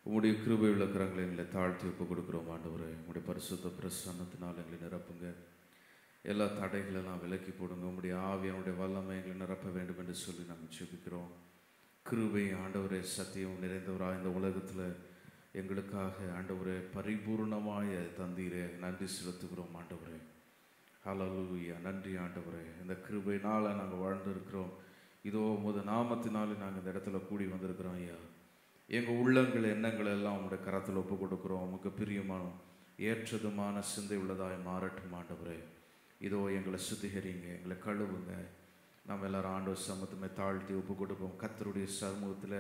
உங்களுடைய கிருபை உள்ள கரங்களை எங்களை தாழ்த்தி ஒப்பு கொடுக்குறோம் ஆண்டவரே. உங்களுடைய பரிசுத்த பிரசன்னத்தினால் எங்களை நிரப்புங்க. எல்லா தடைகளெல்லாம் விலக்கி போடுங்க. உங்களுடைய ஆவியானுடைய வல்லமை எங்களை நிரப்ப வேண்டும் என்று சொல்லி நாங்கள் ஜெபிக்கிறோம். கிருபை ஆண்டவரே சத்தியம் நிறைந்தவராக இந்த உலகத்தில் எங்களுக்காக ஆண்டவரே பரிபூர்ணமாய் தந்தீரே, நன்றி செலுத்துகிறோம் ஆண்டவரே. ஹல்லேலூயா. நன்றி ஆண்டவரே. இந்த கிருபையினால் நாங்கள் வாழ்ந்திருக்கிறோம். இதோ உமது நாமத்தினாலே நாங்கள் இந்த இடத்துல கூடி வந்திருக்கிறோம் ஐயா. எங்கள் உள்ளங்கள் எண்ணங்கள் எல்லாம் உங்களுடைய கரத்தில் ஒப்பு கொடுக்குறோம். உமக்கு பிரியமான ஏற்றதுமான சிந்தை உள்ளதாய் மாறட்டும் ஆண்டவரே. இதோ எங்களை சுத்திகரிங்க, எங்களை கழுவுங்க. நாம் எல்லாரும் ஆண்டவர் சமூகத்துமே தாழ்த்தி ஒப்பு கொடுப்போம். கர்த்தருடைய சமூகத்தில்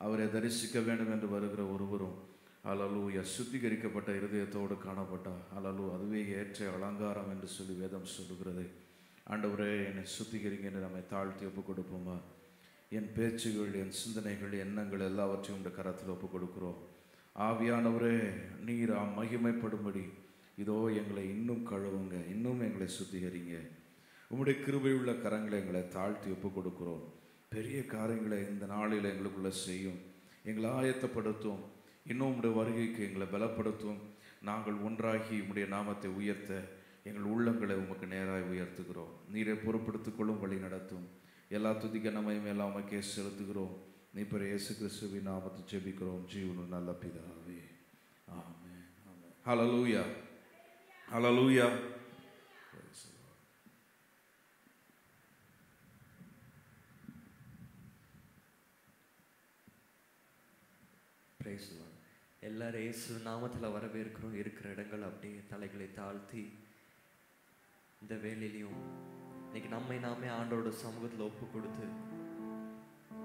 அவரை தரிசிக்க வேண்டும் என்று வருகிற ஒருவரும் ஹல்லேலூயா சுத்திகரிக்கப்பட்ட இருதயத்தோடு காணப்பட்டார். ஹல்லேலூயா, அதுவே ஏற்ற அலங்காரம் என்று சொல்லி வேதம் சொல்லுகிறது. ஆண்டவரே என்னை சுத்திகரிங்க என்று நம்மை தாழ்த்தி ஒப்பு கொடுப்போமா. என் பேச்சுகள், என் சிந்தனைகள், எண்ணங்கள் எல்லாவற்றையும் உடைய கரத்தில் ஒப்பு கொடுக்கிறோம். ஆவியானவரே நீர் மகிமைப்படும்படி இதோ எங்களை இன்னும் கழுவுங்க, இன்னும் எங்களை சுத்திகரிங்க. உம்முடைய கிருபையுள்ள கரங்களை எங்களை தாழ்த்தி ஒப்பு கொடுக்கிறோம். பெரிய காரியங்களை இந்த நாளில் எங்களுக்குள்ளே செய்யும், எங்களை ஆயத்தப்படுத்தும், இன்னும் உம்முடைய வருகைக்கு எங்களை பலப்படுத்தும். நாங்கள் ஒன்றாகி உம்முடைய நாமத்தை உயர்த்த எங்கள் உள்ளங்களை உமக்கு நேராக உயர்த்துகிறோம். நீரை பொறுப்படுத்திக் கொள்ளும், வழி நடத்தும். எல்லா துதிக்க நம்மையும் எல்லாம் உமக்கே செலுத்துகிறோம். நீ பெரிய இயேசு கிறிஸ்துவின் நாமத்தை ஜெபிக்கிறோம் ஜீவனும் நல்ல பிதாவே, ஆமென். ஹல்லேலூயா, ஹல்லேலூயா. எல்லாரும் இயேசு நாமத்தில் வரவேற்கிறோம். இருக்கிற இடங்கள் அப்படியே தலைகளை தாழ்த்தி இந்த வேலையிலையும் இன்னைக்கு நம்மை நாமே ஆண்டவரோட சமூகத்தில் ஒப்பு கொடுத்து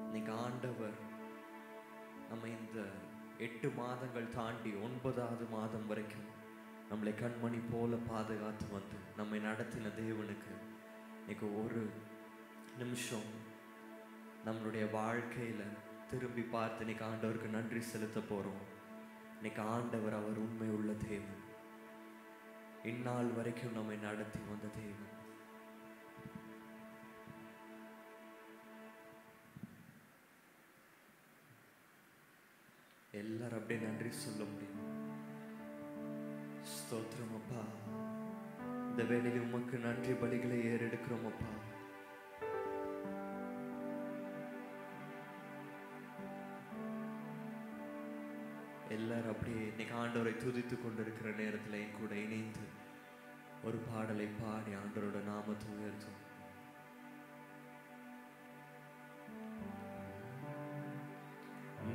இன்னைக்கு ஆண்டவர் நம்ம இந்த 8 மாதங்கள் தாண்டி 9வது மாதம் வரைக்கும் நம்மளை கண்மணி போல பாதுகாத்து வந்து நம்மை நடத்தின தேவனுக்கு இன்னைக்கு ஒரு நிமிஷம் நம்மளுடைய வாழ்க்கையில் திரும்பி பார்த்து இன்னைக்கு ஆண்டவருக்கு நன்றி செலுத்த போகிறோம். இன்னைக்கு ஆண்டவர் அவர் உண்மை உள்ள தேவன், இந்நாள் வரைக்கும் நம்மை நடத்தி வந்த தேவன். எல்லாரும் அப்படியே நன்றி சொல்ல முடியும். ஸ்தோத்திரம் அப்பா. இந்த வேளையில் உமக்கு நன்றி பலிகளை ஏறெடுக்கிறோம் அப்பா. எல்லாரும் அப்படியே இன்னைக்கு ஆண்டவரை துதித்து கொண்டிருக்கிற நேரத்தில் என் கூட இணைந்து ஒரு பாடலை பாடி ஆண்டவரோட நாமத்தை உயர்த்தும்.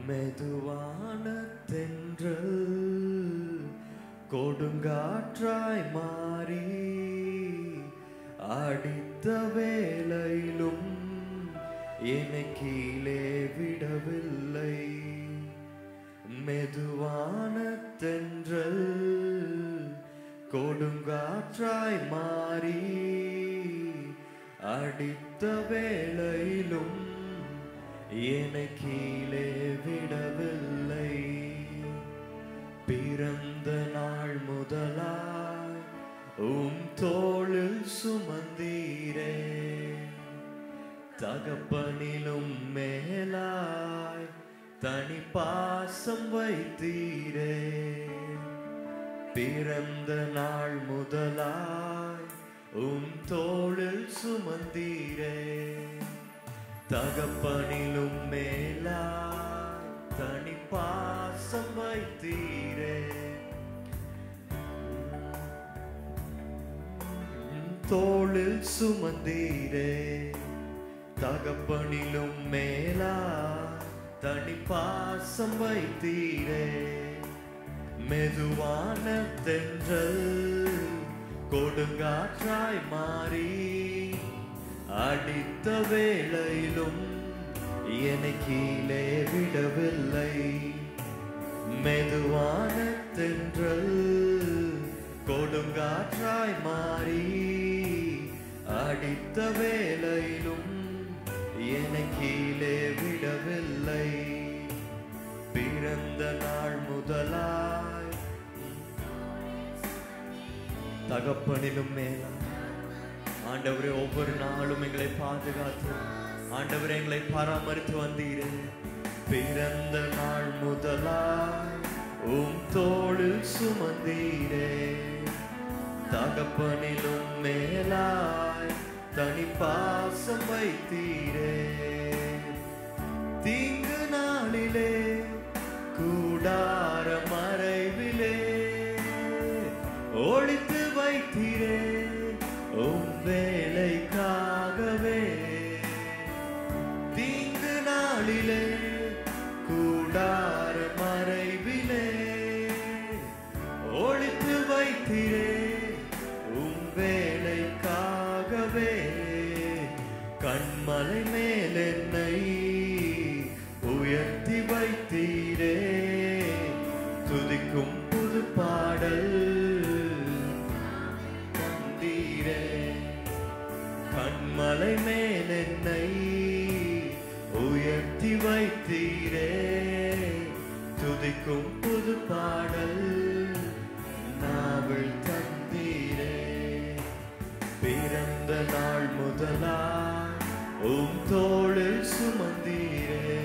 மெதுவான தென்றல் கொடுங்காற்றாய் மாறி அடித்த வேளையிலும் என்னை கீழே விடவில்லை. மெதுவான தென்றல் கொடுங்காற்றாய் மாறி அடித்த வேளையிலும் என்னை கீழே விடவில்லை. பிறந்த நாள் முதலாய் தோளில் சுமந்தீரே, தகப்பனிலும் மேலாய் தனி பாசம் வைத்தீரே. பிறந்த நாள் முதலாய் தோளில் சுமந்தீரே, தகப்பனிலும் மேலாய் தனி பாசம் வைத்தீரே. தோளில் சுமந்தீரே, தகப்பனிலும் மேலாய் தனி பாசம் வைத்தீரே. மெதுவான தென்றல் கொடுங்காற்றாய் மாறி அடித்த வேளையிலும் என்னை கீழே விடவில்லை. மெதுவான தென்றல் கொடுங்காற்றாய் மாறி அடித்த வேளையிலும் என்னை கீழே விடவில்லை. பிறந்த நாள் முதலாய் தகப்பனிலும் மேலாய் ஆண்டவரே ஒவ்வொரு நாளும் எங்களை பாதுகாத்து ஆண்டவரே எங்களை பராமரித்து வந்தீரே. பிறந்த நாள் முதலாய் உம் தோளில் சுமந்தீரே, தகப்பனிலும் மேலாய் தனி பாசம் வைத்தீரே. தீங்கு நாளிலே கூடார மறைவிலே ஒளித்து வைத்தீரே உம் வேலைக்காகவே. தீங்கு நாளிலே கூடார மறைவிலே ஒளித்து வைத்தீரே உம் வேலைக்காகவே. கண்மலை மேல் என்னை உயர்த்தி வைத்தீரே, துதிக்கும் புது பாடல் தந்தீரே. கண்மலை மேல் என்னை உயர்த்தி வைத்தீரே, துதிக்கும் புது பாடல் நாவல் தந்தீரே. பிறந்த நாள் முதலாய் உம் தோளில் சுமந்தீரே,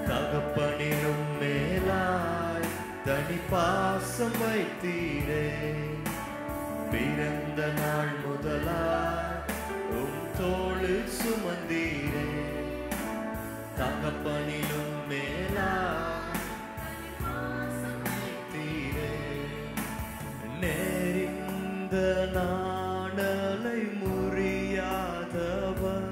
தகப்பனிலும் மேலாய் தனி பாசம் வைத்தீரே. பிறந்த நாள் முதலாய் உம் தோளில் சுமந்தீரே, தகப்பனிலும் மேலாய் வைத்தீரே. நேரிந்த நாணலை முறியாதவர்,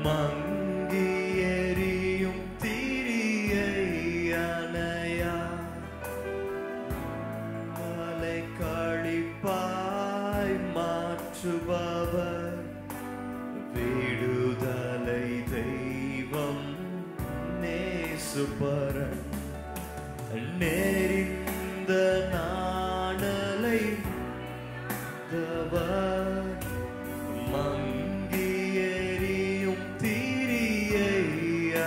மங்கி எரியும் தீரியை அணையா, மலை கழிப்பாய் மாற்றுபவர், விடுதலை தெய்வம் நேசுபரன். நேரிந்த நாணலை தவர், மங்கி எரியும் தீரியை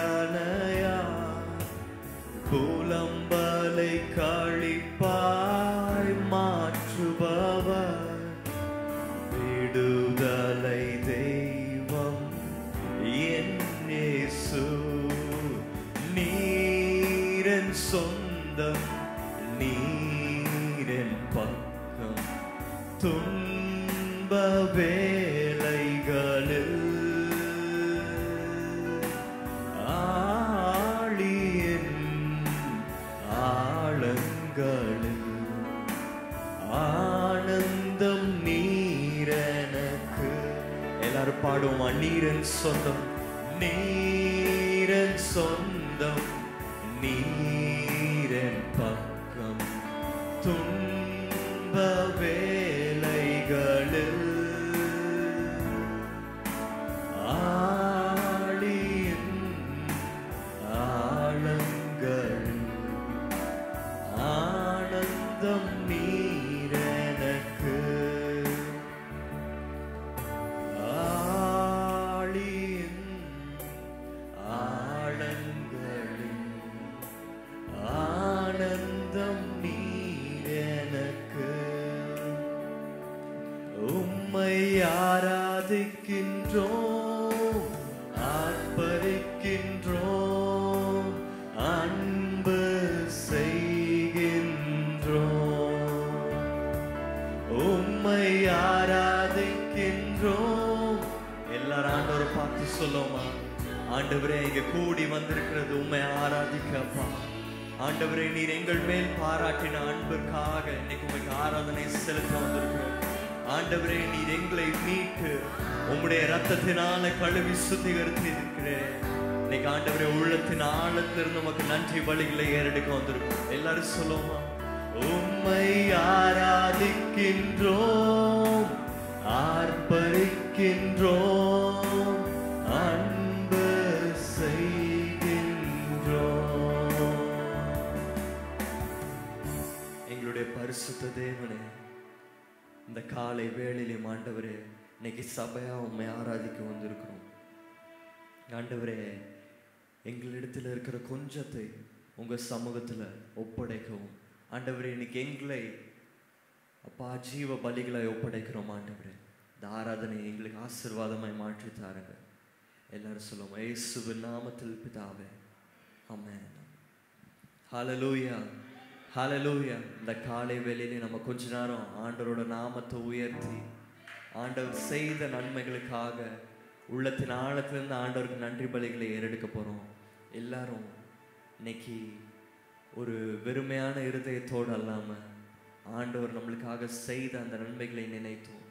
அணையா, புலம்பலை கழிப்பாய் மாற்றுபவர், விடுதலை தெய்வம் என் இயேசு. நீரன் சொந்தம், நீரன் பக்கம், துன்ப வேலைகளில் ஆழியின் ஆழங்களில் ஆனந்தம் நீரெனக்கு. எல்லாரும் பாடுவோமா? நீரன் சொந்தம், நீரன் சொந்தம், நீரன் பக்கம், துன்ப வேலைகளில் ஆழியின் ஆழங்களில் ஆனந்தம் நீரெனக்கு. ஆழியின் ஆழங்களில் ஆனந்தம் நீரெனக்கு. உம்மை ஆராதிக்கின்றோம், ஆர்ப்பரிக்கின்றோம், அன்பு செய்கின்றோம். உம்மை ஆராதிக்கின்றோம். எல்லாரும் ஆண்டவரை பார்த்து சொல்லுவோமா? ஆண்டவரே, இங்க கூடி வந்திருக்கிறது உம்மை ஆராதிக்கப்பா. ஆண்டவரே, நீர் எங்கள் மேல் பாராட்டின அன்பிற்காக இன்னைக்கு உங்களுக்கு ஆராதனை செலுத்த வந்திருக்கிறோம். ஆண்டவரே, நீர் எங்களை மீட்டு உம்முடைய ரத்தத்தினால கழுவி சுத்திகரித்து இருக்கிறேன். இன்னைக்கு ஆண்டவரே, உள்ளத்தின் ஆழத்திலிருந்து உமக்கு நன்றி பலிகளை ஏறெடுக்க வந்திருக்கோம். எல்லாரும் சொல்லுவோமா? உம்மை ஆராதிக்கின்றோம், ஆர்ப்பரிக்கின்றோம், அன்பு செய்கின்றோம். எங்களுடைய பரிசுத்த தேவனே, இந்த காலை வேளையிலும் ஆண்டவரே, இன்னைக்கு சபையா உம்மை ஆராதிக்க வந்திருக்கிறோம். ஆண்டவரே, எங்களிடத்தில் இருக்கிற கொஞ்சத்தை உங்க சமூகத்துல ஒப்படைக்கவும். ஆண்டவரே, இன்னைக்கு எங்களை அப்பா ஜீவ பலிகளை ஒப்படைக்கிறோம். ஆண்டவரே, இந்த ஆராதனை எங்களுக்கு ஆசீர்வாதமாய் மாற்றி தாருங்க. எல்லாரும் சொல்லுவோம், இயேசுவின் நாமத்தில் பிதாவே, ஆமென். ஹல்லேலூயா, ஹல்லேலூயா. இந்த காலை வேளையிலே நம்ம கொஞ்ச நேரம் ஆண்டவரோட நாமத்தை உயர்த்தி ஆண்டவர் செய்த நன்மைகளுக்காக உள்ளத்தின் ஆழத்திலிருந்து ஆண்டவருக்கு நன்றி பலிகளை ஏறெடுக்க போகிறோம். எல்லாரும் இன்னைக்கு ஒரு வெறுமையான இருதயத்தோடு அல்லாமல் ஆண்டவர் நம்மளுக்காக செய்த அந்த நன்மைகளை நினைத்தோம்.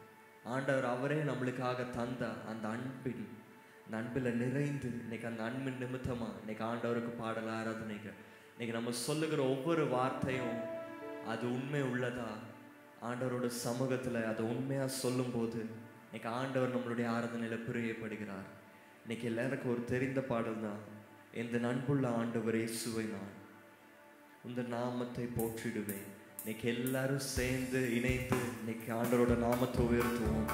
ஆண்டவர் அவரே நம்மளுக்காக தந்த அந்த அன்பில் நிறைந்து இன்னைக்கு அந்த அன்பின் நிமித்தமாக இன்னைக்கு ஆண்டவருக்கு பாடல் ஆராதனைக்கு இன்னைக்கு நம்ம சொல்லுகிற ஒவ்வொரு வார்த்தையும் அது உண்மை உள்ளதா ஆண்டவரோட சமூகத்தில் அதை உண்மையாக சொல்லும்போது இன்னைக்கு ஆண்டவர் நம்மளுடைய ஆராதனையில் பிரியப்படுகிறார். இன்னைக்கு எல்லாருக்கும் ஒரு தெரிந்த பாடல் தான், எந்த அன்புள்ள ஆண்டவர் இயேசுவை நான் உந்த நாமத்தை போற்றிடுவேன். இன்னைக்கு எல்லாரும் சேர்ந்து இணைந்து இன்னைக்கு ஆண்டவரோட நாமத்தை உயர்த்துவோம்.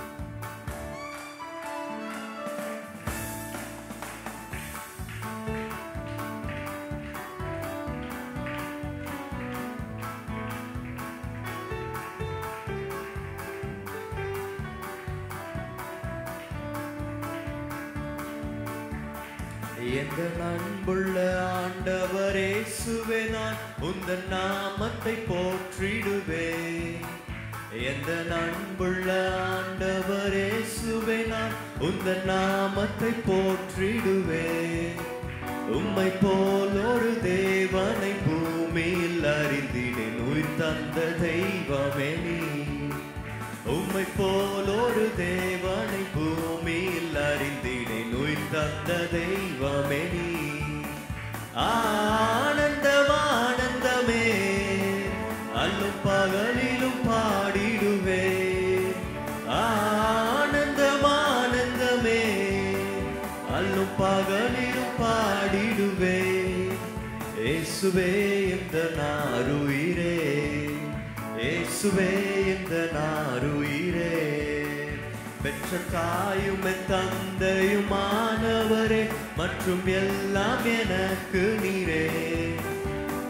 எந்த அன்புள்ள ஆண்டவர் இயேசுவே நான் உந்தன் நாமத்தை போற்றிடுவேன். எந்த அன்புள்ள ஆண்டவர் இயேசுவே நான் உந்தன் நாமத்தை போற்றிடுவேன். உம்மை போல் ஒரு தேவனை பூமியில் அறிந்திடேன், உயிர் தந்த தெய்வமே நீ. உம்மை போல் ஒரு தேவனை பூமியில் அறிந்திடேன், உயிர் தந்த தெய்வமே நீ. ஆனந்தம் ஆனந்தமே, அல்லும் பகலிலும் பாடிடுவேன். ஆனந்தம் ஆனந்தமே, அல்லும் பகலிலும் பாடிடுவேன். இயேசுவே இந்த நாருயிரே, இயேசுவே இந்த நாருயிரே. பெற்ற தாயும் என் தந்தையுமானவரே, மற்றும் எல்லாம் எனக்கு நீரே.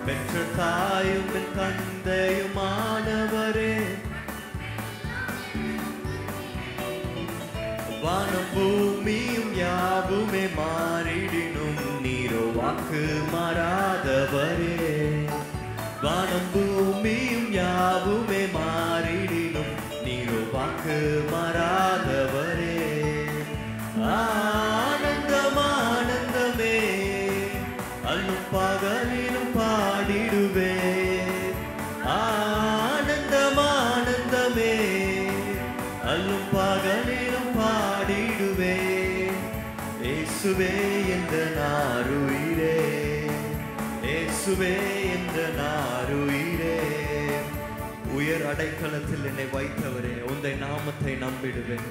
பெற்ற தாயும் என் தந்தையுமானவரே, வானம் பூமியும் யாவுமே மாறிடினும் நீரோ வாக்கு மாறாதவரே. வானம் பூமியும் யாவுமே மாறிடினும் நீரோ வாக்கு மாறாதவரே. ஆனந்தம் ஆனந்தமே, அல்லும் பகலிலும் பாடிடுவேன். ஆனந்தம் ஆனந்தமே, அல்லும் பகலிலும் பாடிடுவேன். இயேசுவே இந்த நாருயிரே, இயேசுவே இந்த நாருயிரே. உயர் அடைக்கலத்தில் என்னை வைத்தவரே, உந்தை நாமத்தை நம்பிடுவேன்.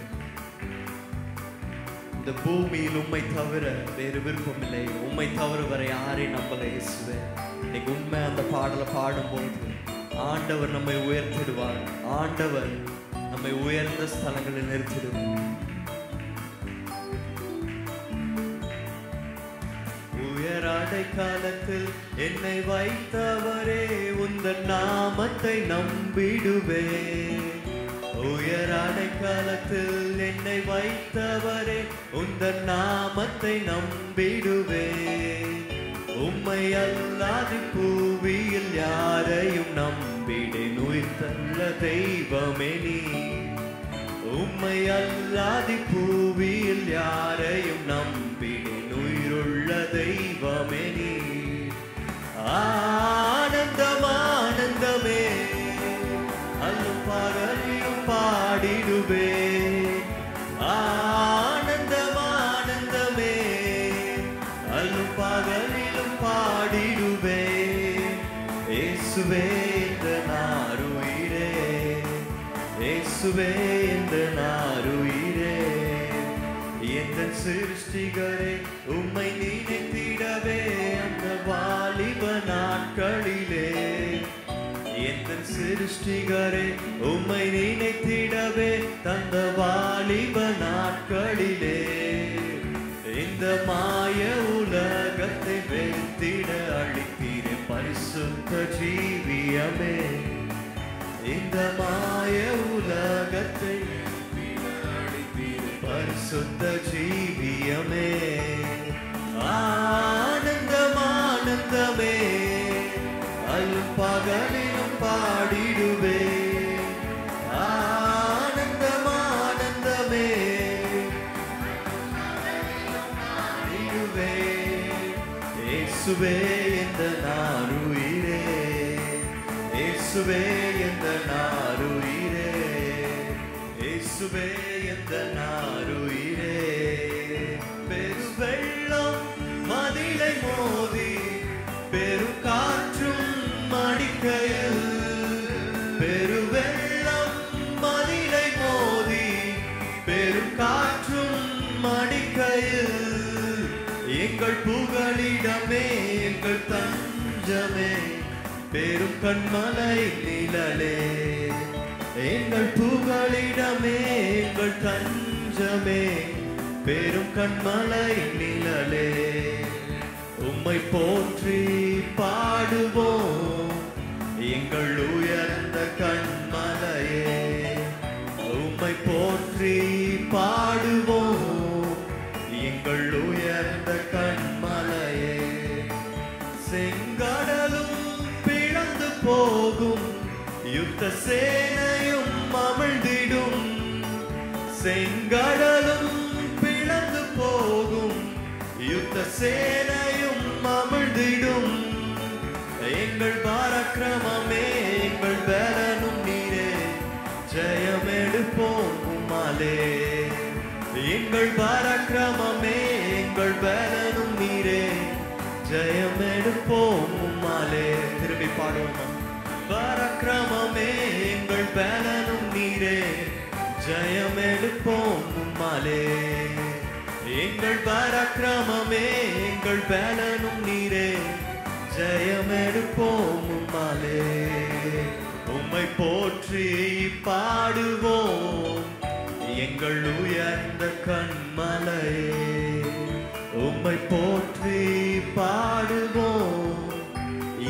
இந்த பூமியில் உம்மை தவிர வேறு விருப்பமில்லை, உம்மை தவிர வர யாரை நம்பல இயேசுவே. இன்னைக்கு உண்மை அந்த பாடலை பாடும்போது ஆண்டவர் நம்மை உயர்த்திடுவார், ஆண்டவர் நம்மை உயர்ந்த ஸ்தலங்களில் நிறுத்திடுவார். உயர் அடைக்கலத்தில் என்னை வைத்தவரே, உந்தன் நாமத்தை நம்பிடுவேன். உயர் அடைக்கலத்தில் என்னை வைத்தவரே, உந்தன் நாமத்தை நம்பிடுவேன். உம்மை அல்லாது பூவியில் யாரையும் நம்பிடேன், உயிர் தந்த தெய்வமே நீ. உம்மை அல்லாது பூவியில் யாரையும் நம்பிடேன், உயிருள்ள தெய்வமே நீ. ஆனந்தம் ஆனந்தமே, அல்லும் பகலிலும் பாடிடுவேன். ஆனந்தம் ஆனந்தமே, அல்லும் பகலிலும் பாடிடுவேன். இயேசுவே இந்த நாருயிரே, இயேசுவே இந்த நாருயிரே. எந்த சிருஷ்டிகரே உம்மை நினைத்திடவே அந்த வாலிப நாட்களிலே. எந்த சிருஷ்டிகரே உம்மை நினைத்திடவே தந்த வாலிப நாட்களிலே. இந்த மாய உலகத்தை வெறுத்திட அளித்தீரே பரிசுத்த ஜீவியமே. இந்த மாய உலகத்தை பரிசுத்த ஜீவியமே. புகழிலும் பாடிடுவே. ஆனந்தம் ஆனந்தமே பாடிடுவே. இயேசுவே எந்த நாருயிரே, இயேசுவே எந்த நாருயிரே, இயேசுவே எந்த நாருயிரே. பெருவெள்ளம் மதிலை மோதி பெருங்காற்றும் அடிக்கையில், பெருவெள்ளம் மதிலை மோதி பெருங்காற்றும் அடிக்கையில், எங்கள் புகழிடமே எங்கள் தஞ்சமே பெரும் கண்மலை நிழலே. எங்கள் புகழிடமே எங்கள் தஞ்சமே பெரும் கண்மலை நிழலே. உம்மை போற்றி பாடுவோம் எங்கள் உயர்ந்த கண்மலையே. உம்மை போற்றி பாடுவோம் எங்கள் உயர்ந்த கண்மலையே. செங்கடலும் பிளந்து போகும், யுத்த சேனையும் அமிழ்ந்திடும். செங்கடலும் பிளந்து போகும், யுத்த சேனையும் அமிழ்ந்திடும். எங்கள் பராக்கிரமமே எங்கள் பலனும் நீரே, ஜெயமெடுப்போம் உம்மாலே. எங்கள் பராக்கிரமமே எங்கள் பலனும் நீரே, ஜெயமெடுப்போம் உம்மாலே. திரும்பி பாடுவோம். பராக்கிரமமே எங்கள் பலனும் நீரே, ஜெயமெடுப்போம் உம்மாலே. எங்கள் பராக்கிரமமே எங்கள் பலனும் நீரே, ஜெயமெடுப்போம் உம்மாலே. உம்மை போற்றி பாடுவோம் எங்கள் உயர்ந்த கண்மலையே. உம்மை போற்றி பாடுவோம்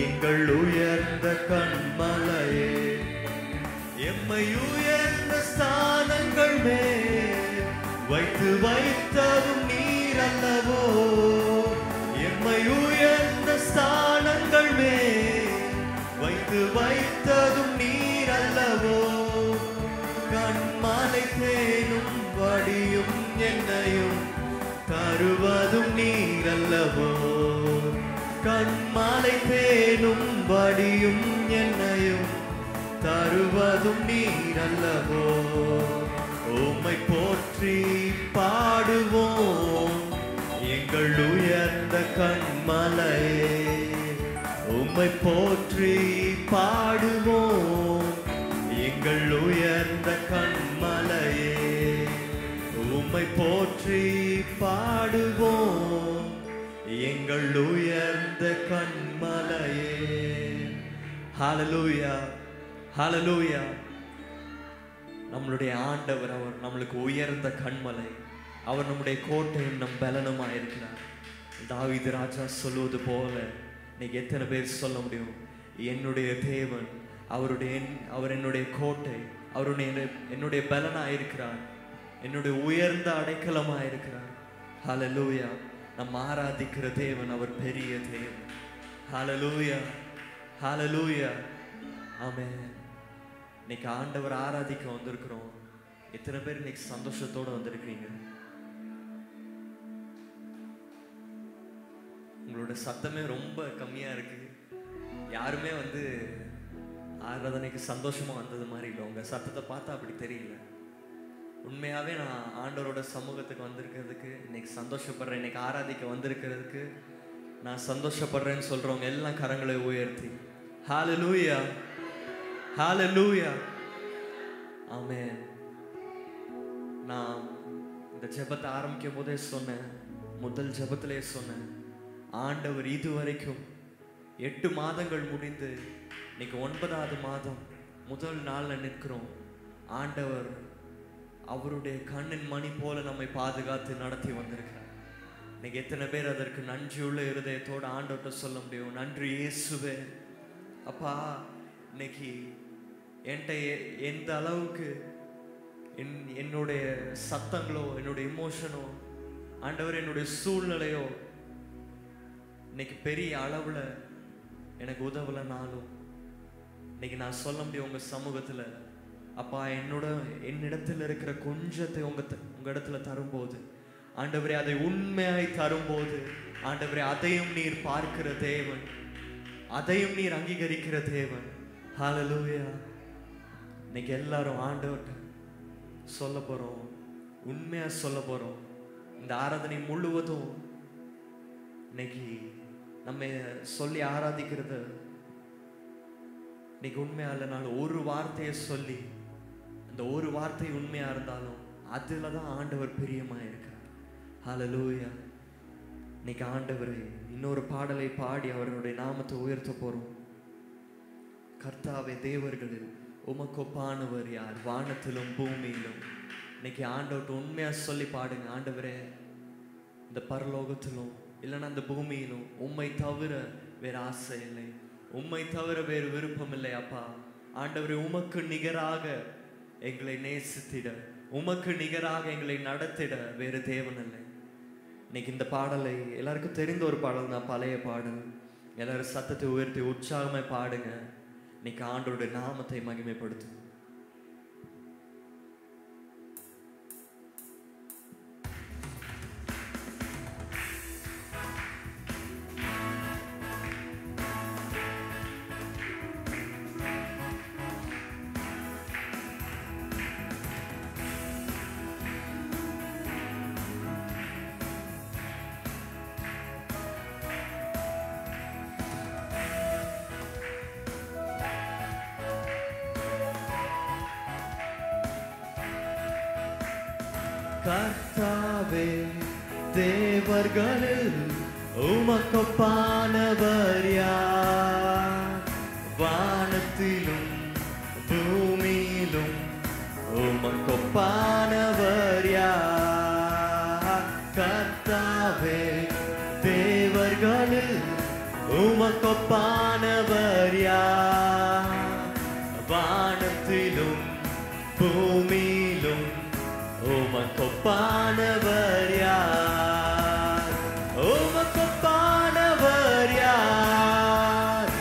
எங்கள் உயர்ந்த கண்மலையே. எம்மை உயர்ந்த ஸ்தானங்கள் மேல் வைத்து வைத்ததும் நீர் அல்லவோ. எம்மை உயர்ந்த ஸ்தானங்கள் மேல் வைத்து வைத்ததும் நீர் அல்லவோ. கண்மலை தேனும் வடியும் என்னையும் தருவதும் நீர் அல்லவோ. கண்மலை தேனும் வடியும் என்னையும் தருவதும் நீர் அல்லவோ. உம்மை போற்றி பாடுவோம் எங்கள் உயர்ந்த கண்மலையே. உம்மை போற்றி பாடுவோம் எங்கள் உயர்ந்த கண்மலையே. உம்மை போற்றி பாடுவோம் எங்கள் உயர்ந்த கண்மலையே. ஹல்லேலூயா, ஹல்லேலூயா. நம்மளுடைய ஆண்டவர், அவர் நம்மளுக்கு உயர்ந்த கண்மலை, அவர் நம்முடைய கோட்டையும் நம் பலனுமாக இருக்கிறார். தாவீது ராஜா சொல்வது போல இன்னைக்கு எத்தனை பேர் சொல்ல முடியும்? என்னுடைய தேவன், அவர் என்னுடைய கோட்டை, என்னுடைய பலனாக இருக்கிறார், என்னுடைய உயர்ந்த அடைக்கலமாக இருக்கிறார். ஹல்லேலூயா. நம்ம ஆராதிக்கிற தேவன் அவர் பெரிய தேவன். ஹல்லேலூயா, ஹல்லேலூயா, ஆமென். இன்னைக்கு ஆண்டவர் ஆராதிக்க வந்திருக்கிறோம். எத்தனை பேர் இன்னைக்கு சந்தோஷத்தோட வந்திருக்கீங்க? உங்களோட சத்தமே ரொம்ப கம்மியா இருக்கு. யாருமே ஆராதனைக்கு சந்தோஷமா வந்தது மாதிரி இல்லை. உங்க சத்தத்தை பார்த்தா அப்படி தெரியல. உண்மையாவே நான் ஆண்டவரோட சமூகத்துக்கு வந்திருக்கிறதுக்கு இன்னைக்கு சந்தோஷப்படுறேன். இன்னைக்கு ஆராதிக்க வந்திருக்கிறதுக்கு நான் சந்தோஷப்படுறேன்னு சொல்றவங்க எல்லாம் கரங்களை உயர்த்தி ஹல்லேலூயா, ஹல்லேலூயா, ஆமென். நான் இந்த ஜெபத்தை ஆரம்பிக்கும் போதே சொன்னேன், முதல் ஜெபத்திலே சொன்னேன், ஆண்டவர் இதுவரைக்கும் 8 மாதங்கள் முடிந்து இன்னைக்கு 9வது மாதம் முதல் நாள்ல நிற்கிறோம். ஆண்டவர் அவருடைய கண்ணின் மணி போல நம்மை பாதுகாத்து நடத்தி வந்திருக்கிறார். இன்னைக்கு எத்தனை பேர் அதற்கு நன்றியுள்ள இருதயத்தோடு ஆண்டவர்கிட்ட சொல்ல முடியும்? நன்றி இயேசுவே. அப்பா, இன்னைக்கு என்கிட்ட எந்த அளவுக்கு என்னுடைய சத்தங்களோ, என்னுடைய இமோஷனோ, ஆண்டவர் என்னுடைய சூழ்நிலையோ இன்னைக்கு பெரிய அளவில் எனக்கு உதவலைனாலும் இன்னைக்கு நான் சொல்ல முடியும் உங்க சமூகத்துல, அப்பா என்னிடத்தில் இருக்கிற கொஞ்சத்தை உங்க இடத்துல தரும்போது ஆண்டவரே, அதை உண்மையாய் தரும்போது ஆண்டவரே, அதையும் நீர் பார்க்கிற தேவன், அதையும் நீர் அங்கீகரிக்கிற தேவன். ஹல்லேலூயா. இன்னைக்கு எல்லாரும் ஆண்டவர்கிட்ட சொல்ல போறோம், உண்மையா சொல்ல போறோம். இந்த ஆராதனை முழுவதும் இன்னைக்கு நம்ம சொல்லி ஆராதிக்கிறது இன்னைக்கு உண்மையா இல்லைனாலும் ஒரு வார்த்தையை சொல்லி, அந்த ஒரு வார்த்தை உண்மையா இருந்தாலும் அதுலதான் ஆண்டவர் பிரியமா இருக்கிறார். ஹல்லேலூயா. இன்னைக்கு ஆண்டவரே இன்னொரு பாடலை பாடி அவருடைய நாமத்தை உயர்த்த போறோம். கர்த்தாவே, தேவர்களில் உமக்கொப்பானவர் யார், வானத்திலும் பூமியிலும். இன்னைக்கு ஆண்டவர்கிட்ட உண்மையா சொல்லி பாடுங்க. ஆண்டவரே, இந்த பரலோகத்திலும் இல்லைன்னா இந்த பூமியிலும் உம்மை தவிர வேற ஆசை இல்லை, உம்மை தவிர வேறு விருப்பம் இல்லை அப்பா. ஆண்டவரே, உமக்கு நிகராக எங்களை நேசித்திட, உமக்கு நிகராக எங்களை நடத்திட வேறு தேவன் இல்லை. இன்னைக்கு இந்த பாடலை எல்லாருக்கும் தெரிந்த ஒரு பாடல் தான், பழைய பாடல். எல்லாரும் சத்தத்தை உயர்த்தி உற்சாகமாய் பாடுங்க. இன்னைக்கு ஆண்டவருடைய நாமத்தை மகிமைப்படுத்து. கர்த்தாவே, தேவர்களில் உமக்கொப்பானவர் யார், வானத்திலும் பூமியிலும் உமக்கொப்பானவர் யார். கர்த்தாவே, தேவர்களில் உமக்கொப்பானவர் யார், வானத்திலும் பூமியிலும் உமக்கொப்பானவர் யார், உமக்கொப்பானவர் யார்,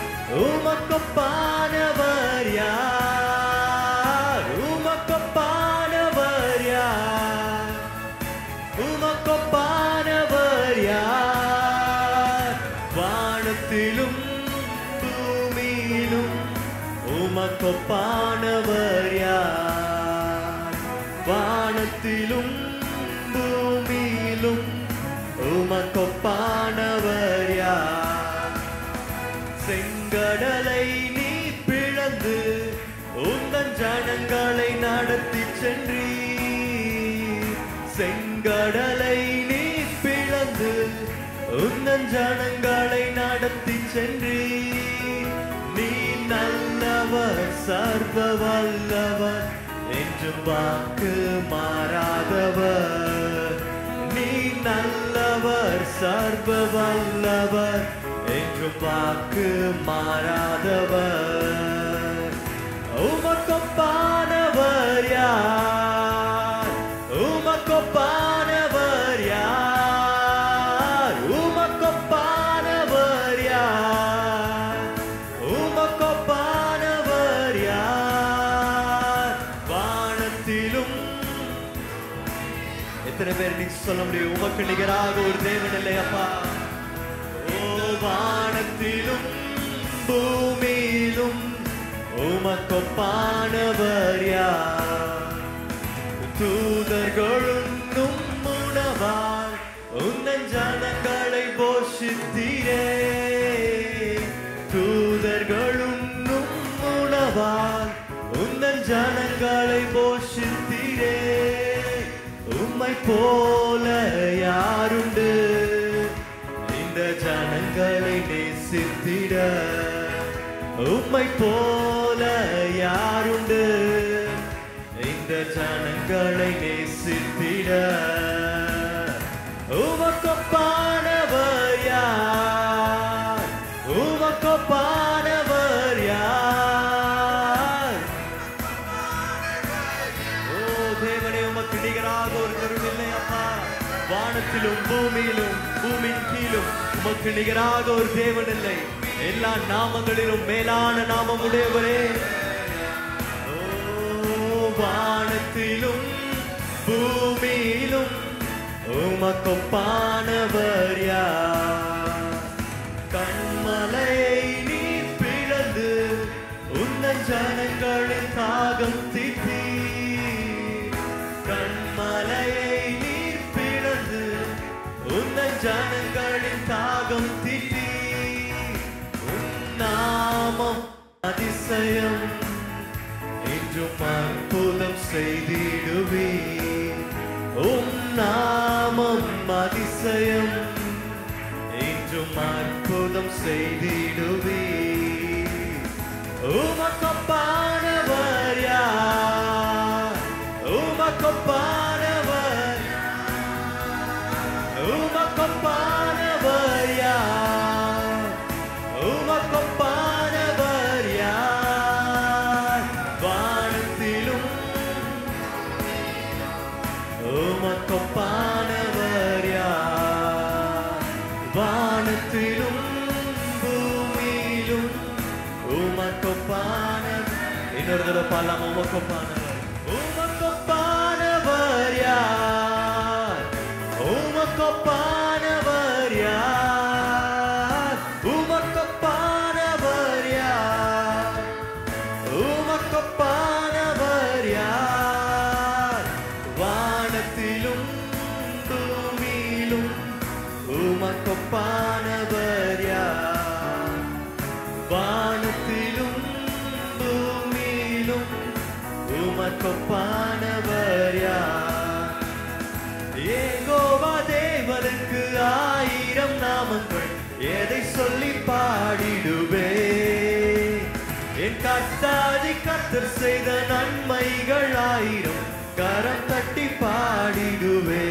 உமக்கொப்பானவர் யார், உமக்கொப்பானவர் யார், உமக்கொப்பானவர் யார். வானத்திலும் பூமியிலும் உமக்கொப்பானவர் யார், வானத்திலும் பூமியிலும் உமக்கொப்பானவர் யார். செங்கடலை நீ பிளந்து உந்தன் ஜனங்களை நடத்தி சென்றீர், செங்கடலை நீ பிளந்து உந்தன் ஜனங்களை நடத்தி சென்றீர். நீ நல்லவர், சர்வ வல்லவர், என்றும் வாக்கு மாறாதவர். நீ நல்லவர், சர்வ வல்லவர், என்றும் வாக்கு மாறாதவர். உமக்கொப்பானவர் யார், உமக்கொப்பானவர் யார், உமக்கொப்பானவர் யார், உமக்கொப்பானவர் யார். வானத்திலும் எத்தனை பேர் நீ சொல்ல முடியும், உமக்கு நிகராக ஒரு தேவன் இல்லையப்பா. ஓ, வானத்திலும் பூமியிலும் உமக்கொப்பானவர் யார். தூதர்களும் உணவால் உந்தன் ஜனங்களை போஷித்தீரே, தூதர்களும் உணவால் உந்தன் ஜனங்களை போஷித்தீரே. உம்மை போல யாருண்டு இந்த ஜனங்களை நேசித்திட, உம்மை போல யாருண்டு இந்த ஜனங்களை நேசித்திட. உமக்கொப்பானவர் யார், உமக்கொப்பானவர் யார். ஓ தேவனே, உமக்கு நிகராக ஒருத்தரும் இல்லை அப்பா. வானத்திலும் பூமியிலும் பூமியின் கீழும் உமக்கு நிகராக ஒரு தேவன் இல்லை. எல்லா நாமங்களிலும் மேலான நாமம் உடையவரே. ஓ, வானத்திலும் பூமியிலும் உமக்கொப்பானவர் யார்? கண்மலையை நீ பிளந்து உந்தன் ஜனங்களின் தாகம் தீர்த்தீர். கண்மலையை நீ பிளந்து உந்தன் ஜனங்களின் தாகம் தீர்த்தீர். உன் நாமம் அதிசயம் என்றும் அற்புதம் செய்திடுவீர். உம் நாமம் அதிசயம் என்றும் அற்புதம் செய்திடுவீர். உமக்கொப்பானவர் யார்? உமக்கொப்பானவர், உமக்கொப்பானவர் யார்? உமக்கொப்பானவர் யார்? வானத்திலும் உமக்கொப்பானவர் யார்? வானத்திலும் பூமியிலும் உமக்கொப்பானவர். இன்னொரு தடவை பாடலாம். உமக்கொப்பானவர், உமக்கொப்பானவர் யார்? உமக்கொப்பானவர் யார்? உமக்கொப்பானவர் யார்? உமக்கொப்பானவர் யார்? வானத்திலும் பூமியிலும் உமக்கொப்பானவர் யார்? வானத்திலும் பூமியிலும் உமக்கொப்பானவர் யார்? யெகோவா தேவனுக்கு 1000 நாமங்கள், எதை சொல்லி பாடிடுவே? என் கர்த்தாதி கர்த்தர் செய்த நன்மைகள் 1000, கரம் தட்டி பாடிடுவே.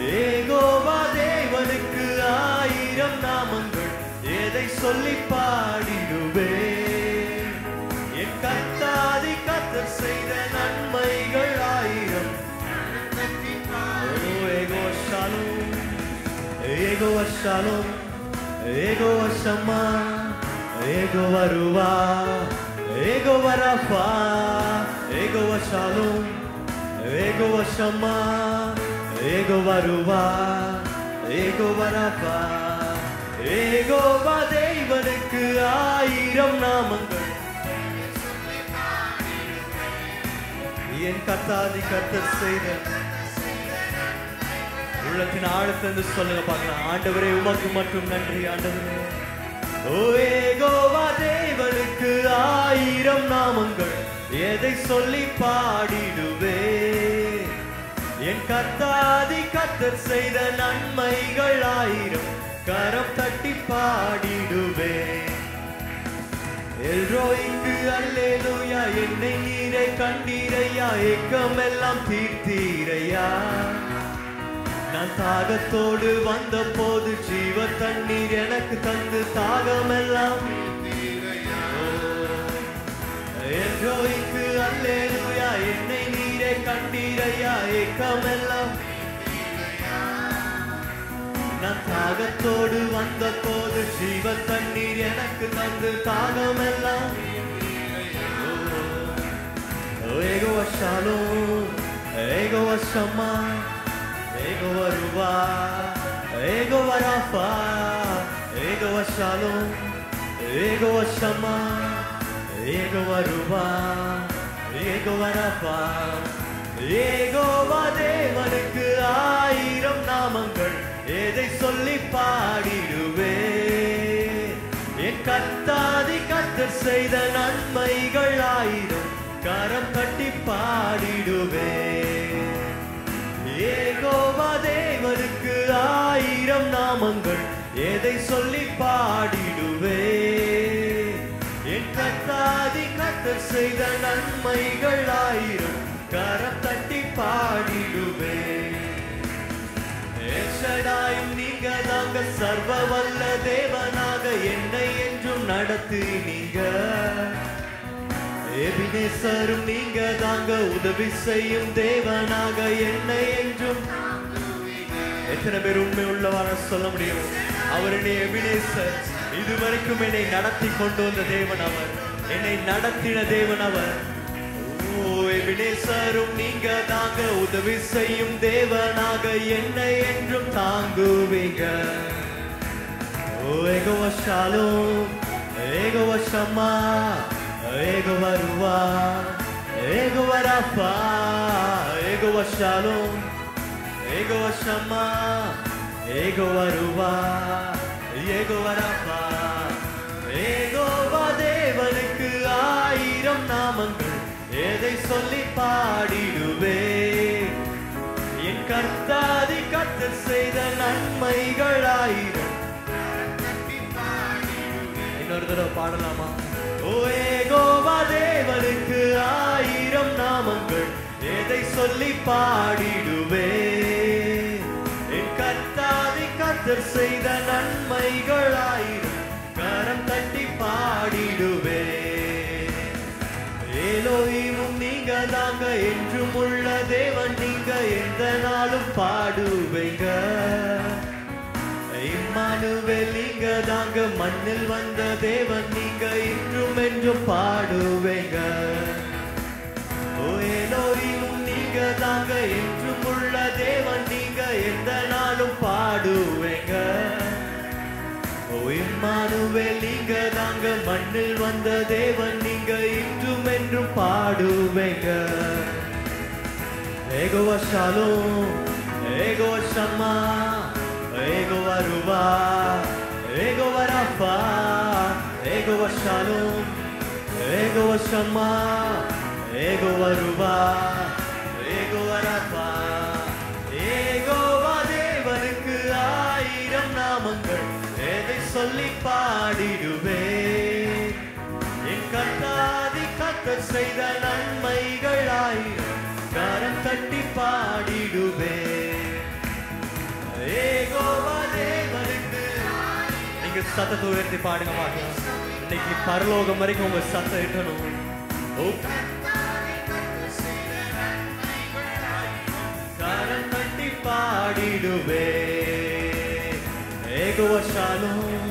யெகோவா தேவனுக்கு 1000 நாமங்கள், எதை சொல்லி பாடிடுவே? என் கர்த்தாதி கர்த்தர் செய்த நன்மைகள் 1000. Ego Shalom, Ego Shalom, Ego Shama, Ego Varuva, Ego Varafa, Ego Shalom, Ego Shama, Ego Varuva, Ego Varafa, Ego Vadevanuku 1000 நாமங்கள், என் கர்த்தாதி கர்த்தர் செய்த. உள்ளத்தின் ஆழத்திலிருந்து சொல்லுங்க பார்க்கலாம். ஆண்டவரே உமக்கு மட்டும் நன்றி. ஆண்டவரே, ஓ யெகோவா தேவனுக்கு 1000 நாமங்கள், எதை சொல்லி பாடிடுவே? என் கர்த்தாதி கர்த்தர் செய்த நன்மைகள் 1000, கரம் தட்டி பாடிடுவே. எல்ரோய்க்கு அல்லேலூயா, என்னை நீரை கண்டீரையா, ஏக்கமெல்லாம் தீர்த்தீரையா. நான் தாகத்தோடு வந்த போது ஜீவ தண்ணீர் எனக்கு தந்து தாகமெல்லாம். எல்ரோய்க்கு அல்லேலூயா, என்னை நீரை கண்டீரையா, ஏக்கமெல்லாம். நான் தாகத்தோடு வந்த போது ஜீவ தண்ணீர் எனக்கு தந்து தாகமெல்லாம். யெகோவா ஷாலோம், யெகோவா ஷம்மா, யெகோவா ருவா, யெகோவா ராஃபா, யெகோவா ஷாலோம், யெகோவா ஷம்மா, யெகோவா ருவா, யெகோவா ராஃபா. யெகோவா தேவனுக்கு 1000 நாமங்கள், எதை சொல்லி பாடிடுவே? என் கர்த்தாதி கர்த்தர் செய்த நன்மைகள் 1000, கரம் கட்டி பாடிடுவே. யெகோவா தேவனுக்கு 1000 நாமங்கள், எதை சொல்லி பாடிடுவே? என் கர்த்தாதி கர்த்தர் செய்த நன்மைகள் 1000, கரம் தட்டி பாடிடுவே. எல்ஷடாயும் நீங்க தாங்க, சர்வ வல்ல தேவனாக என்னை என்றும் நடத்தினீங்க. எபினேசரும் நீங்க தாங்க, உதவி செய்யும் தேவனாக என்னை என்றும். எத்தனை பேர் உண்மை உள்ளவார சொல்ல முடியும்? அவர் எபினேசர், இதுவரைக்கும் என்னை நடத்தி கொண்டு வந்த தேவன் அவர், என்னை நடத்தின தேவன் அவர். ஓ எபினேசரும் நீங்க தாங்க, உதவி செய்யும் தேவனாக என்னை என்றும் தாங்குவீங்க. ஓ யெகோவா ஷாலோம், யெகோவா ஷம்மா, யெகோவா ருவா, யெகோவா ராஃபா, யெகோவா ஷாலோம், யெகோவா ஷம்மா, யெகோவா ருவா, யெகோவா ராஃபா. யெகோவா தேவனுக்கு 1000 நாமங்கள், எதை சொல்லி பாடிடுவே. என் கர்த்தாதி கர்த்தர் செய்த நன்மைகள் 1000. இன்னொரு தடவை பாடலாமா? ஓ யெகோவா தேவனுக்கு 1000 நாமங்கள், எதை சொல்லி பாடிடுவே. என் கர்த்தாதி கர்த்தர் செய்த நன்மைகள் 1000, கரம் தட்டி பாடிடுவே. எலோஹிமும் நீங்க தாங்க, என்றும் உள்ள தேவன் நீங்க, எந்த நாளும் பாடுவீங்க. இம்மானுவேல் நீங்க தாங்க, மண்ணில் வந்த தேவன் நீங்க, இன்றும் என்றும் பாடுவீங்க. ஓ எலோஹிமும் நீங்க தாங்க, என்றும் உள்ள தேவன் நீங்க, எந்த நாளும் பாடுவீங்க. ஓ இம்மானுவேல் நீங்க தாங்க, மண்ணில் வந்த தேவன் நீங்க, இன்றும் என்றும் பாடுவீங்க. யெகோவா ஷாலோம், யெகோவா ஷம்மா, யெகோவா ருவா, யெகோவா ராஃபா, யெகோவா ஷாலோம், யெகோவா ஷம்மா, யெகோவா ருவா, யெகோவா ராஃபா. யெகோவா தேவனுக்கு 1000 நாமங்கள், எதை சொல்லி பாடிடுவே. என் கர்த்தாதி கர்த்தர் செய்த நன்மைகள் 1000, கரம் தட்டி பாடிடுவே. யெகோவா தேவனுக்கு. நீங்க சத்தத்தை உயர்த்தி பாடுங்க பார்க்கலாம். இன்னைக்கு பரலோகம் வரைக்கும் உங்க சத்தம் எட்டணும். கரம் தட்டி பாடிடுவே. யெகோவா ஷாலோம்,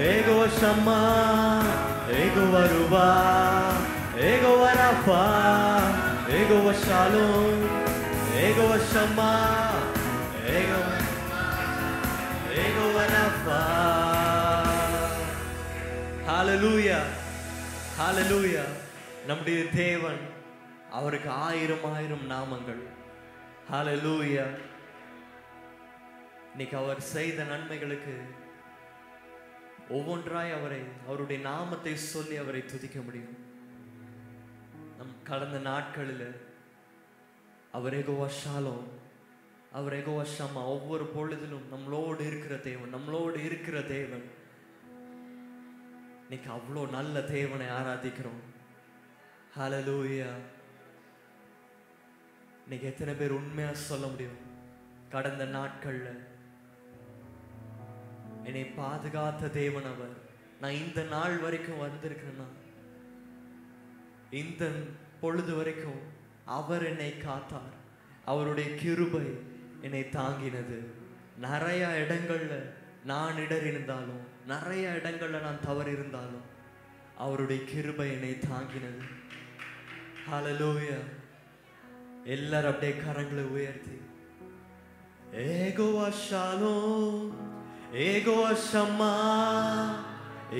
யெகோவா ஷம்மா, யெகோவா ருவா, யெகோவா ராஃபா, யெகோவா ஷாலோம், யெகோவா ஷம்மா, யெகோவா ராஃபா. ஹல்லேலூயா, ஹல்லேலூயா. நம்முடைய தேவன், அவருக்கு 1000 நாமங்கள். ஹல்லேலூயா. இன்னைக்கு அவர் செய்த நன்மைகளுக்கு ஒவ்வொன்றாய் அவருடைய நாமத்தை சொல்லி அவரை துதிக்க முடியும். நம் கடந்த நாட்களில் அவர் யெகோவா ஷாலோம், அவர் யெகோவா ஷம்மா, ஒவ்வொரு பொழுதிலும் நம்மளோடு இருக்கிற தேவன், நம்மளோடு இருக்கிற தேவன். இன்னைக்கு அவ்வளோ நல்ல தேவனை ஆராதிக்கிறோம். ஹல்லேலூயா. இன்னைக்கு எத்தனை பேர் உண்மையா சொல்ல முடியும், கடந்த நாட்கள்ல என்னை பாதுகாத்த தேவன் அவர். நான் இந்த நாள் வரைக்கும் வந்திருக்கிறேன்னா, இந்த பொழுது வரைக்கும் அவர் என்னை காத்தார். அவருடைய கிருபை என்னை தாங்கினது. நிறைய இடங்கள்ல நான் இடறிருந்தாலும், நிறைய இடங்கள்ல நான் தவறு இருந்தாலும், அவருடைய கிருபை என்னை தாங்கினது. ஹல்லேலூயா. எல்லாரும் அப்படியே கரங்களை உயர்த்தி யெகோவா ஷாலோம், யெகோவா ஷம்மா,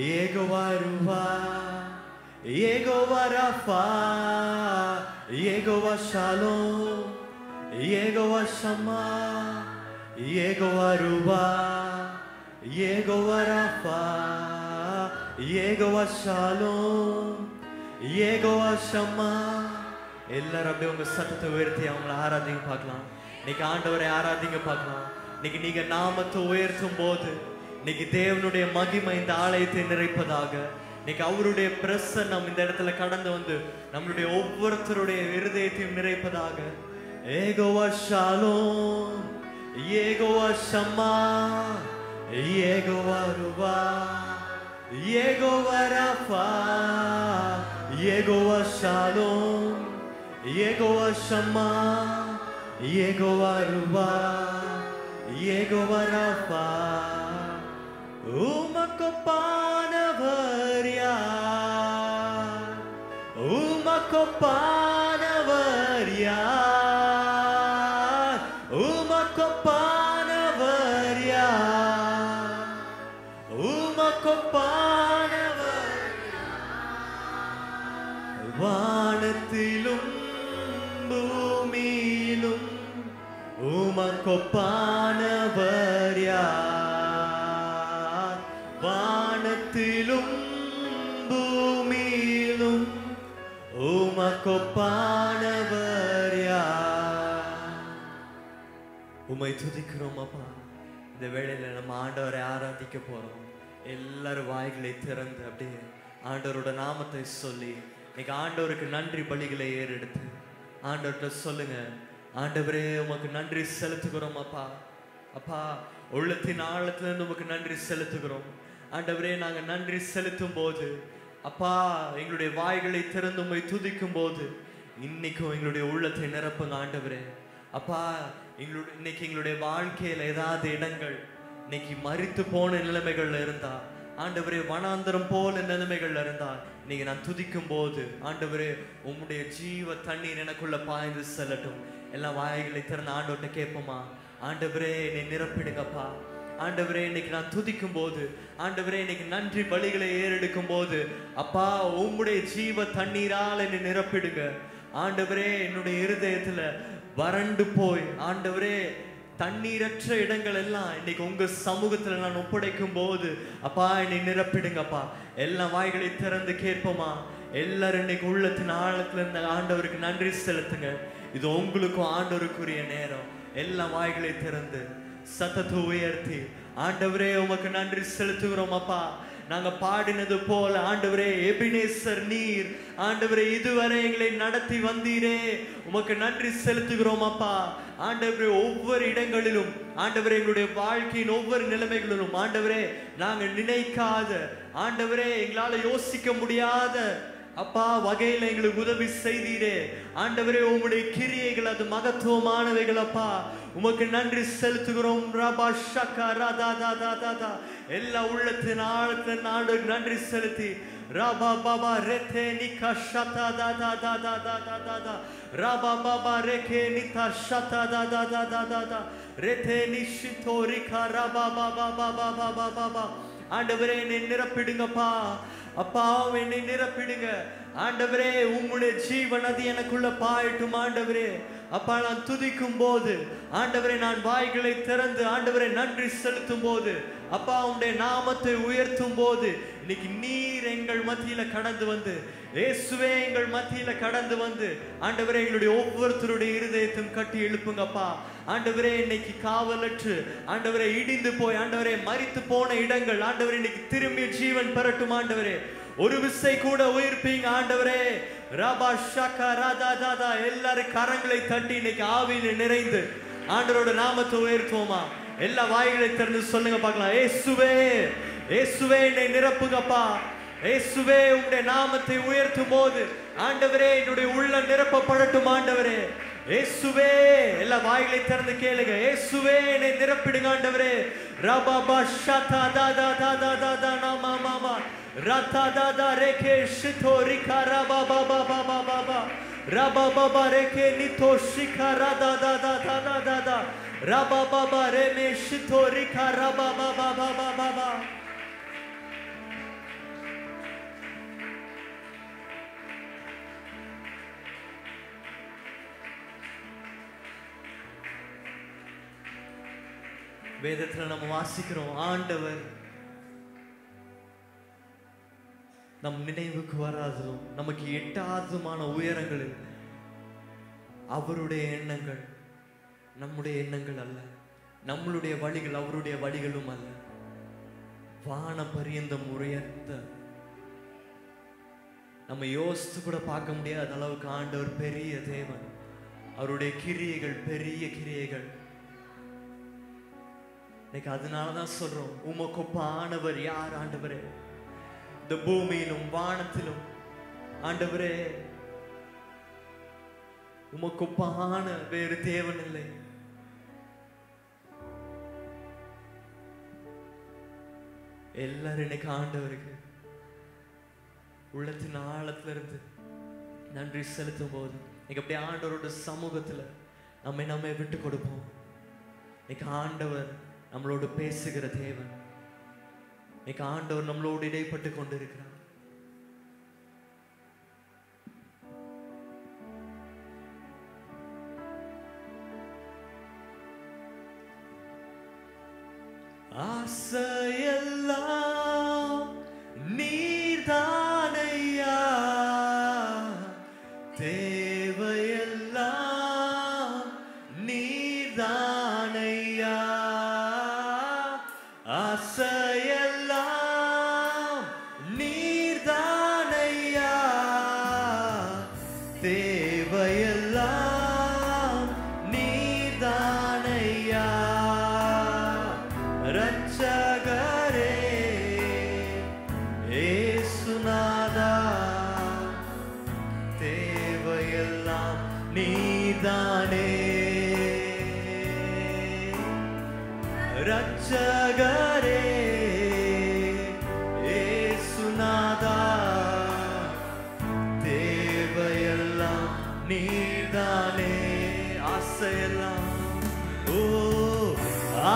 யெகோவா ருவா, யெகோவா ராஃபா, யெகோவா ஷாலோம், யெகோவா ஷம்மா, யெகோவா ருவா, யெகோவா ராஃபா, யெகோவா ஷாலோம், யெகோவா ஷம்மா. எல்லாரும் அப்படியே உங்க சத்தத்தை உயர்த்தி அவங்கள ஆராதிங்க பார்க்கலாம். இன்னைக்கு ஆண்டவரை ஆராதிங்க பார்க்கலாம். இன்னைக்கு நீங்க நாமத்தை உயர்த்தும் போது இன்னைக்கு தேவனுடைய மகிமை இந்த ஆலயத்தை நிறைப்பதாக. இன்னைக்கு அவருடைய பிரசன்னம் இந்த இடத்துல கடந்து வந்து நம்மளுடைய ஒவ்வொருத்தருடைய இருதயத்தையும் நிறைப்பதாக. யெகோவா ஷாலோம், யெகோவா ஷம்மா, யெகோவா ருவா, யெகோவா ராஃபா, யெகோவா ஷாலோம், யெகோவா ஷம்மா, யெகோவா ருவா, யெகோவா ராஃபா. உமக்கொப்பானவர் யார்? உமக்கொப்பானவர் யார்? உமக்கொப்பானவர் யார்? உமக்கொப்பானவர் வானத்திலும் பூமியிலும் உமக்கொப்பானவர் யார்? வானத்திலும் பூமியிலும் உமக்கொப்பானவர் யார்? உம்மை துதிக்கிறோம் அப்பா. இந்த வேளையில நம்ம ஆண்டவரை ஆராதிக்க போறோம். எல்லாரும் வாய்களை திறந்து அப்படியே ஆண்டவரோட நாமத்தை சொல்லி இன்னைக்கு ஆண்டவருக்கு நன்றி பலிகளை ஏறெடுத்து ஆண்டவர்கிட்ட சொல்லுங்க. ஆண்டவரே உமக்கு நன்றி செலுத்துகிறோம் அப்பா. அப்பா, உள்ளத்தின் ஆழத்துல இருந்து உமக்கு நன்றி செலுத்துகிறோம். ஆண்டவரே, நாங்க நன்றி செலுத்தும் போது அப்பா, எங்களுடைய வாய்களை திறந்து உம்மை துதிக்கும் போது இன்னைக்கும் எங்களுடைய உள்ளத்தை நிரப்புங்க ஆண்டவரே. அப்பா, இன்னைக்கு எங்களுடைய வாழ்க்கையில ஏதாவது இடங்கள் இன்னைக்கு மரித்து போன நிலைமைகள்ல இருந்தா, ஆண்டவரே வனாந்தரம் போல நிலைமைகள்ல இருந்தா, நீங்க நான் துதிக்கும் போது ஆண்டவரே உம்முடைய ஜீவ தண்ணீர் எனக்குள்ள பாய்ந்து செல்லட்டும். எல்லா வாய்களை திறந்து ஆண்டவர்கிட்ட கேட்போமா? ஆண்டவரே என்னை நிரப்பிடுங்கப்பா. ஆண்டவரே, இன்னைக்கு நான் துதிக்கும் போது, ஆண்டவரே இன்னைக்கு நன்றி பலிகளை ஏறெடுக்கும் போது அப்பா உம்முடைய ஜீவ தண்ணீரால் என்னை நிரப்பிடுங்க ஆண்டவரே. என்னுடைய இருதயத்துல வறண்டு போய் ஆண்டவரே தண்ணீரற்ற இடங்கள் எல்லாம் இன்னைக்கு உங்க சமூகத்துல நான் ஒப்படைக்கும் போது அப்பா என்னை நிரப்பிடுங்கப்பா. எல்லா வாய்களை திறந்து கேட்போமா? எல்லாரும் இன்னைக்கு உள்ளத்தின் ஆழத்துல இருந்த ஆண்டவருக்கு நன்றி செலுத்துங்க. இது உங்களுக்கும் ஆண்டவருக்குரிய நேரம். எல்லா வாய்களை திறந்து சத்தத்தை உயர்த்தி ஆண்டவரே உமக்கு நன்றி செலுத்துகிறோம் அப்பா. நாங்க பாடினது போல ஆண்டவரே, எபினேசர் நீர் ஆண்டவரே இதுவரை எங்களை நடத்தி வந்தீரே, உமக்கு நன்றி செலுத்துகிறோம் அப்பா. ஆண்டவரே, ஒவ்வொரு இடங்களிலும் ஆண்டவரே எங்களுடைய வாழ்க்கையின் ஒவ்வொரு நிலைமைகளிலும் ஆண்டவரே நாங்கள் நினைக்காத ஆண்டவரே எங்களால யோசிக்க முடியாத அப்பா வகையில எங்களுக்கு உதவி செய்தீரே ஆண்டவரே. உம்முடைய கிரியைகள் அது மகத்துவமானவைகள் அப்பா. உமக்கு நன்றி செலுத்துகிறோம். ரபா ஷக்கா ரதா தா தா தா தா. எல்லா உள்ளத்தின் ஆழத்தின் ஆண்டவருக்கு நன்றி செலுத்தி ரபா பாபா ரெத்தே நிகா ஷதா தா தா தா தா தா தா தா தா. ரபா பாபா ரெகே நிகா ஷதா தா தா தா தா தா தா. ரெத்தே நிஷிதோ ரிகா ரபா பாபா பாபா பாபா பாபா. ஆண்டவரே என்னை நிரப்பிடுங்கப்பா. அப்பா என்னை நிரப்பிடுங்க ஆண்டவரே. உம்முடைய ஜீவன் அது எனக்குள்ள பாயட்டும் ஆண்டவரே. அப்பா, நான் துதிக்கும் போது ஆண்டவரே, நான் வாய்களை திறந்து ஆண்டவரே நன்றி செலுத்தும் போது அப்பா உம்முடைய நாமத்தை உயர்த்தும் போது இன்னைக்கு நீர் எங்கள் மத்தியில கடந்து வந்து, இயேசுவே எங்கள் மத்தியில கடந்து வந்து ஆண்டவரே எங்களுடைய ஒவ்வொருத்தருடைய இருதயத்தையும் கட்டி எழுப்புங்கப்பா. ஆண்டவரே, இன்னைக்கு காவலற்று ஆண்டவரே இடிந்து போய் ஆண்டவரே மரித்து போன இடங்கள் ஆண்டவரே இன்னைக்கு திரும்பி ஜீவன் பெறட்டும் ஆண்டவரே. ஒரு விசை கூட உயிர்ப்பீங்க ஆண்டவரே. ரபா ஷக்கா ரதா தாதா. எல்லாரும் கரங்களை தட்டி இன்னைக்கு ஆவியில நிறைந்து ஆண்டவரோட நாமத்தை உயர்த்துவோமா? எல்லா வாய்களை திறந்து சொல்லுங்க பார்க்கலாம். இயேசுவே, இயேசுவே என்னை நிரப்புங்கப்பா. இயேசுவே, உம்முடைய நாமத்தை உயர்த்தும் போது ஆண்டவரே என்னுடைய உள்ள நிரப்பப்படட்டும் ஆண்டவரே. இயேசுவே, எல்லா வாய்களை திறந்து கேளுங்க. இயேசுவே என்னை நிரப்பிடுங்க ஆண்டவரே. ரபா ஷதா தாதா தாதா தாதா நாமா மாமா ரதா தாதா ரேகே ஷிதோ ரிகா ரபா பாபா பாபா பாபா. ரபா பாபா ரேகே நிதோ ஷிகா ரதா தாதா தாதா தாதா. ரபா பாபா ரேமே ஷிதோ ரிகா ரபா பாபா பாபா பாபா. வேதத்துல நம்ம வாசிக்கிறோம், ஆண்டவர் நம் நினைவுக்கு வராததும் நமக்கு எட்டாததுமான உயரங்களில் அவருடைய எண்ணங்கள் நம்முடைய எண்ணங்கள் அல்ல, நம்மளுடைய வழிகள் அவருடைய வழிகளும் அல்ல. வான பரியந்தம் உயர்ந்த நம்ம யோசித்து கூட பார்க்க முடியாத அளவுக்கு ஆண்டவர் பெரிய தேவன். அவருடைய கிரியைகள் பெரிய கிரியைகள். இன்னைக்கு அதனாலதான் சொல்றோம், உமக்கொப்பானவர் யார் ஆண்டவரே? இந்த பூமியிலும் வானத்திலும் ஆண்டவரே உமக்கொப்பான வேறு தேவன் இல்லை. எல்லாரும் இன்னைக்கு ஆண்டவருக்கு உள்ளத்தின் ஆழத்துல இருந்து நன்றி செலுத்தும் போது இன்னைக்கு அப்படியே ஆண்டவரோட சமூகத்துல நம்மை விட்டு கொடுப்போம். இன்னைக்கு ஆண்டவர் நம்மளோடு பேசுகிற தேவன். இன்னைக்கு ஆண்டவர் நம்மளோடு இடைப்பட்டு கொண்டிருக்கிறார். ஆசையெல்லாம் நீர்தானையா, தேவையெல்லாம் நீர்தானையா. ஆசையெல்லாம் நீர்தானையா, தேவையெல்லாம் நீர்தானையா. ரட்சகரே ஏசுநாதா, தேவையெல்லாம் நீதானே. ரட்சகரே ஏசுநாதா, தேவையெல்லாம் நீதானே. ஆசையெல்லாம் ஓ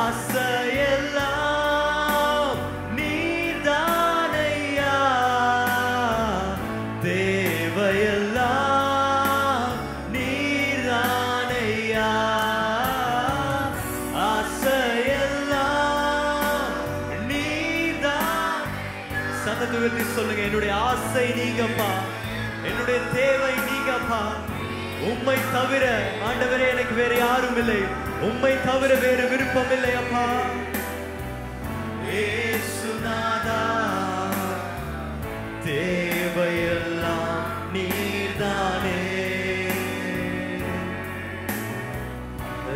ஆசையெல்லாம் நீதானையா, தேவையெல்லாம் நீதானையா. ஆசையெல்லாம் நீதான். சத்தத்தை உயர்த்தி சொல்லுங்க, என்னுடைய ஆசை நீங்கப்பா, என்னுடைய தேவை நீங்கப்பா. உம்மை தவிர ஆண்டவரே எனக்கு வேற யாரும் இல்லை, உம்மை தவிர வேறு விருப்பம் இல்லை அப்பா. ஏசுநாதா, தேவையெல்லாம் நீர்தானே.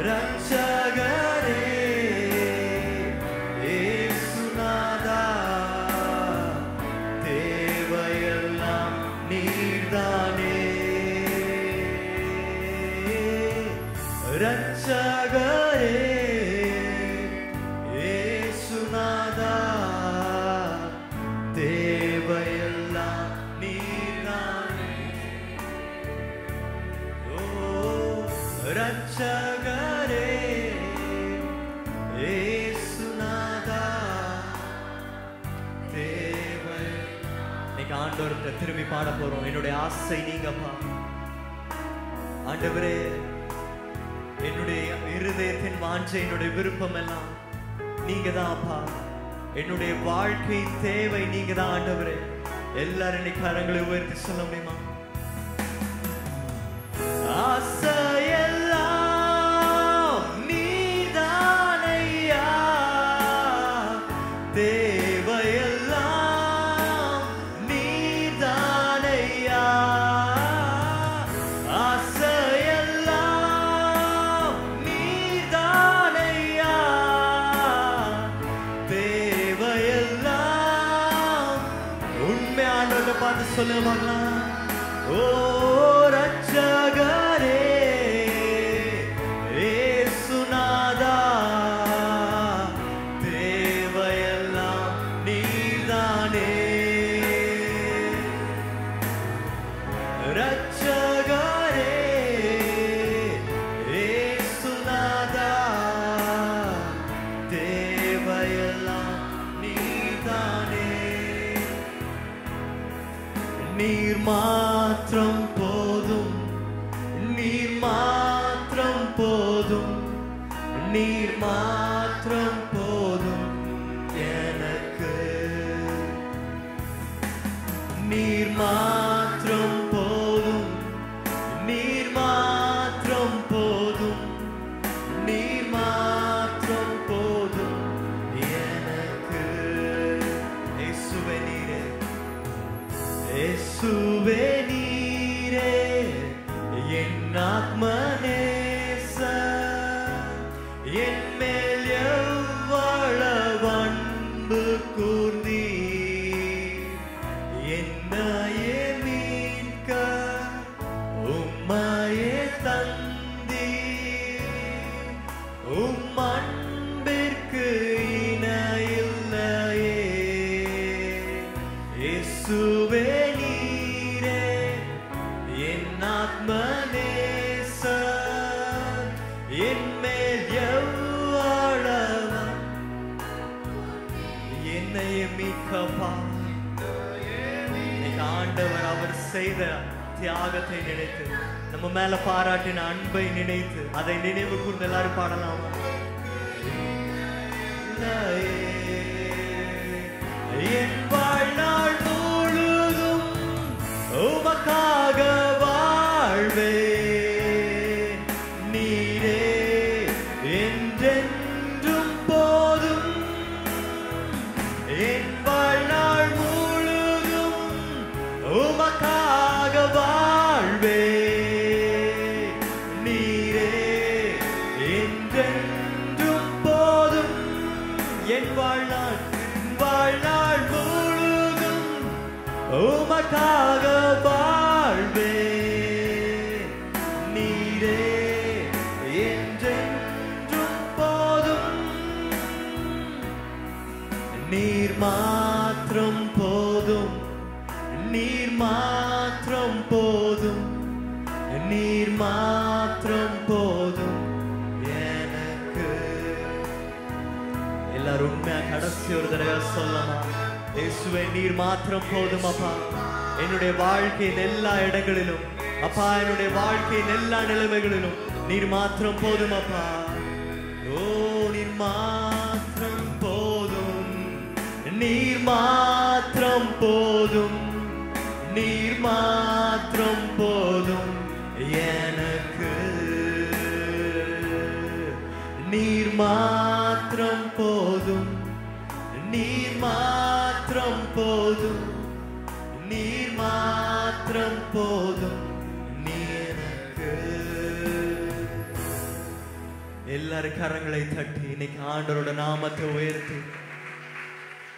ரட்சகரே ஏசுநாதா, தேவையெல்லாம் நீர்தானே. ரட்சகரே ஏசுநாதா, தேவையெல்லாம் நீதானே. ஓ ரட்சகரே ஏசுநாதா, தேவை. இன்னைக்கு ஆண்டவர்கிட்ட திரும்பி பாட போறோம். என்னுடைய ஆசை நீங்கப்பா ஆண்டவரே. என்னுடைய இருதயத்தின் வாஞ்சை, என்னுடைய விருப்பம் எல்லாம் நீங்க தான் அப்பா. என்னுடைய வாழ்க்கை தேவை நீங்க தான் ஆண்டவரே. எல்லாரும் இன்னைக்கு கரங்களை உயர்த்தி சொல்ல முடியுமா? ஆசையெல்லாம் நீதானையா, தேவையெல்லாம் நீதானையா. பார்த்து சொல்ல பார்க்கலாம். ஓ ரட்சகரே ஏசுநாதா, தேவையெல்லாம் நீதானே. ரட்சகரே ஏசுநாதா, தேவையெல்லாம் நீதானே. நீர் மாத்திரம் போதும், நீர் மாத்திரம் போதும், நீர் மாத்திரம் போதும் எனக்கு. நீர் மாத்திரம் போதும், நீர் மாத்திரம் போதும், நீர் மாத்திரம் போதும் எனக்கு. இயேசுவே நீரே, இயேசுவே நீரே என் ஆத்மநேச, என் மேல் எவ்வளவு அன்பு கூர்ந்தீர். என்னையே மீட்க உம்மையே தந்தீர். உம் அன்பிற்கு இணையில்லையே. என்மேல் எவ்வளவா என்னை மீட்கப்பா. இன்னைக்கு ஆண்டவர் அவர் செய்த தியாகத்தை நினைத்து, நம்ம மேல பாராட்டின அன்பை நினைத்து, அதை நினைவு கூர்ந்து எல்லாரும் பாடலாமா? என் வாழ்நாள் முழுதும் உமக்காக வாழ்வே, நீரே என்றென்றும் போதும். என் வாழ்நாள் முழுதும் உமக்காக வாழ்வே, நீரே என்றென்றும் போதும். என் வாழ்நாள் முழுதும் உமக்காக வாழ்வே, நீரே என்றென்றும் போதும். நீர் மாத்திரம் போதும், நீர் மாத்திரம் போதும், நீர் மாத்திரம் போதும் எனக்கு. எல்லாரும் உண்மையா கடைசி ஒரு தடவை சொல்லலாம், இயேசுவே நீர் மாத்திரம் போதும் அப்பா. என்னுடைய வாழ்க்கையின் எல்லா இடங்களிலும் அப்பா, என்னுடைய வாழ்க்கையின் எல்லா நிலைமைகளிலும் நீர் மாத்திரம் போதும் அப்பா. ஓ நீர் மாத்திரம் போதும், நீர் மாத்திரம் போதும், நீர் மாத்திரம் போதும் எனக்கு. நீர் மாத்திரம் போதும், நீர் மாத்திரம் போதும், நீர் மாத்திரம் போதும் நீ எனக்கு. எல்லாரும் கரங்களை தட்டி இன்னைக்கு ஆண்டவரோட நாமத்தை உயர்த்தி,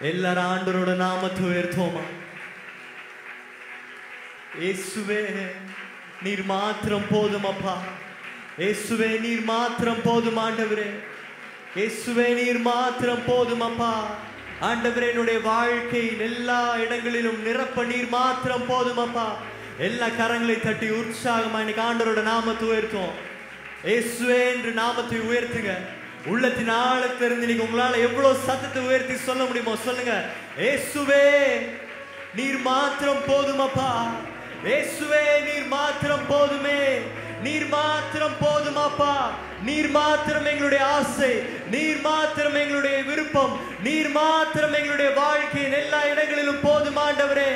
எல்லாரும் ஆண்டவரோட நாமத்தை உயர்த்துவோமா? இயேசுவே நீர் மாத்திரம் போதும் அப்பா. இயேசுவே நீர் மாத்திரம் போதும் ஆண்டவரே. இயேசுவே நீர் மாத்திரம் போதும் அப்பா. ஆண்டவரே என்னுடைய வாழ்க்கையின் எல்லா இடங்களிலும் நிரப்ப நீர் மாத்திரம் போதும் அப்பா. எல்லா கரங்களை தட்டி உற்சாகமா இன்னைக்கு ஆண்டவரோட நாமத்தை உயர்த்துவோம். இயேசுவே என்று நாமத்தை உயர்த்துங்க. உள்ளத்தின் ஆழத்திலிருந்து நீங்க உங்களால எவ்வளவு சத்தத்தை உயர்த்தி சொல்ல முடியுமோ சொல்லுங்க. இயேசுவே நீர் மாத்திரம் போதும் அப்பா. இயேசுவே நீர் மாத்திரம் போதுமே. நீர் மாத்திரம் போதும் அப்பா. நீர் மாத்திரம் எங்களுடைய ஆசை, நீர் மாத்திரம் எங்களுடைய விருப்பம், நீர் மாத்திரம் எங்களுடைய வாழ்க்கையின் எல்லா இடங்களிலும் போதும் ஆண்டவரே.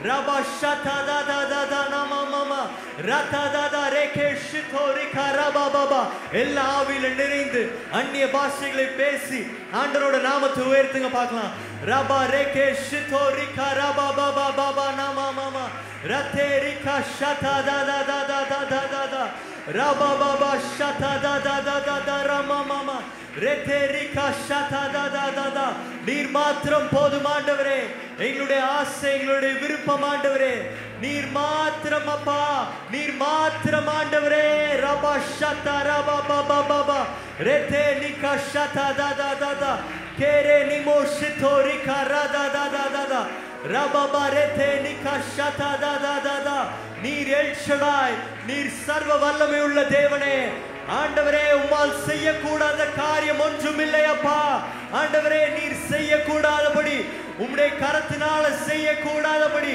ரபா ஷதா தாதா தாதா நாமா மாமா ரதா தாதா ரேகே ஷிதோரி கரபா பாபா. எல்லா ஆவியில நிறைந்து அந்நிய பாஷைகளை பேசி ஆண்டவரோட நாமத்தை உயர்த்துங்க பார்க்கலாம். ரபா ரேகே ஷிதோரி கரபா பாபா பாபா நாமா மாமா ரதேரி கஷதா தாதா தாதா தாதா தாதா ரபா பாபா ஷதா தாதா தாதா ரமா மாமா ரதேரி கஷதா தாதா தாதா. நீர் மாத்திரம் போதும் ஆண்டவரே. எங்களுடைய ஆசை, எங்களுடைய விருப்பம் ஆண்டவரே நீர் மாத்திரம் அப்பா. நீர் மாத்திரம் ஆண்டவரே. ரபா ஷதா ரபா பாபா பாபா ரதே நிகா ஷதா தாதா தாதா கேரே நிமோ ஷிதோரி கரா தாதா தாதா ரபா ரதே நிகா ஷதா தாதா தாதா. நீர் எல் ஷடாய், நீர் சர்வ வல்லமை உள்ள தேவனே. ஆண்டவரே உம்மால் செய்யக்கூடாத காரியம் ஒன்றும் இல்லையப்பா. ஆண்டவரே நீர் செய்யக்கூடாதபடி, உம்முடைய கரத்தினால செய்யக்கூடாதபடி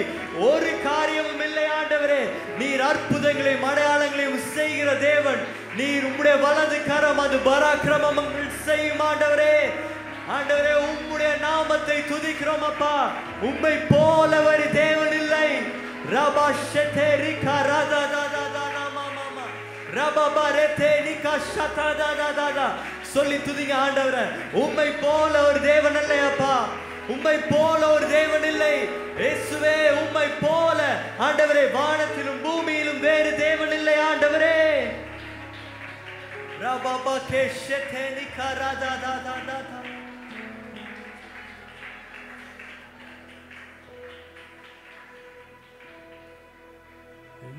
ஒரு காரியமும் இல்லை ஆண்டவரே. நீர் அற்புதங்களையும் அடையாளங்களையும் செய்கிற தேவன். நீர் உம்முடைய வலது கரம் அது பராக்கிரமங்கள் செய்யும் ஆண்டவரே. ஆண்டவரே உம்முடைய நாமத்தை துதிக்கிறோம் அப்பா. உம்மை போல ஒரு தேவன் இல்லை. ரபா ஷதேரி கரதா தாதா நாமா மாமா ரபா ரதே நிகா ஷதா தாதா தாதா. சொல்லி துதிங்க ஆண்டவரே. உம்மை போல ஒரு தேவன் இல்லை அப்பா. உம்மை போல ஒரு தேவன் இல்லை. இயேசுவே உம்மை போல ஆண்டவரே வானத்திலும் பூமியிலும் வேறு தேவன் இல்லை ஆண்டவரே. ரபா கேஷதே நிகா ரதா தாதா தாதா.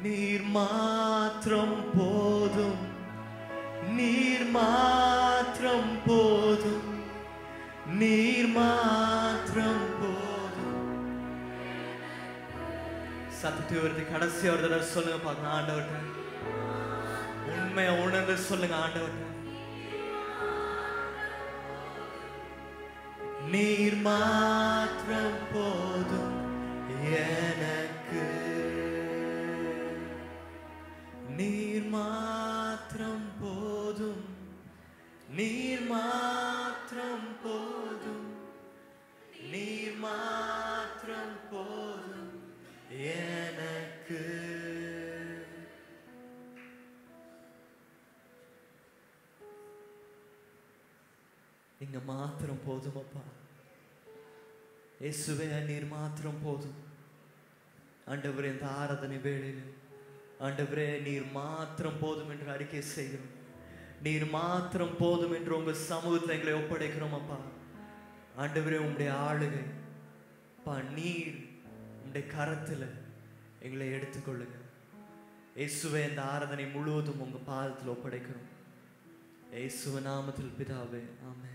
நீர் மாத்திரம் போதும், நீர் மாத்திரம் போதும், நீர் மாத்திரம் போதும். சத்தத்தை வருது கடைசி ஒரு தடவை சொல்லுங்க பார்க்கலாம் ஆண்டவர்கிட்ட. உண்மையை உணர்ந்து சொல்லுங்க ஆண்டவர். நீர் மாத்திரம் போதும் எனக்கு, நீர் மாத்திரம் போதும், நீர் மாத்திரம் போதும், நீர் மாத்திரம் போதும் எனக்கு. நீங்க மாத்திரம் போதும் அப்பா. இயேசுவே நீர் மாத்திரம் போதும். ஆண்டவரே இந்த ஆராதனை வேளையில் ஆண்டவரே நீர் மாத்திரம் போதும் என்று அறிக்கை செய்கிறோம். நீர் மாத்திரம் போதும் என்று உங்க சமூகத்தில் எங்களை ஒப்படைக்கிறோம் அப்பா. ஆண்டவரே உங்களுடைய ஆளுகை அப்பா, நீர் உங்களுடைய கரத்தில் எங்களை எடுத்துக்கொள்ளுங்க. இயேசுவே இந்த ஆராதனை முழுவதும் உங்க பாதத்தில் ஒப்படைக்கிறோம். இயேசுவ நாமத்தில் பிதாவே, ஆமென்.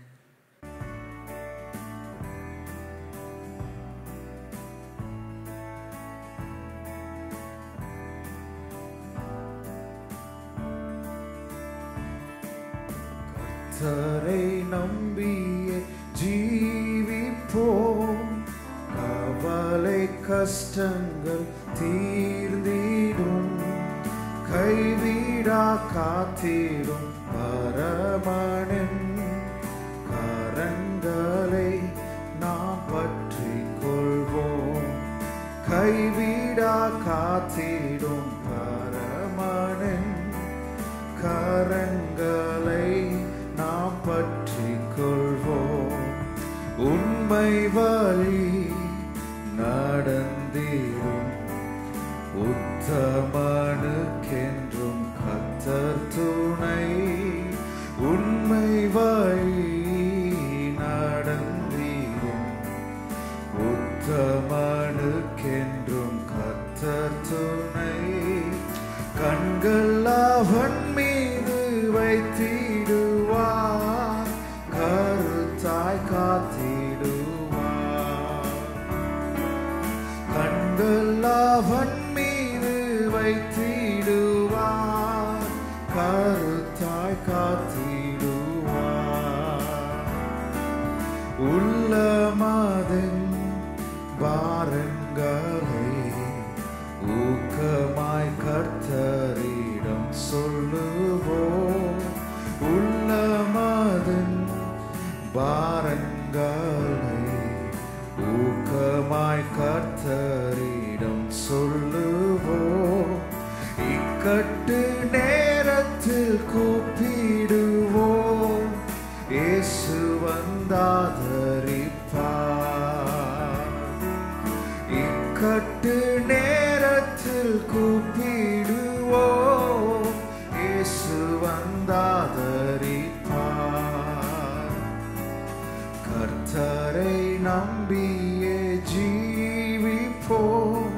கர்த்தரை நம்பியே ஜீவிப்போம், கவலை கஷ்டங்கள் தீர்ந்திடும், கைவிடா காத்திடும் பரமனின் கரங்களை நாம் பற்றிக் கொள்வோம். கைவிடா காத்திடும் பரமனின் கரங்களை நாம் பற்றிக் கொள்வோம். உண்மை வழி நடந்திடும் உத்தமனுக்கென்றும் கர்த்தர் துணை. உண்மை வழி நடந்திடும் உத்தமனுக்கென்றும் கர்த்தர் துணை. கண்கள் அவன் மீது வைத்திடுவார், கருத்தாய் காத்திடுவார். கண்கள் அவன் மீது வைத்திடுவார், கருத்தாய் காத்திடுவார். உள்ளமதின் பாரங்களை ஊக்கமாய் கர்த்தரிடம் சொல்லுவோம். உள்ளமதின் பாரங்களை ஊக்கமாய் கர்த்தரிடம் சொல்லுவோம். இக்கட்டு நேரத்தில் கூப்பிடுவோம், இயேசு வந்தாதரிப்பார். இக்கட்டு நேரத்தில் கூப்பிடுவோம், இயேசு வந்தாதரிப்பார். கர்த்தரை நம்பியே ஜீவிப்போம்,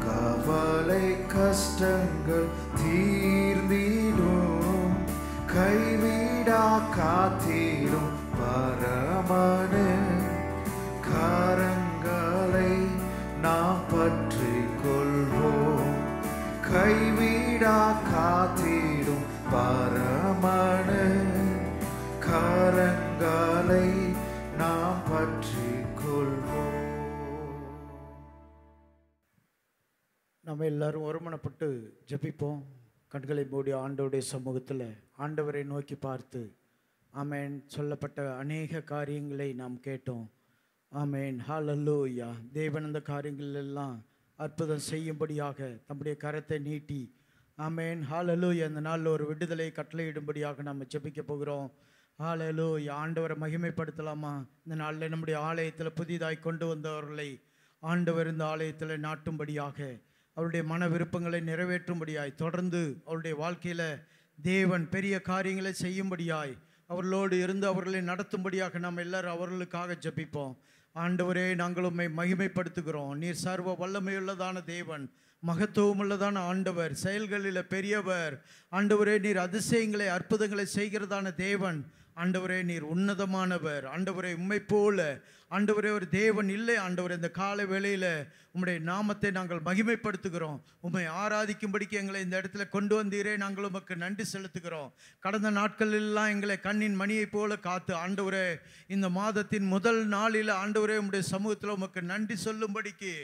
கவலை கஷ்டங்கள் தீர்ந்திடும், கைவிடா காத்திடும் பரமனின் கரங்களை நாம் பற்றிக் கொள்வோம். கைவிடா காத்திடும் பரமனின் கரங்களை நாம் பற்றிக் கொள்வோம். நம்ம எல்லாரும் ஒருமனப்பட்டு ஜெபிப்போம். கண்களை மூடி ஆண்டவருடைய சமூகத்தில் ஆண்டவரை நோக்கி பார்த்து ஆமேன். சொல்லப்பட்ட அநேக காரியங்களை நாம் கேட்டோம். ஆமேன், ஹல்லேலூயா. தேவன் அந்த காரியங்கள் எல்லாம் அற்புதம் செய்யும்படியாக தம்முடைய கரத்தை நீட்டி ஆமேன், ஹல்லேலூயா, இந்த நாளில் ஒரு விடுதலை கட்டளையிடும்படியாக நாம் ஜெபிக்க போகிறோம். ஹல்லேலூயா. ஆண்டவரை மகிமைப்படுத்தலாமா? இந்த நாளில் நம்முடைய ஆலயத்தில் புதிதாய் கொண்டு வந்தவர்களை ஆண்டவர் இந்த ஆலயத்தில் நாட்டும்படியாக, அவருடைய மன விருப்பங்களை நிறைவேற்றும்படியாய், தொடர்ந்து அவருடைய வாழ்க்கையில் தேவன் பெரிய காரியங்களை செய்யும்படியாய், அவர்களோடு இருந்து அவர்களை நடத்தும்படியாக நாம் எல்லாரும் அவர்களுக்காக ஜெபிப்போம். ஆண்டவரே, நாங்கள் உம்மை மகிமைப்படுத்துகிறோம். நீர் சர்வ வல்லமையுள்ளதான தேவன், மகத்துவமுள்ளதான ஆண்டவர், செயல்களில் பெரியவர். ஆண்டவரே, நீர் அதிசயங்களை அற்புதங்களை செய்கிறதான தேவன். ஆண்டவரே, நீர் உன்னதமானவர். ஆண்டவரே, உம்மை போல ஆண்டவரே ஒரு தேவன் இல்லை ஆண்டவரே. இந்த காலை வேளையில் உம்முடைய நாமத்தை நாங்கள் மகிமைப்படுத்துகிறோம். உம்மை ஆராதிக்கும்படிக்கு எங்களை இந்த இடத்துல கொண்டு வந்தீரே, நாங்கள் உமக்கு நன்றி செலுத்துகிறோம். கடந்த நாட்களெல்லாம் எங்களை கண்ணின் மணியைப் போல காத்து ஆண்டவரே, இந்த மாதத்தின் முதல் நாளில் ஆண்டவரே உம்முடைய சமூகத்தில் உமக்கு நன்றி சொல்லும்படிக்கு,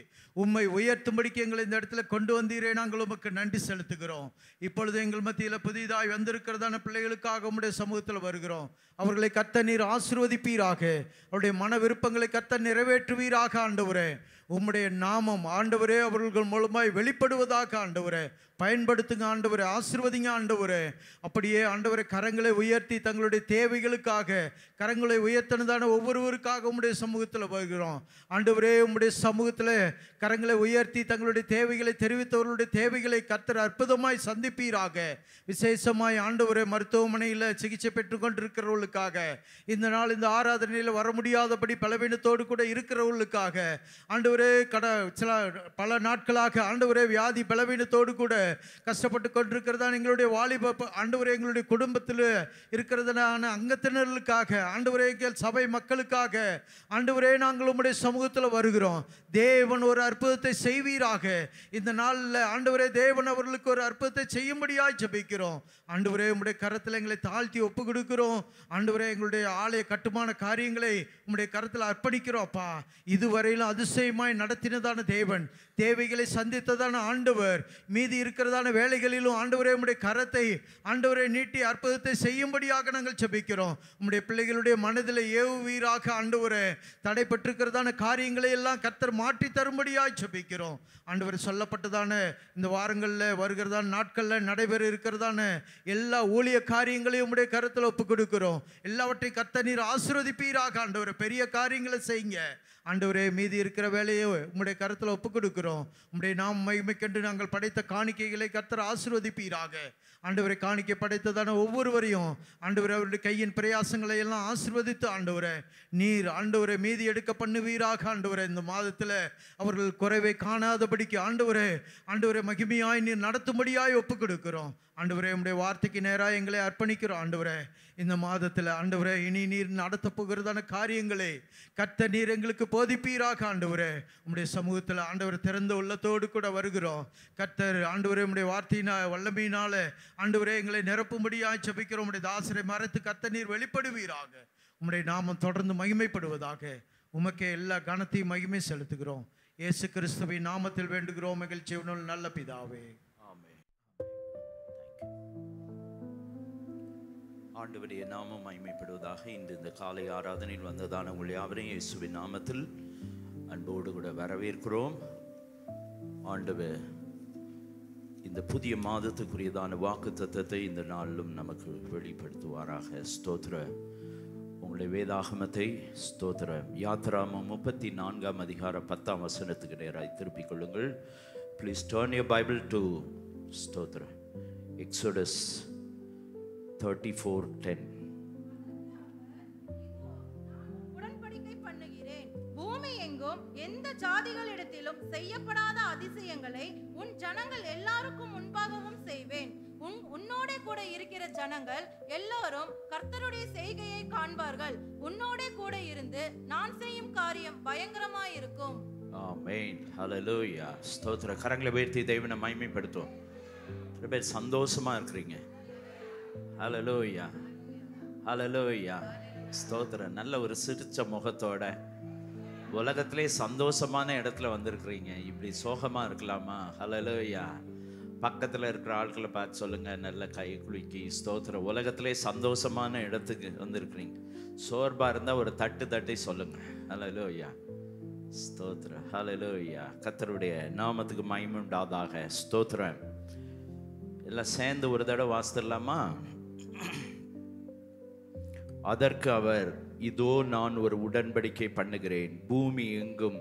உம்மை உயர்த்தும்படிக்கு எங்களை இந்த இடத்துல கொண்டு வந்தீரே, நாங்கள் உமக்கு நன்றி செலுத்துகிறோம். இப்பொழுது எங்கள் மத்தியில் புதிதாய் வந்திருக்கிறதான பிள்ளைகளுக்காக உம்முடைய சமூகத்தில் வருகிறோம். அவர்களை கர்த்தர் நீர் ஆசீர்வதிப்பீராக. அவருடைய மன விருப்பங்களை கர்த்தர் நிறைவேற்றுவீராக ஆண்டவரே. உம்முடைய நாமம் ஆண்டவரே அவர்கள் மூலமாய் வெளிப்படுவதாக ஆண்டவரே. பயன்படுத்துங்க ஆண்டவரே, ஆசீர்வதிங்க ஆண்டவரே. அப்படியே ஆண்டவரே கரங்களை உயர்த்தி தங்களுடைய தேவைகளுக்காக கரங்களை உயர்த்தினதான ஒவ்வொருவருக்காக உம்முடைய சமூகத்தில் வருகிறோம் ஆண்டவரே. உம்முடைய சமூகத்தில் கரங்களை உயர்த்தி தங்களுடைய தேவைகளை தெரிவித்தவர்களுடைய தேவைகளை கர்த்தர் அற்புதமாய் சந்திப்பீராக. விசேஷமாய் ஆண்டவரே மருத்துவமனையில் சிகிச்சை பெற்றுக்கொண்டிருக்கிறவர்களுக்காக, இந்த நாள் இந்த ஆராதனையில் வர முடியாதபடி பலவீனத்தோடு கூட இருக்கிறவர்களுக்காக ஆண்டவரே, பல நாட்களாக ஆண்டவரே வியாதி பலவீனத்தோடு கூட கஷ்டப்பட்டு கொண்டிருக்கிறதா எங்களுடைய வாலிப ஆண்டவரே, எங்களுடைய குடும்பத்தில் இருக்கிறதான அங்கத்தினர்களுக்காக ஆண்டவரே, சபை மக்களுக்காக ஆண்டவரே நாங்கள் உம்முடைய சமூகத்தில் வருகிறோம். தேவன் ஒரு அற்புதத்தை செய்வீராக. இந்த நாளில் ஆண்டவரே தேவன் அவர்களுக்கு ஒரு அற்புதத்தை செய்யும்படியாய் ஜெபிக்கிறோம் ஆண்டவரே. உம்முடைய கரத்தில் எங்களை தாழ்த்தி ஒப்பு கொடுக்கிறோம் ஆண்டவரே. எங்களுடைய ஆலய கட்டுமான காரியங்களை உம்முடைய கரத்தில் அர்ப்பணிக்கிறோம் அப்பா. இதுவரையிலும் அதிசயமாய் நடத்தினதான தேவன், தேவைகளை சந்தித்ததான ஆண்டவர், மீதி இருக்கிறதான வேலைகளிலும் ஆண்டவரே உம்முடைய கரத்தை ஆண்டவரே நீட்டி அற்புதத்தை செய்யும்படியாக நாங்கள் ஜெபிக்கிறோம். உம்முடைய பிள்ளைகளுடைய மனதில் ஏவுவீராக ஆண்டவரே. தடைப்பட்டிருக்கிறதான காரியங்களை எல்லாம் கர்த்தர் மாற்றி தரும்படியாய் ஜெபிக்கிறோம் ஆண்டவர். சொல்லப்பட்டதான இந்த வாரங்களில் வருகிறதான நாட்களில் நடைபெற இருக்கிறதான எல்லா ஊழிய காரியங்களையும் உம்முடைய கரத்தில் ஒப்பு கொடுக்கிறோம். எல்லாவற்றையும் கர்த்தர் நீர் ஆசீர்வதிப்பீராக ஆண்டவரே. பெரிய காரியங்களை செய்யுங்க ஆண்டவரே. மீதி இருக்கிற வேலையை உம்முடைய கரத்தில் ஒப்பு கொடுக்கிறோம். உம்முடைய நாம் மகிமைக்கென்று நாங்கள் படைத்த காணிக்கைகளை கர்த்தர் ஆசீர்வதிப்பீராக ஆண்டவரை. காணிக்கை படைத்ததான ஒவ்வொருவரையும் ஆண்டவரே அவருடைய கையின் பிரயாசங்களை எல்லாம் ஆசீர்வதித்து ஆண்டவரே நீர் ஆண்டவரை மீதி எடுக்க பண்ணுவீராக ஆண்டவரே. இந்த மாதத்தில் அவர்கள் குறைவை காணாதபடிக்கு ஆண்டவரே மகிமையாய் நீர் நடத்தும்படியாய் ஒப்பு கொடுக்கிறோம் ஆண்டவரே. உம்முடைய வார்த்தைக்கு நேராக எங்களை அர்ப்பணிக்கிறோம் ஆண்டவரே. இந்த மாதத்தில் ஆண்டவரே இனி நீர் நடத்த போகிறதான காரியங்களை கர்த்தர் நீர் எங்களுக்கு போதிப்பீராக ஆண்டவரே. உம்முடைய சமூகத்தில் ஆண்டவர் திறந்த உள்ளத்தோடு கூட வருகிறோம் கர்த்தர் ஆண்டவரே. உம்முடைய வார்த்தையினால் வல்லமையினால ஆண்டவரே எங்களை நிரப்பும்படியாய் ஜெபிக்கிறோம். உம்முடைய தாசரை மறைத்து கர்த்தர் நீர் வெளிப்படுவீராக. உம்முடைய நாமம் தொடர்ந்து மகிமைப்படுவதாக. உமக்கே எல்லா கனத்தையும் மகிமை செலுத்துகிறோம். இயேசு கிறிஸ்துவின் நாமத்தில் வேண்டுகிறோம் எங்கள் ஜீவனுள்ள நல்ல பிதாவே. ஆண்டவருடைய நாமம் மகிமைப்படுவதாக. இன்று இந்த காலை ஆராதனையில் வந்ததான உங்கள் யாவரையும் இயேசுவின் நாமத்தில் அன்போடு கூட வரவேற்கிறோம். ஆண்டவர் இந்த புதிய மாதத்துக்குரியதான வாக்கு தத்தத்தை இந்த நாளிலும் நமக்கு வெளிப்படுத்துவாராக. ஸ்தோத்திர. உங்களுடைய வேதாகமத்தை ஸ்தோத்திர யாத்திராமம் 34ஆம் அதிகாரம் 10ஆம் வசனத்துக்கு நேராக திருப்பிக் கொள்ளுங்கள். Please turn your Bible to ஸ்தோத்திர எக்ஸோடஸ் 34:10. உடன்படிக்கை பண்ணுகிறேன், பூமி எங்கும் எந்த ஜாதிகளிடத்திலும் செய்யப்படாத அதிசயங்களை உன் ஜனங்கள் எல்லாருக்கும் முன்பாகவும் செய்வேன். உன்னோட கூட இருக்கிற ஜனங்கள் எல்லாரும் கர்த்தருடைய செய்கையை காண்பார்கள். உன்னோட கூட இருந்து நான் செய்யும் காரியம் பயங்கரமாயிருக்கும். ஆமென். ஹல்லேலூயா. ஸ்தோத்திர. கரங்களை உயர்த்தி தேவனை மகிமைப்படுத்துவோம். ரொம்ப பேர் சந்தோஷமா இருக்கிறீங்க. ஹல்லேலூயா, ஹல்லேலூயா. ஸ்தோத்திரம். நல்ல ஒரு சிரிச்ச முகத்தோட உலகத்திலே சந்தோஷமான இடத்துல வந்திருக்கிறீங்க. இப்படி சோகமா இருக்கலாமா? ஹல்லேலூயா. பக்கத்தில் இருக்கிற ஆட்களை பார்த்து சொல்லுங்க, நல்ல கை குலுக்கி ஸ்தோத்திரம். உலகத்திலே சந்தோஷமான இடத்துக்கு வந்திருக்கிறீங்க. சோர்வா இருந்தால் ஒரு தட்டி சொல்லுங்க. ஹல்லேலூயா. ஸ்தோத்திரம். ஹல்லேலூயா. கர்த்தருடைய நாமத்துக்கு மகிமை உண்டாவதாக. ஸ்தோத்திரம். எல்லாம் சேர்ந்து ஒரு தடவை வாசித்துடலாமா? அதற்கு அவர், இதோ நான் ஒரு உடன்படிக்கை பண்ணுகிறேன், பூமி எங்கும்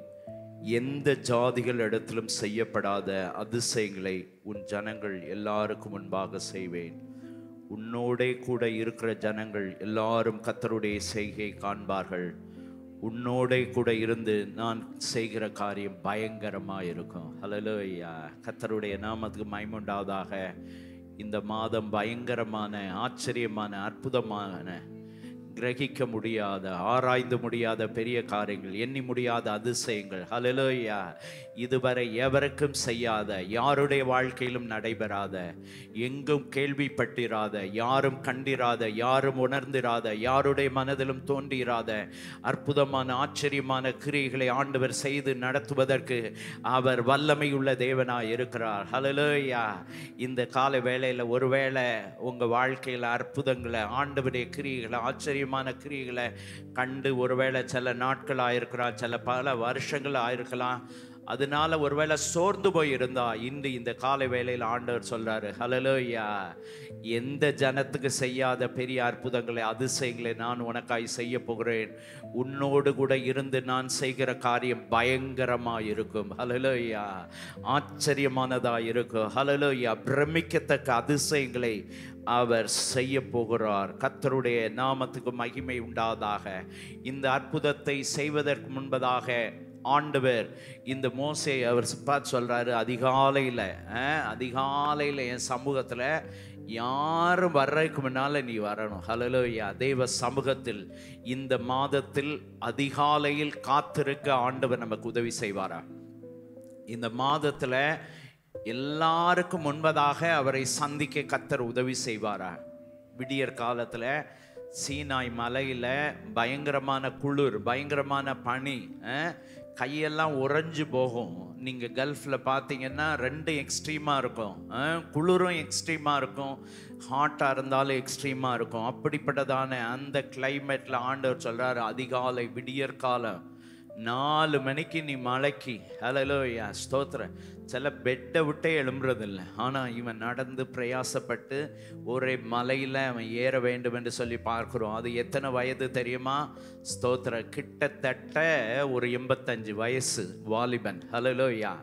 எந்த ஜாதிகள் இடத்திலும் செய்யப்படாத அதிசயங்களை உன் ஜனங்கள் எல்லாருக்கும் முன்பாக செய்வேன். உன்னோடே கூட இருக்கிற ஜனங்கள் எல்லாரும் கர்த்தருடைய செய்கை காண்பார்கள். உன்னோடே கூட இருந்து நான் செய்கிற காரியம் பயங்கரமாக இருக்கும். ஹல்லேலூயா. கர்த்தருடைய நாமத்துக்கு மகிமை உண்டாவதாக. இந்த மாதம் பயங்கரமான, ஆச்சரியமான, அற்புதமான கிரகிக்க முடியாத, ஆராய்ந்து முடியாத பெரிய காரியங்கள், எண்ணி முடியாத அதிசயங்கள், ஹல்லேலூயா, இதுவரை எவருக்கும் செய்யாத, யாருடைய வாழ்க்கையிலும் நடைபெறாத, எங்கும் கேள்விப்பட்டிராத, யாரும் கண்டிராத, யாரும் உணர்ந்திராத, யாருடைய மனதிலும் தோன்றிராத அற்புதமான ஆச்சரியமான கிரியைகளை ஆண்டவர் செய்து நடத்துவதற்கு அவர் வல்லமையுள்ள தேவனாய் இருக்கிறார். ஹல்லேலூயா. இந்த கால வேளையில் ஒருவேளை உங்கள் வாழ்க்கையில் அற்புதங்களை, ஆண்டவருடைய கிரியைகளை, ஆச்சரியமான கிரியைகளை கண்டு ஒருவேளை சில நாட்கள் ஆயிருக்கலாம், சில பல வருஷங்கள் ஆயிருக்கலாம், அதனால ஒருவேளை சோர்ந்து போய் இருந்தா இன்று இந்த காலை வேளையில் ஆண்டவர் சொல்றாரு, ஹல்லேலூயா, எந்த ஜனத்துக்கு செய்யாத பெரிய அற்புதங்களை, அதிசயங்களை நான் உனக்காய் செய்ய போகிறேன். உன்னோடு கூட இருந்து நான் செய்கிற காரியம் பயங்கரமா இருக்கும். ஹல்லேலூயா. ஆச்சரியமானதா இருக்கும். ஹல்லேலூயா. பிரமிக்கத்தக்க அதிசயங்களை அவர் செய்ய போகிறார். கர்த்தருடைய நாமத்துக்கு மகிமை உண்டாதாக. இந்த அற்புதத்தை செய்வதற்கு முன்பதாக ஆண்டவர் இந்த மோசே அவர் பார்த்து சொல்றாரு, அதிகாலையில் என் சமூகத்தில் யாரும் வர்றதுக்கு முன்னால நீ வரணும். ஹல்லேலூயா. தேவ சமூகத்தில் இந்த மாதத்தில் அதிகாலையில் காத்திருக்க ஆண்டவர் நமக்கு உதவி செய்வாரா? இந்த மாதத்தில் எல்லாருக்கும் முன்பதாக அவரை சந்திக்க கர்த்தர் உதவி செய்வாரா? விடியற் காலத்தில் சீனாய் மலையில் பயங்கரமான குளிர், பயங்கரமான பனி, கையெல்லாம் உறைஞ்சு போகும். நீங்கள் கல்ஃபில் பார்த்தீங்கன்னா ரெண்டும் எக்ஸ்ட்ரீமாக இருக்கும். குளிரும் எக்ஸ்ட்ரீமாக இருக்கும், ஹாட்டாக இருந்தாலும் எக்ஸ்ட்ரீமாக இருக்கும். அப்படிப்பட்டதான அந்த கிளைமேட்டில் ஆண்டவர் சொல்கிறாரு, அதிகாலை விடியற்காலம் 4 மணிக்கு நீ மலைக்கு. ஹல்லேலூயா. ஸ்தோத்திரம். சில பெட்டை விட்டே எழும்புறதில்லை, ஆனால் இவன் நடந்து பிரயாசப்பட்டு ஒரே மலையில் அவன் ஏற வேண்டும் என்று சொல்லி பார்க்குறோம். அது எத்தனை வயது தெரியுமா? ஸ்தோத்திரம். கிட்டத்தட்ட ஒரு 85 வயசு வாலிபன். ஹல்லேலூயா.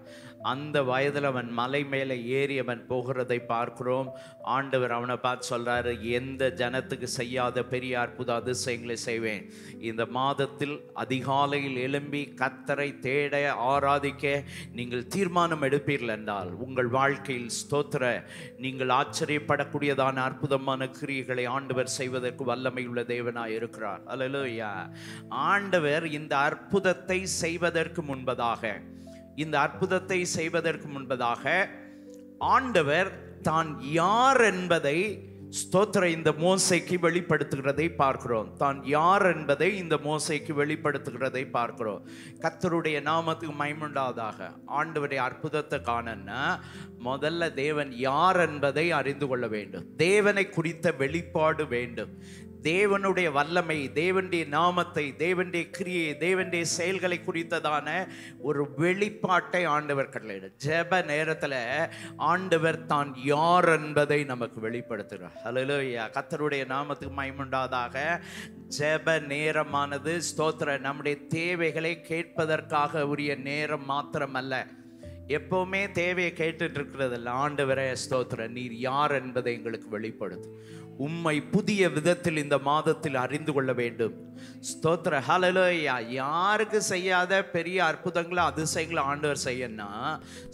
அந்த வயதில் அவன் மலை மேலே ஏறி அவன் போகிறதை பார்க்கிறோம். ஆண்டவர் அவனை பார்த்து சொல்றாரு, எந்த ஜனத்துக்கு செய்யாத பெரிய அற்புத அதிசயங்களை செய்வேன். இந்த மாதத்தில் அதிகாலையில் எழும்பி கர்த்தரை தேட, ஆராதிக்க நீங்கள் தீர்மானம் எடுப்பீர்கள் என்றால் உங்கள் வாழ்க்கையில் ஸ்தோத்திர நீங்கள் ஆச்சரியப்படக்கூடியதான அற்புதமான கிரியைகளை ஆண்டவர் செய்வதற்கு வல்லமை உள்ள தேவனாய் இருக்கிறார். ஹல்லேலூயா. ஆண்டவர் இந்த அற்புதத்தை செய்வதற்கு முன்பதாக ஆண்டவர் தான் யார் என்பதை ஸ்தோத்திர இந்த மோசேக்கு வெளிப்படுத்துகிறதை பார்க்கிறோம். தான் யார் என்பதை இந்த மோசேக்கு வெளிப்படுத்துகிறதை பார்க்கிறோம். கர்த்தருடைய நாமத்துக்கு மகிமையுண்டாவதாக. ஆண்டவருடைய அற்புதத்தை காணன்னா முதல்ல தேவன் யார் என்பதை அறிந்து கொள்ள வேண்டும். தேவனை குறித்த வெளிப்பாடு வேண்டும். தேவனுடைய வல்லமை, தேவனுடைய நாமத்தை, தேவனுடைய கிரியை, தேவனுடைய செயல்களை குறித்ததான ஒரு வெளிப்பாட்டை ஆண்டவர் கட்டளையிட. ஜெப நேரத்தில் ஆண்டவர் தான் யார் என்பதை நமக்கு வெளிப்படுத்துகிறார். ஹல்லேலூயா. கர்த்தருடைய நாமத்துக்கு மகிமையுண்டாவதாக. ஜெப நேரமானது ஸ்தோத்திர நம்முடைய தேவைகளை கேட்பதற்காக உரிய நேரம் மாத்திரமல்ல. எப்பவுமே தேவையை கேட்டுட்டு இருக்கிறதில்ல. ஆண்டவரே ஸ்தோத்திர, நீர் யார் என்பதை எங்களுக்கு வெளிப்படுத்து. உம்மை புதிய விதத்தில் இந்த மாதத்தில் அறிந்து கொள்ள வேண்டும். ஸ்தோத்திர. ஹல்லேலூயா. யாருக்கு செய்யாத பெரிய அற்புதங்களை, அதிசயங்களை ஆண்டவர் செய்யனா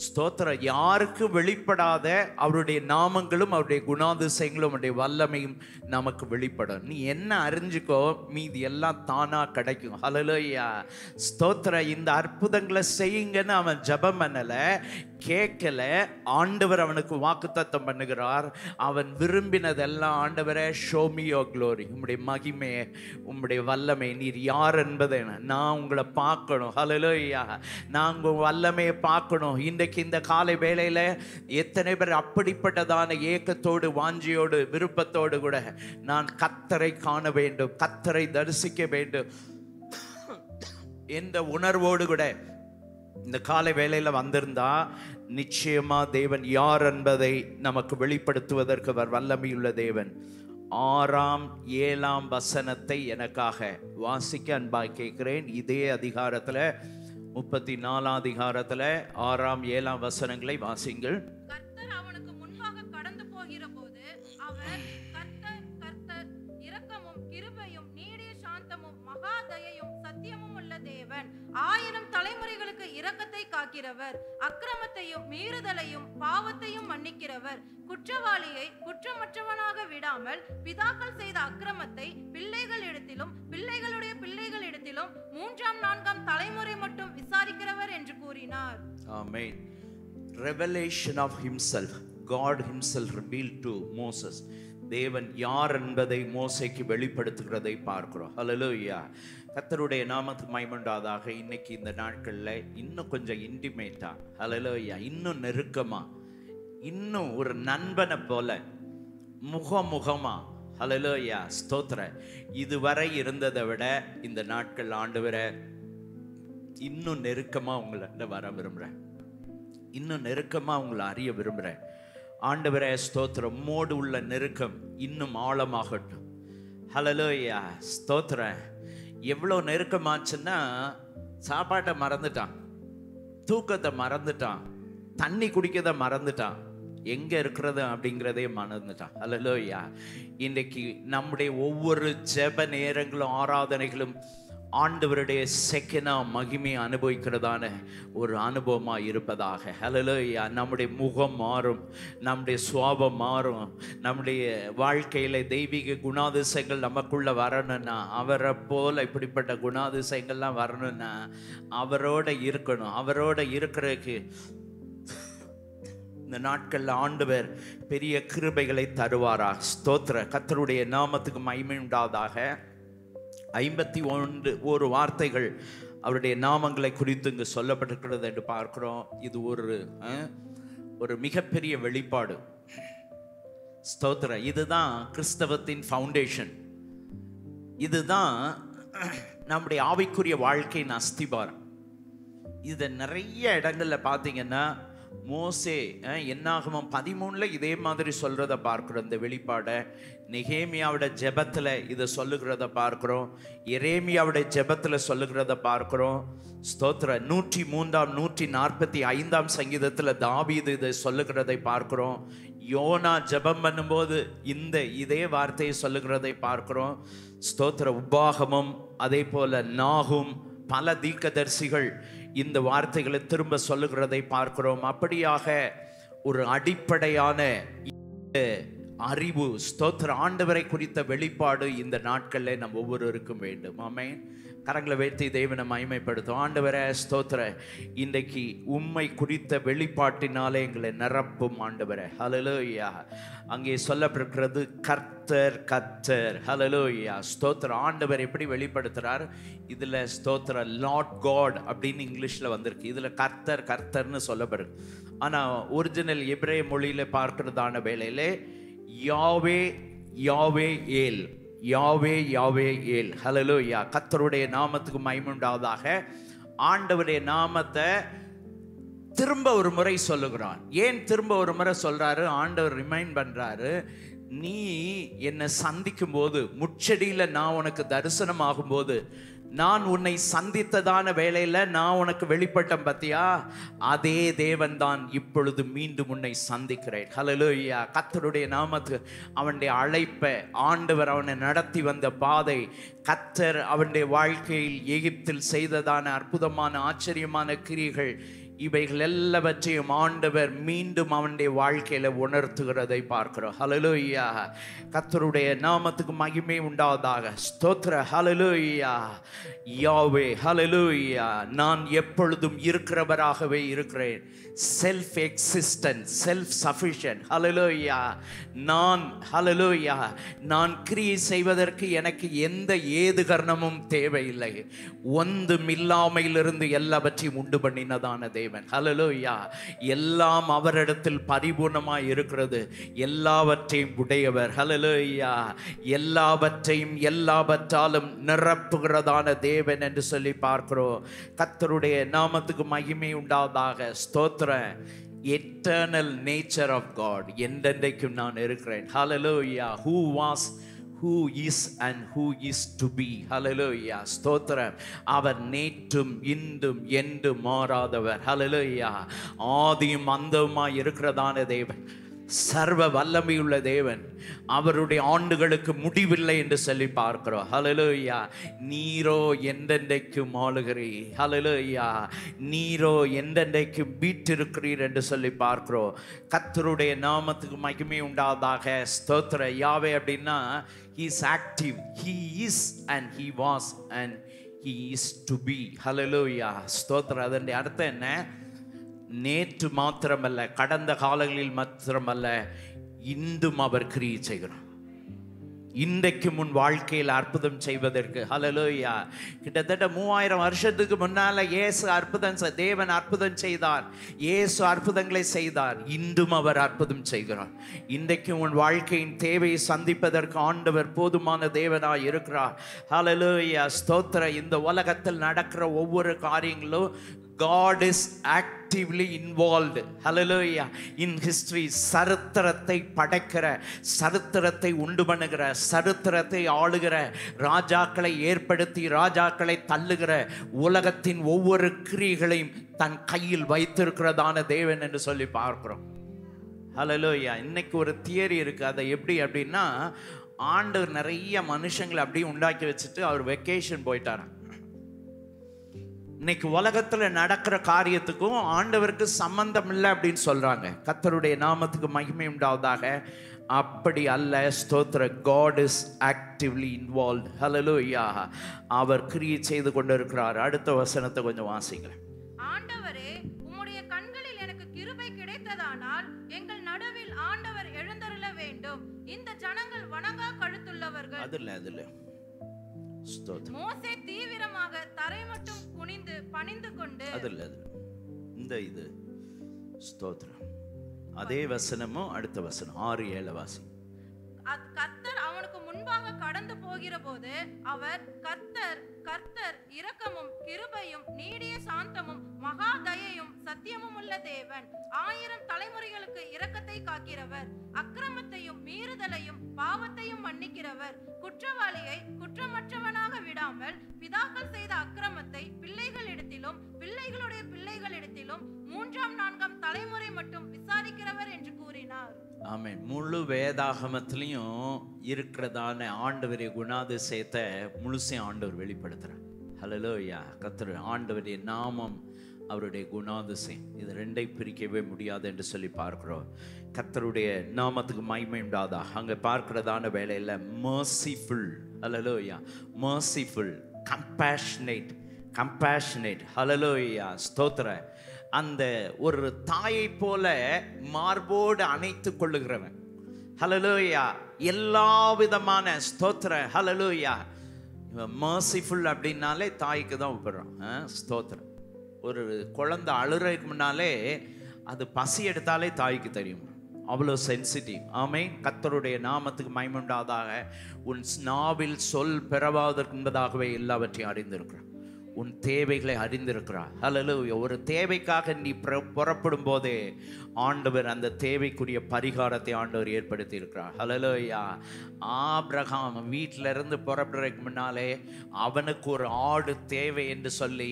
ஸ்தோத்திர, யாருக்கு வெளிப்படாத அவருடைய நாமங்களும் அவருடைய குணாதிசயங்களும் அவருடைய வல்லமையும் நமக்கு வெளிப்படும். நீ என்ன அறிஞ்சுக்கோ, மீதி எல்லாம் தானா கிடைக்கும். ஹல்லேலூயா. ஸ்தோத்திர. இந்த அற்புதங்களை செய்யுங்கன்னு அவன் ஜெபம் பண்ணல, கேட்கல. ஆண்டவர் அவனுக்கு வாக்குத்தத்தம் பண்ணுகிறார். அவன் விரும்பினதெல்லாம், ஆண்டவரே ஷோ மீ யுவர் க்ளோரி, உம்முடைய மகிமையை, உம்முடைய வல்லமை, நீர் யார் என்பதை நான் உங்களை பார்க்கணும். ஹல்லேலூயா. நான் உங்கள் வல்லமையை பார்க்கணும். இன்றைக்கு இந்த காலை வேளையில் எத்தனை பேர் அப்படிப்பட்டதான ஏக்கத்தோடு, வாஞ்சியோடு, விருப்பத்தோடு கூட நான் கர்த்தரை காண வேண்டும், கர்த்தரை தரிசிக்க வேண்டும் என்ற உணர்வோடு கூட இந்த காலை வேளையில் வந்திருந்தா நிச்சயமா தேவன் யார் என்பதை நமக்கு வெளிப்படுத்துவதற்கு அவர் வல்லமையுள்ள தேவன். 6ஆம் 7ஆம் வசனத்தை எனக்காக வாசிக்க அன்பாய் கேட்கிறேன். இதே அதிகாரத்தில் 34ஆம் அதிகாரத்தில் 6ஆம் 7ஆம் வசனங்களை வாசிங்கள். கர்த்தர் அவனுக்கு முன்பாக கடந்து போகிற போது அவர் கர்த்தர் இரக்கமும் கிருபையும் நீடிய சாந்தமும் மகா தயையும் சத்தியமும் உள்ள தேவன், 1000 தலைமுறைகளுக்கு இரக்கத்தை காக்கிறவர், அக்கிரமத்தையும் மீறுதலையும் பாவத்தையும் மன்னிக்கிறவர், குற்றவாளியை குற்றமற்றவனாக விடாமல் பிதாக்கள் செய்த அக்கிரமத்தை பிள்ளைகள் இடத்திலும் கூறினார். Amen. Revelation of himself. God himself revealed to Moses. தேவன் யார் என்பதை மோசேக்கு வெளிப்படுத்துகிறதை பார்க்கிறோம். ஹல்லேலூயா. கர்த்தருடைய நாமத்துக்கு மகிமை உண்டாதாக. இன்னைக்கு இந்த நாட்கள்ல இன்னும் கொஞ்சம் இன்டிமேட்டா, ஹல்லேலூயா, இன்னும் நெருக்கமா, இன்னும் ஒரு நண்பனை போல முகமுகமா, ஹல்லேலூயா, ஸ்தோத்திரம், இதுவரை இருந்ததை விட இந்த நாட்கள் ஆண்டவரே இன்னும் நெருக்கமா உங்களை வர விரும்புகிறேன். இன்னும் நெருக்கமா உங்களை அறிய விரும்புகிறேன். ஆண்டவரே ஸ்தோத்திரம், மோடு உள்ள நெருக்கம் இன்னும் ஆழமாகட்டும். ஹல்லேலூயா, ஸ்தோத்திரம். எவ்வளோ நெருக்கமாச்சுன்னா சாப்பாட்டை மறந்துட்டான், தூக்கத்தை மறந்துட்டான், தண்ணி குடிக்கிறத மறந்துட்டான், எங்க இருக்கிறது அப்படிங்கிறதே மறந்துட்டான். ஹல்லேலூயா. இன்றைக்கு நம்முடைய ஒவ்வொரு ஜெப நேரங்களும் ஆராதனைகளும் ஆண்டவருடைய செகனா மகிமை அனுபவிக்கிறதான ஒரு அனுபவமாக இருப்பதாக. ஹல்லேலூயா. நம்முடைய முகம் மாறும், நம்முடைய சுவாபம் மாறும், நம்முடைய வாழ்க்கையில் தெய்வீக குணாதிசயங்கள் நமக்குள்ள வரணும்னா, அவரை போல இப்படிப்பட்ட குணாதிசயங்கள்லாம் வரணும்னா அவரோட இருக்கணும். அவரோட இருக்கிறதுக்கு இந்த நாட்களில் ஆண்டவர் பெரிய கிருபைகளை தருவாரா. ஸ்தோத்திர. கர்த்தருடைய நாமத்துக்கு மகிமை உண்டாவதாக. 51 வார்த்தைகள் அவருடைய நாமங்களை குறித்து இங்கு சொல்லப்பட்டிருக்கிறது என்று பார்க்கிறோம். இது ஒரு மிகப்பெரிய வெளிப்பாடு. ஸ்தோத்திர. இதுதான் கிறிஸ்தவத்தின் ஃபவுண்டேஷன். இதுதான் நம்முடைய ஆவிக்குரிய வாழ்க்கையின் அஸ்திபாரம். இதை நிறைய இடங்கள்ல பார்த்தீங்கன்னா மோசே என்னாகமம் 13 இதே மாதிரி சொல்றத பார்க்கிறோம். இந்த வெளிப்பாடை நெகேமியாவோட ஜெபத்தில் இதை சொல்லுகிறத பார்க்கிறோம். எரேமியாவுடைய ஜெபத்தில் சொல்லுகிறத பார்க்கிறோம். ஸ்தோத்திர. 103ஆம் 145ஆம் சங்கீதத்தில் தாவீது இதை சொல்லுகிறதை பார்க்கிறோம். யோனா ஜெபம் பண்ணும்போது இதே வார்த்தையை சொல்லுகிறதை பார்க்கிறோம். ஸ்தோத்திர. உபாகமம், அதே போல நாகும், பல தீர்க்கதரிசிகள் இந்த வார்த்தைகளை திரும்ப சொல்லுகிறதை பார்க்கிறோம். அப்படியாக ஒரு அடிப்படையான அறிவு, ஸ்தோத்திர, ஆண்டவரை குறித்த வெளிப்பாடு இந்த நாட்களில் நம்ம ஒவ்வொருவருக்கும் வேண்டும். ஆமென். கரங்களை வைத்து தேவனை மகிமைப்படுத்தும். ஆண்டவரே ஸ்தோத்திர, இன்றைக்கு உம்மை குறித்த வெளிப்பாட்டினாலே எங்களை நிரப்பும் ஆண்டவரே. ஹல்லேலூயா. அங்கே சொல்லப்பட்டிருக்கிறது கர்த்தர் கர்த்தர். ஹல்லேலூயா. ஸ்தோத்திர. ஆண்டவர் எப்படி வெளிப்படுத்துறார்? இதுல ஸ்தோத்திர லார்ட் காட் அப்படின்னு இங்கிலீஷ்ல வந்திருக்கு. இதுல கர்த்தர் கர்த்தர்னு சொல்லப்படுது. ஆனா ஒரிஜினல் எபிரேய மொழியில பார்க்கிறதான வேளையிலே யாவே யாவே ஏல், யாவே யாவே ஏல். ஹல்லேலூயா. கர்த்தருடைய நாமத்துக்கு மகிமை உண்டாவதாக. ஆண்டவருடைய நாமத்தை திரும்ப ஒரு முறை சொல்லுகிறான். ஏன் திரும்ப ஒரு முறை சொல்றாரு? ஆண்டவர் ரிமைண்ட் பண்றாரு, நீ என்னை சந்திக்கும் போது, முச்செடியில நான் உனக்கு தரிசனம் ஆகும்போது, நான் உன்னை சந்தித்ததான வேளையில நான் உனக்கு வெளிப்பட்டம் பத்தியா, அதே தேவன் தான் இப்பொழுது மீண்டும் உன்னை சந்திக்கிறேன். ஹல்லேலூயா. கர்த்தருடைய நாமத்துக்கு அவனுடைய அழைப்பை, ஆண்டவர் அவனை நடத்தி வந்த பாதை, கர்த்தர் அவனுடைய வாழ்க்கையில் எகிப்தில் செய்ததான அற்புதமான ஆச்சரியமான கிரியைகள், இவைகள் எல்லாவற்றையும் ஆண்டவர் மீண்டும் அவனுடைய வாழ்க்கையில உணர்த்துகிறதை பார்க்கிறோம். ஹல்லேலூயா. கர்த்தருடைய நாமத்துக்கு மகிமை உண்டாவதாக. ஸ்தோத்திர. ஹல்லேலூயா. யாவே. ஹல்லேலூயா. நான் எப்பொழுதும் இருக்கிறவராகவே இருக்கிறேன். Self existent, self sufficient. ஹல்லேலூயா. நான் கிரியை செய்வதற்கு எனக்கு எந்த ஏது கரணமும் தேவையில்லை. ஒன்றுமில்லாமையிலிருந்து எல்லாவற்றையும் உண்டு பண்ணினதான தேவன். ஹல்லேலூயா. எல்லாம் அவரிடத்தில் பரிபூர்ணமாய் இருக்கிறது. எல்லாவற்றையும் உடையவர். ஹல்லேலூயா. எல்லாவற்றையும் எல்லாவற்றாலும் நிரப்புகிறதான தேவன் என்று சொல்லி பார்க்கிறோம். கர்த்தருடைய நாமத்துக்கு மகிமை உண்டாவதாக. ஸ்தோத்திர. Eternal nature of God. என்றென்றைக்கும் நான் இருக்கிறேன். Hallelujah. Who was, who is and who is to be. Hallelujah. ஸ்தோத்திரம். அவர் நேற்றும் இன்றும் என்றும் மாறாதவர். Hallelujah. ஆதியும் அந்தவுமாய் இருக்கிறதான தேவன், சர்வ வல்லமையுள்ள தேவன். அவருடைய ஆண்டுகளுக்கு முடிவில்லை என்று சொல்லி பார்க்கிறோம். ஹல்லேலூயா. நீரோ என்றென்றைக்கும் ஆளுகிறீர். ஹல்லேலூயா. நீரோ என்றென்றைக்கும் வீற்றிருக்கிறீர் என்று சொல்லி பார்க்கிறோம். கர்த்தருடைய நாமத்துக்கு மகிமை உண்டாவதாக. ஸ்தோத்திர. யாவே அப்படின்னா he is active, he is and he was and he is to be. ஹல்லேலூயா. ஸ்தோத்திர. அதனுடைய அர்த்தம் என்ன? நேற்று மாத்திரமல்ல, கடந்த காலங்களில் மாத்திரமல்ல, இன்றும் அவர் கிரியை செய்கிறார். இன்றைக்கு முன் வாழ்க்கையில் அற்புதம் செய்வதற்கு. ஹல்லேலூயா. கிட்டத்தட்ட 3000 வருஷத்துக்கு முன்னால தேவன் அற்புதம் செய்தார். இயேசு அற்புதங்களை செய்தார். இன்றும் அவர் அற்புதம் செய்கிறார். இன்றைக்கு உன் வாழ்க்கையின் தேவையை சந்திப்பதற்கு ஆண்டவர் போதுமான தேவனாய் இருக்கிறார். ஹல்லேலூயா. ஸ்தோத்திரம். இந்த உலகத்தில் நடக்கிற ஒவ்வொரு காரியங்களும் God is actively involved. Hallelujah. In history, சரித்திரத்தை படைக்கிற, சரித்திரத்தை உண்டு பண்ணுகிற, சரித்திரத்தை ஆளுகிற, ராஜாக்களை ஏற்படுத்தி ராஜாக்களை தள்ளுகிற, உலகத்தின் ஒவ்வொரு கிரியைகளையும் தன் கையில் வைத்திருக்கிறதான தேவன் என்று சொல்லி பார்க்கிறோம். ஹல்லேலூயா. இன்னைக்கு ஒரு தியரி இருக்கு. அதை எப்படி அப்படின்னா, ஆண்டவர் நிறைய மனுஷங்களை அப்படியே உண்டாக்கி வச்சுட்டு அவர் வெக்கேஷன் போயிட்டாராம். இன்னைக்கு உலகத்துல நடக்கிற காரியத்துக்கும் ஆண்டவருக்கு சம்பந்தம் இல்லை அப்படின்னு சொல்றாங்க. கர்த்தருடைய நாமத்துக்கு மகிமை உண்டாவதாக. அப்படி அல்ல. ஸ்தோத்திர. God is actively involved. Hallelujah. அவர் கிரியை செய்து கொண்டிருக்கிறார். அடுத்த வசனத்தை கொஞ்சம் வாசிங்களேன். ஆண்டவரே, உம்முடைய கண்களில் எனக்கு கிருபை கிடைத்ததானால் எங்கள் நடுவில் ஆண்டவர் எழுந்தருள வேண்டும். இந்த ஜனங்கள் வணங்கா கழுத்துள்ளவர்கள். அதுல மோசே தீவிரமாக தரை மட்டும் குனிந்து பணிந்து கொண்டு. அதுல இந்த இது ஸ்தோத்திரம். அதே வசனமும் அடுத்த வசனம் 6-7 வாசி. கர்த்தர் அவனுக்கு முன்பாக கடந்து போகிற போது அவர் கர்த்தர் கர்த்தர் இரக்கமும் கிருபையும் நீடிய சாந்தமும் மகா தயையும் சத்தியமும் உள்ள தேவன், 1000 தலைமுறைகளுக்கு இரக்கத்தை காக்கிறவர், அக்கிரமத்தையும் மீறுதலையும் பாவத்தையும் மன்னிக்கிறவர், குற்றவாளியை குற்றமற்றவனாக விடாமல் பிதாக்கள் செய்த அக்கிரமத்தை பிள்ளைகளிடத்திலும் பிள்ளைகளுடைய பிள்ளைகளிடத்திலும் 3ஆம் 4ஆம் தலைமுறை மட்டும் விசாரிக்கிறவர் என்று கூறினார். ஆமென். முழு வேதாகமத்திலையும் இருக்கிறதான ஆண்டவருடைய குணாதிசயத்தை முழுசையும் ஆண்டவர் வெளிப்படுத்துறார். ஹல்லேலூயா. கர்த்தர் ஆண்டவருடைய நாமம், அவருடைய குணாதிசயம், இது ரெண்டை பிரிக்கவே முடியாது என்று சொல்லி பார்க்கிறோம். கர்த்தருடைய நாமத்துக்கு மகிமை உண்டாதா. அங்கே பார்க்கிறதான வேலையில் merciful. ஹல்லேலூயா. merciful, compassionate, ஹல்லேலூயா. ஸ்தோத்திர. அந்த ஒரு தாயை போல மார்போடு அணைத்து கொள்ளுகிறவன். ஹல்லேலூயா. எல்லா விதமான ஸ்தோத்திர. ஹல்லேலூயா. merciful அப்படின்னாலே தாய்க்கு தான் ஒப்பிடுறான். ஸ்தோத்திரம். ஒரு குழந்தை அழுறதுக்கு முன்னாலே அது பசி எடுத்தாலே தாய்க்கு தெரியும். அவ்வளோ சென்சிட்டிவ். ஆமென். கர்த்தருடைய நாமத்துக்கு மகிமை உண்டாவதாக. உன் நாவில் சொல் பிறவாதற்கு என்பதாகவே எல்லாவற்றையும் அறிந்திருக்கிறார். உன் தேவைகளை அறிந்திருக்கிறார். ஹல்லேலூயா. ஒரு தேவைக்காக நீ புறப்படும் போதே ஆண்டவர் அந்த தேவைக்குரிய பரிகாரத்தை ஆண்டவர் ஏற்படுத்தி இருக்கிறார். ஹல்லேலூயா. ஆபிரகாம் வீட்டில இருந்து புறப்படுறதுக்கு முன்னாலே அவனுக்கு ஒரு ஆடு தேவை என்று சொல்லி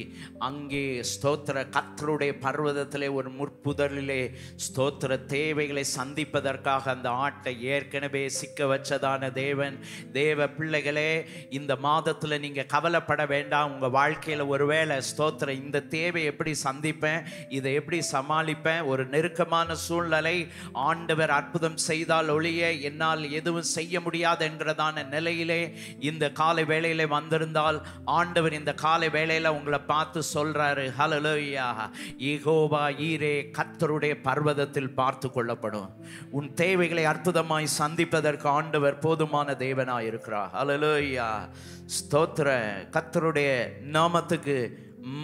அங்கே ஸ்தோத்திர கர்த்தருடைய பர்வதத்திலே ஒரு முற்புதலிலே ஸ்தோத்திர தேவைகளை சந்திப்பதற்காக அந்த ஆட்டை ஏற்கனவே சிக்க வச்சதான தேவன். தேவ பிள்ளைகளே, இந்த மாதத்தில் நீங்கள் கவலைப்பட வேண்டாம். உங்கள் வாழ்க்கையில் ஒருவேளை ஸ்தோத்திர இந்த தேவை எப்படி சந்திப்பேன், இதை எப்படி சமாளிப்பேன், ஒரு நெருக்கமான சூழ்நிலை, ஆண்டவர் அற்புதம் செய்தால் ஒழிய என்னால் எதுவும் செய்ய முடியாது என்கிறதான நிலையிலே இந்த காலை வேளையிலே வந்திருந்தால் ஆண்டவர் இந்த காலை வேளையில உங்களை பார்த்து சொல்றாரு. ஹல்லேலூயா. யெகோவா ஈரே, கர்த்தருடைய பர்வதத்தில் பார்த்து கொள்ளப்படும். உன் தேவைகளை அற்புதமாய் சந்திப்பதற்கு ஆண்டவர் போதுமான தேவனாய் இருக்கிறார். ஹல்லேலூயா. ஸ்தோத்திர. கர்த்தருடைய நாமத்துக்கு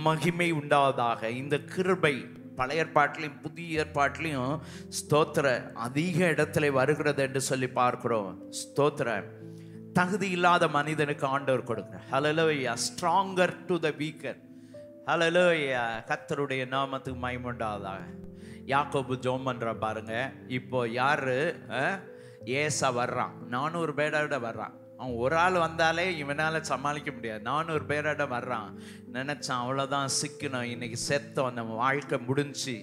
மகிமை உண்டாவதாக. இந்த கிருபை பழைய ஏற்பாட்டிலையும் புதிய ஏற்பாட்டிலையும் ஸ்தோத்திர அதிக இடத்துல வருகிறது என்று சொல்லி பார்க்கிறோம். ஸ்தோத்திர. தகுதி இல்லாத மனிதனுக்கு ஆண்டவர் கொடுக்கிறார். ஹல்லேலூயா. Stronger to the weaker. ஹல்லேலூயா. கர்த்தருடைய நாமத்துக்கு மகிமை உண்டாவதாக. யாக்கோபு ஜெபம் பண்ற பாருங்க. இப்போ யாரு ஏசா வர்றான், 400 பேரோட வர்றான். அவன் ஒரு ஆள் வந்தாலே இவனால சமாளிக்க முடியாது. 400 பேரோட வர்றான். நினைச்சான் அவ்வளோதான், சிக்கணும், இன்னைக்கு செத்தோம், நம்ம வாழ்க்கை முடிஞ்சு.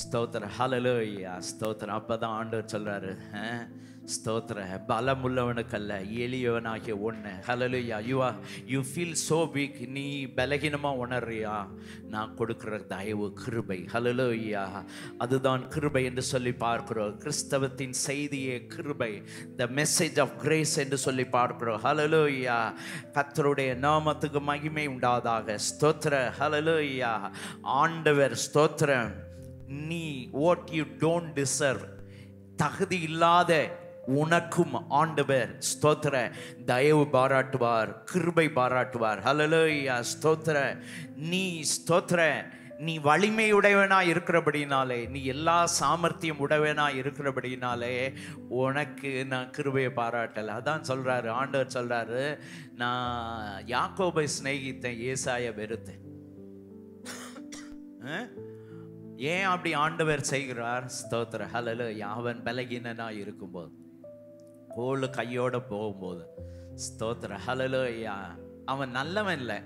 ஸ்தோத்திர. ஹல்லேலூயா. ஸ்தோத்திரம். அப்பதான் ஆண்டவர் சொல்றாரு, ஸ்தோத்திர பலமுள்ளவனுக்கல்ல எளியவனாகிய ஒன்று. ஹல்லேலூயா. You feel so weak. நீ பலகீனமாக உணர்றியா? நான் கொடுக்குற தயவு கிருபை. ஹல்லேலூயா. அதுதான் கிருபை என்று சொல்லி பார்க்கிறோம். கிறிஸ்தவத்தின் செய்தியே கிருபை, த மெசேஜ் ஆஃப் கிரேஸ் என்று சொல்லி பார்க்கிறோம். ஹல்லேலூயா. கர்த்தருடைய நாமத்துக்கு மகிமை உண்டாவதாக. ஸ்தோத்திர. ஹல்லேலூயா. ஆண்டவர் ஸ்தோத்திரம் நீ வாட் யூ டோன்ட் டிசர்வ், தகுதி இல்லாத உனக்கும் ஆண்டவர் ஸ்தோத்திர தயவு பாராட்டுவார், கிருபை பாராட்டுவார். ஹல்லேலூயா. ஸ்தோத்திர. நீ ஸ்தோத்திர நீ வலிமையுடையவனா இருக்கிறபடினாலே, நீ எல்லா சாமர்த்தியம் உடையவனா இருக்கிறபடினாலே உனக்கு நான் கிருபையை பாராட்டலை. அதான் சொல்றாரு ஆண்டவர், சொல்றாரு நான் யாக்கோபை சிநேகித்தேன், ஏசாயை வெறுத்தேன். ஏன் அப்படி ஆண்டவர் செய்கிறார்? ஸ்தோத்திர. ஹல்லேலூயா. அவன் பலகீனனா இருக்கும்போது, கோல் கையோட போகும்போது, ஸ்தோத்திர. ஹல்லேலூயா. அவன் நல்லவன் இல்லை.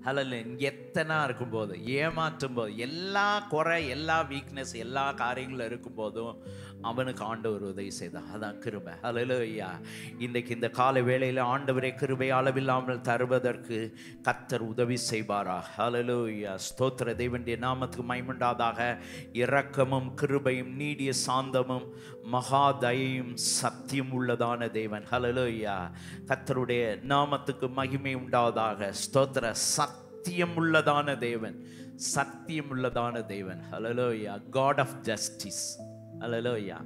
ஹல்லேலூயா. எத்தனா இருக்கும்போது, ஏமாற்றும் போது, எல்லா குறை, எல்லா வீக்னஸ், எல்லா காரியங்களும் இருக்கும்போதும் அவனுக்கு ஆண்டவர் உதவி செய்தார். அதான் கிருபை. ஹல்லேலூயா. இன்றைக்கு இந்த காலை வேளையில் ஆண்டவரே கிருபை அளவில்லாமல் தருவதற்கு கர்த்தர் உதவி செய்வாரா? ஹல்லேலூயா. ஸ்தோத்திர. தேவனுடைய நாமத்துக்கு மகிமையுண்டாதாக. இரக்கமும் கிருபையும் நீடிய சாந்தமும் மகா தயையும் சத்தியம் உள்ளதான தேவன். ஹல்லேலூயா. கர்த்தருடைய நாமத்துக்கு மகிமை உண்டாவதாக. ஸ்தோத்திர. சத்தியம் உள்ளதான தேவன், சத்தியம் உள்ளதான தேவன். ஹல்லேலூயா. God of justice. ஹல்லேலூயா.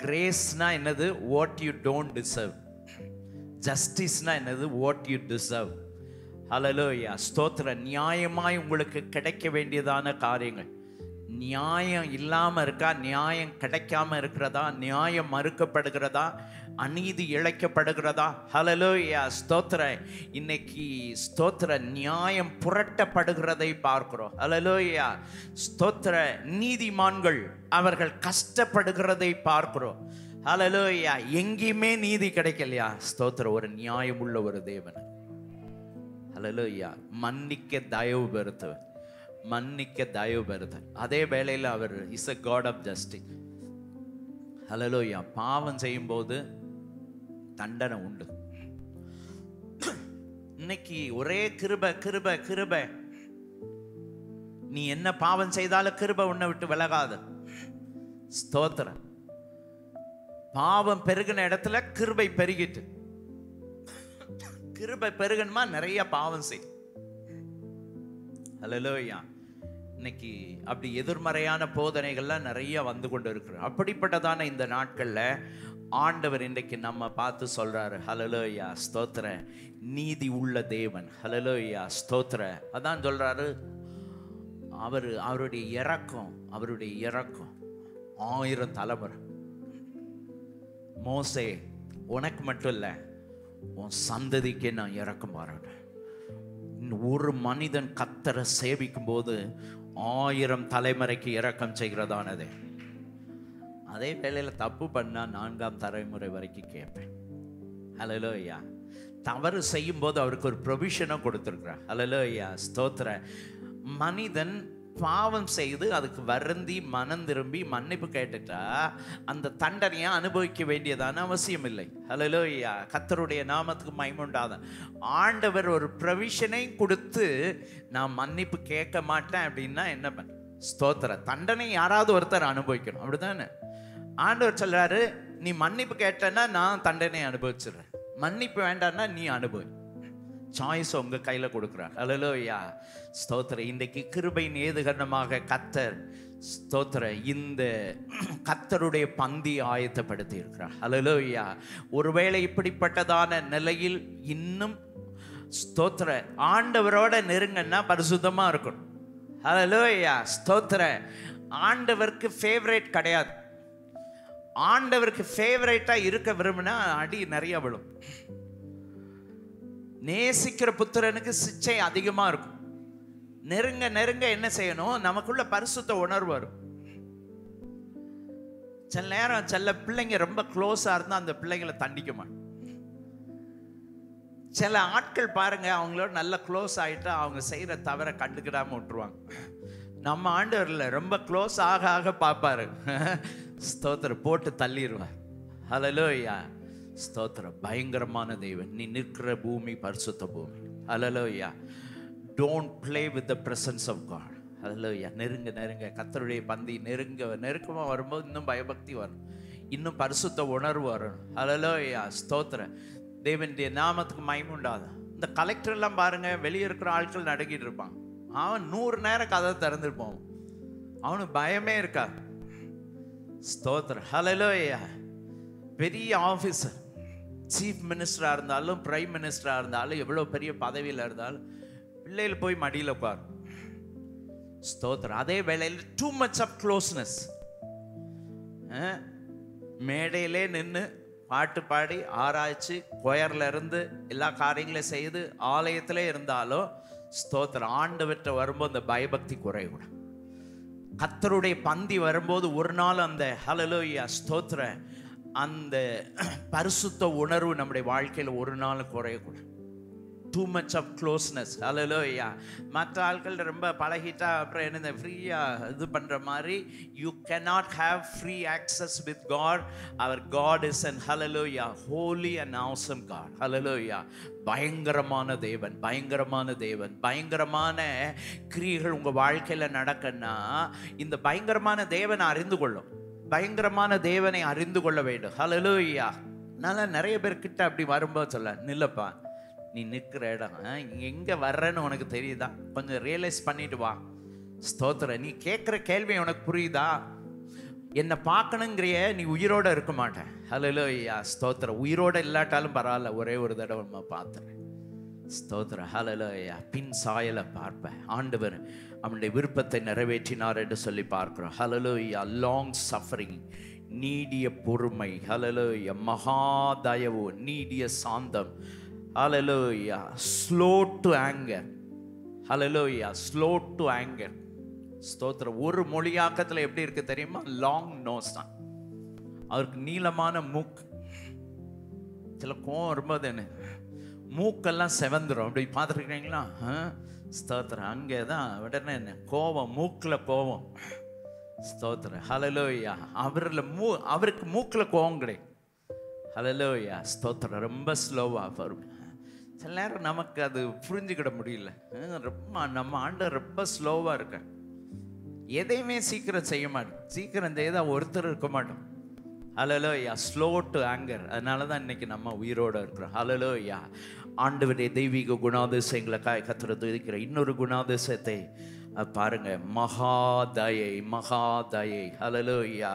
கிரேஸ்னா என்னது? What you don't deserve. ஜஸ்டிஸ்னா என்னது? What you deserve. ஹல்லேலூயா. ஸ்தோத்திர. நியாயமாய் உங்களுக்கு கிடைக்க வேண்டியதான காரியங்கள், நியாயம் இல்லாமல் இருக்கா, நியாயம் கிடைக்காம இருக்கிறதா, நியாயம் மறுக்கப்படுகிறதா, அநீதி இழைக்கப்படுகிறதா? ஹல்லேலூயா. ஸ்தோத்திர. இன்னைக்கு ஸ்தோத்திர நியாயம் புரட்டப்படுகிறதை பார்க்கிறோம். ஹல்லேலூயா. ஸ்தோத்திர. நீதிமான்கள் அவர்கள் கஷ்டப்படுகிறதை பார்க்கிறோம். ஹல்லேலூயா. எங்கேயுமே நீதி கிடைக்கலையா? ஸ்தோத்திர. ஒரு நியாயம் உள்ள ஒரு தேவன். ஹல்லேலூயா. மன்னிக்க தயவு பெறுத்தவர், மன்னிக்க தயவு பெறுதல். அதே வேளையில் அவர் is a God of justice. ஹல்லேலூயா. பாவம் செய்யும்போது தண்டனை உண்டு. இன்னைக்கு ஒரே கிருபை கிருபை கிருபை. நீ என்ன பாவம் செய்தாலும் கிருபை உன்னை விட்டு விலகாது. ஸ்தோத்திரம். பாவம் பெருகின இடத்துல கிருபை பெருகிட்டு, கிருபை பெருகணுமா நிறைய பாவம் செய். ஹல்லேலூயா. இன்னைக்கு அப்படி எதிர்மறையான போதனைகள்லாம் நிறைய வந்து கொண்டு இருக்கிற அப்படிப்பட்டதான இந்த நாட்கள்ல ஆண்டவர் இன்றைக்கு நம்ம பார்த்து சொல்றாரு. ஹல்லேலூயா. ஸ்தோத்திர. நீதி உள்ள தேவன். ஹல்லேலூயா. ஸ்தோத்திர. அதான் சொல்றாரு, அவருடைய இரக்கம், அவருடைய இரக்கம் 1000 தலைமுறை. மோசே, உனக்கு மட்டும் இல்லை, உன் சந்ததிக்கே நான் இரக்கம் பாராட்டேன். ஒரு மனிதன் கர்த்தரை சேவிக்கும் போது 1000 தலைமுறைக்கு இரக்கம் செய்கிறதானது. அதே வேளையில் தப்பு பண்ணா 4ஆம் தலைமுறை வரைக்கும் கேட்பேன். ஹல்லேலூயா. தவறு செய்யும் போது அவருக்கு ஒரு ப்ரொவிஷனும் கொடுத்துருக்கிறார். ஹல்லேலூயா. ஸ்தோத்திர. மனிதன் பாவம் செய்து அதுக்கு வருந்தி மனம் திரும்பி மன்னிப்பு கேட்டுட்டா அந்த தண்டனையை அனுபவிக்க வேண்டியதான அவசியம் இல்லை. ஹல்லேலூயா. கர்த்தருடைய நாமத்துக்கு மகிமை உண்டாத. ஆண்டவர் ஒரு ப்ரொவிஷனை கொடுத்து நான் மன்னிப்பு கேட்க மாட்டேன் அப்படின்னா என்ன பண்ண? ஸ்தோத்திர. தண்டனை யாராவது ஒருத்தர் அனுபவிக்கணும், அப்படிதானே? ஆண்டவர் சொல்றாரு, நீ மன்னிப்பு கேட்டன்னா நான் தண்டனை அனுபவிச்சிடுறேன், மன்னிப்பு வேண்டான்னா நீ அனுபவி. சாய்ஸ் உங்க கையில கொடுக்கிறார். ஹல்லேலூயா. ஸ்தோத்திர. இன்றைக்கு கிருபையின் ஏதுகரணமாக கர்த்தர் ஸ்தோத்திர இந்த கர்த்தருடைய பந்தி ஆயத்தப்படுத்தி இருக்கிறார். ஹல்லேலூயா. ஒருவேளை இப்படிப்பட்டதான நிலையில் இன்னும் ஸ்தோத்திர ஆண்டவரோட நெருங்கன்னா பரிசுத்தமா இருக்கணும். ஹல்லேலூயா. ஸ்தோத்திர. ஆண்டவருக்கு ஃபேவரேட் கிடையாது. ஆண்டவருக்கு ஃபேவரேட்டா இருக்க விரும்பினா அடி நிறைய விழும். நேசிக்கிற புத்திரனுக்கு சிச்சை அதிகமா இருக்கும். நெருங்க நெருங்க என்ன செய்யணும்? நமக்குள்ள பரிசுத்த உணர்வு வரும். சில நேரம் சில பிள்ளைங்க ரொம்ப க்ளோஸா இருந்தா அந்த பிள்ளைங்களை தண்டிக்க மாட்டோம். சில ஆட்கள் பாருங்க, அவங்களோட நல்ல க்ளோஸ் ஆயிட்டா அவங்க செய்யற தவறை கண்டுக்கிடாம விட்டுருவாங்க. நம்ம ஆண்டவர்ல ரொம்ப க்ளோஸ் ஆக ஆக பார்ப்பாரு. ஸ்தோத்திர. போட்டு தள்ளிடுவார். ஹல்லேலூயா. ஸ்தோத்திர. பயங்கரமான தேவன். நீ நிற்கிற பூமி பரிசுத்த பூமி. ஹல்லேலூயா. Don't play with the presence of God. ஹல்லேலூயா. நெருங்க நெருங்க கர்த்தருடைய பந்தி நெருக்கமா வரும்போது இன்னும் பயபக்தி வரும், இன்னும் பரிசுத்த உணர்வு வரும். ஹல்லேலூயா. ஸ்தோத்திர. தேவனுடைய நாமத்துக்கு மகிமை உண்டாது. இந்த கலெக்டர் எல்லாம் பாருங்க, வெளியே இருக்கிற ஆட்கள் நடுங்கிட்டு இருப்பான். அவன் 100 நேரம் கதை திறந்துருப்பான். அவனுக்கு பயமே இருக்கா. ஸ்தோத்திரம். ஹல்லேலூயா. பெரிய ஆஃபீஸர், சீஃப் மினிஸ்டராக இருந்தாலும் பிரைம் மினிஸ்டராக இருந்தாலும் எவ்வளோ பெரிய பதவியில் இருந்தாலும் பிள்ளைகள் போய் மடியில் உட்கார். ஸ்தோத்திரம். அதே வேளையில் டூ மச் ஆஃப் க்ளோஸ்னஸ். மேடையிலே நின்று பாட்டு பாடி ஆராய்ச்சி கொயர்ல இருந்து எல்லா காரியங்களையும் செய்து ஆலயத்திலே இருந்தாலும் ஸ்தோத்திரம், ஆண்டவர்கிட்ட வரும்போது அந்த பயபக்தி குறையக்கூடாது. கர்த்தருடைய பந்தி வரும்போது ஒரு நாள் அந்த ஹல்லேலூயா ஸ்தோத்திர அந்த பரிசுத்த உணர்வு நம்முடைய வாழ்க்கையில் ஒரு நாள் குறையக்கூடாது. Too much of closeness. ஹல்லேலூயா. மற்ற ஆட்கள் ரொம்ப பழகிட்டா அப்புறம் என்ன ஃப்ரீயாக இது பண்ணுற மாதிரி, you cannot have free access with God. Our God is an hallelujah holy and awesome God. Hallelujah. பயங்கரமான தேவன், பயங்கரமான தேவன். பயங்கரமான கிரியைகள் உங்கள் வாழ்க்கையில் நடக்கன்னா இந்த பயங்கரமான தேவனை அறிந்து கொள்ளும். பயங்கரமான தேவனை அறிந்து கொள்ள வேண்டும். ஹல்லேலூயா. அதனால் நிறைய பேர்கிட்ட அப்படி வரும்போது சொல்ல, நில்லப்பா, நீ நிற்கிற இடம் எங்கே வர்றன்னு உனக்கு தெரியுதா, கொஞ்சம் ரியலைஸ் பண்ணிட்டு வா. ஸ்தோத்திரம். நீ கேட்குற கேள்வி உனக்கு புரியுதா, என்னை பார்க்கணுங்கிறிய, நீ உயிரோடு இருக்க மாட்டேன். ஹல்லேலூயா ஸ்தோத்திரம். உயிரோடு இல்லாட்டாலும் பரவாயில்ல, ஒரே ஒரு தடவை நம்ம பார்த்துறேன். ஸ்தோத்திரம். ஹல்லேலூயா. பின் சாயலை பார்ப்பேன். ஆண்டவர் அவனுடைய விருப்பத்தை நிறைவேற்றினார் என்று சொல்லி பார்க்கிறோம். ஹல்லேலூயா. லாங் சஃபரிங், நீடிய பொறுமை. ஹல்லேலூயா. மகாதயவு, நீடிய சாந்தம். ஹல்லேலூயா. Slow to anger. ஹல்லேலூயா. Slow to anger. ஸ்தோத்திரம். ஒரு மொழியாக்கத்தில் எப்படி இருக்கு தெரியுமா? லாங் நோஸ் தான். அவருக்கு நீளமான மூக்கு. சில கோவம் வரும்போது என்ன மூக்கெல்லாம் செவந்துடும். அப்படி பார்த்துருக்கீங்களா? ஸ்தோத்திரம். அங்கே தான் உடனே என்ன கோவம், மூக்கில் கோவம். ஸ்தோத்திரம். ஹல்லேலூயா. அவருக்கு மூக்கில் கோவம் கிடையாது. ஹல்லேலூயா ஸ்தோத்திரம். ரொம்ப ஸ்லோவாக வரும். சில நேரம் நமக்கு அது புரிஞ்சுக்கிட முடியல. ரொம்ப நம்ம ஆண்டவர் ரொம்ப ஸ்லோவாக இருக்க, எதையுமே சீக்கிரம் செய்ய மாட்டோம். சீக்கிரம் செய்தால் ஒருத்தர் இருக்க மாட்டோம். ஹல்லேலூயா. Slow to anger. அதனால தான் இன்னைக்கு நம்ம உயிரோடு இருக்கிறோம். ஹல்லேலூயா. ஆண்டவருடைய தெய்வீக குணாதிசயங்களுக்காக கர்த்தர் துதிக்கிற இன்னொரு குணாதிசயத்தை பாருங்க, மகாதயை. மகாதயை. ஹல்லேலூயா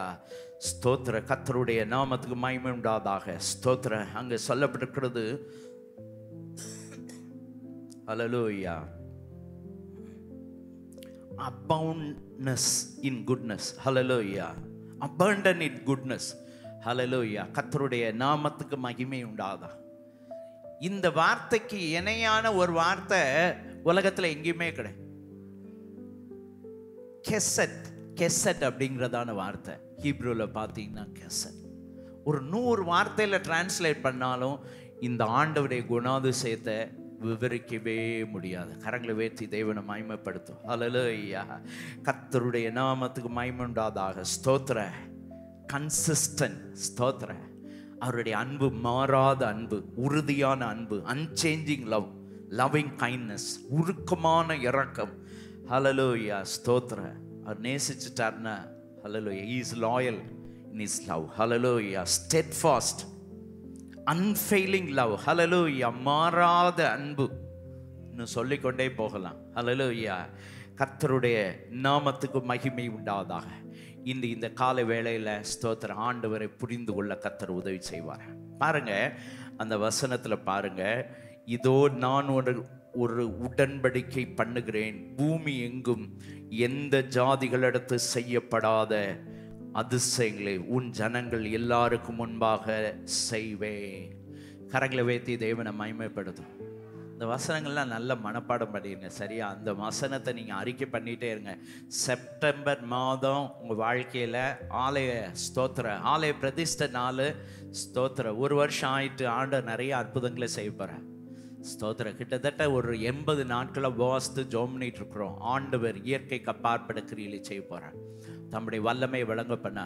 ஸ்தோத்திர. கர்த்தருடைய நாமத்துக்கு மகிமை உண்டாதாக. ஸ்தோத்திர. அங்கே சொல்லப்பட்டிருக்கிறது ஹல்லேலூயா, aboundness in goodness. Hallelujah. abundant in goodness. ஹல்லேலூயா. கர்த்தருடைய நாமத்துக்கு மகிமை உண்டாதா. இந்த வார்த்தைக்கு இணையான ஒரு வார்த்தை உலகத்தில் எங்கேயுமே கிடையாது. கெசட். கெசட் அப்படிங்கிறதான வார்த்தை ஹீப்ரூவில் பார்த்தீங்கன்னா கெசட். ஒரு 100 வார்த்தையில் டிரான்ஸ்லேட் பண்ணாலும் இந்த ஆண்டவருடைய குணாதிசயத்தை விவரிக்கவே முடியாது. கரங்களை வேற்றி தேவனை மகிமைப்படுத்தும். ஹல்லேலூயா. கர்த்தருடைய நாமத்துக்கு மகிமை உண்டாதாக. ஸ்தோத்திர. கன்சிஸ்டன்ட். ஸ்தோத்திர. அவருடைய அன்பு மாறாத அன்பு, உறுதியான அன்பு, அன்சேஞ்சிங் லவ், லவ்விங் கைண்ட்னஸ், உருக்கமான இரக்கம். ஹல்லேலூயா ஸ்தோத்திர. அவர் நேசிச்சுட்டார்னா ஹல்லேலூயா, he is loyal in his love. Hallelujah. steadfast, unfailing love. ஹல்லேலூயா. மாறாத அன்பு. இன்னும் சொல்லிக்கொண்டே போகலாம். ஹல்லேலூயா. கர்த்தருடைய நாமத்துக்கு மகிமை உண்டாதாக. இந்த காலை வேளையில் ஸ்தோத்திர ஆண்டவரை புரிந்து கொள்ள கர்த்தர் உதவி செய்வார். பாருங்க அந்த வசனத்தில் பாருங்க, இதோ நான் ஒரு உடன்படிக்கை பண்ணுகிறேன், பூமி எங்கும் எந்த ஜாதிகளிடத்து செய்யப்படாத அதிசயங்களை உன் ஜனங்கள் எல்லாருக்கும் முன்பாக செய்வேன். கரங்களை வைத்து தேவனை மகிமைப்படுத்தும். இந்த வசனங்கள்லாம் நல்ல மனப்பாடம் பண்ணிடுங்க. சரியா? அந்த வசனத்தை நீங்கள் அறிக்கை பண்ணிகிட்டே இருங்க. செப்டம்பர் மாதம் உங்கள் வாழ்க்கையில் ஆலய ஸ்தோத்திர, ஆலய பிரதிஷ்டை நாள் ஸ்தோத்திர. 1 வருஷம் ஆயிட்டு ஆண்டவர் நிறைய அற்புதங்களை செய்ய போகிறார். ஸ்தோத்திர. கிட்டத்தட்ட ஒரு 80 நாட்களை வாஸ்து ஜோம் பண்ணிட்டு இருக்கிறோம். ஆண்டவர் இயற்கைக்கு அப்பாற்பட்ட கிரியைகளை செய்ய போகிறார். தம்முடைய வல்லமை விளங்க பண்ண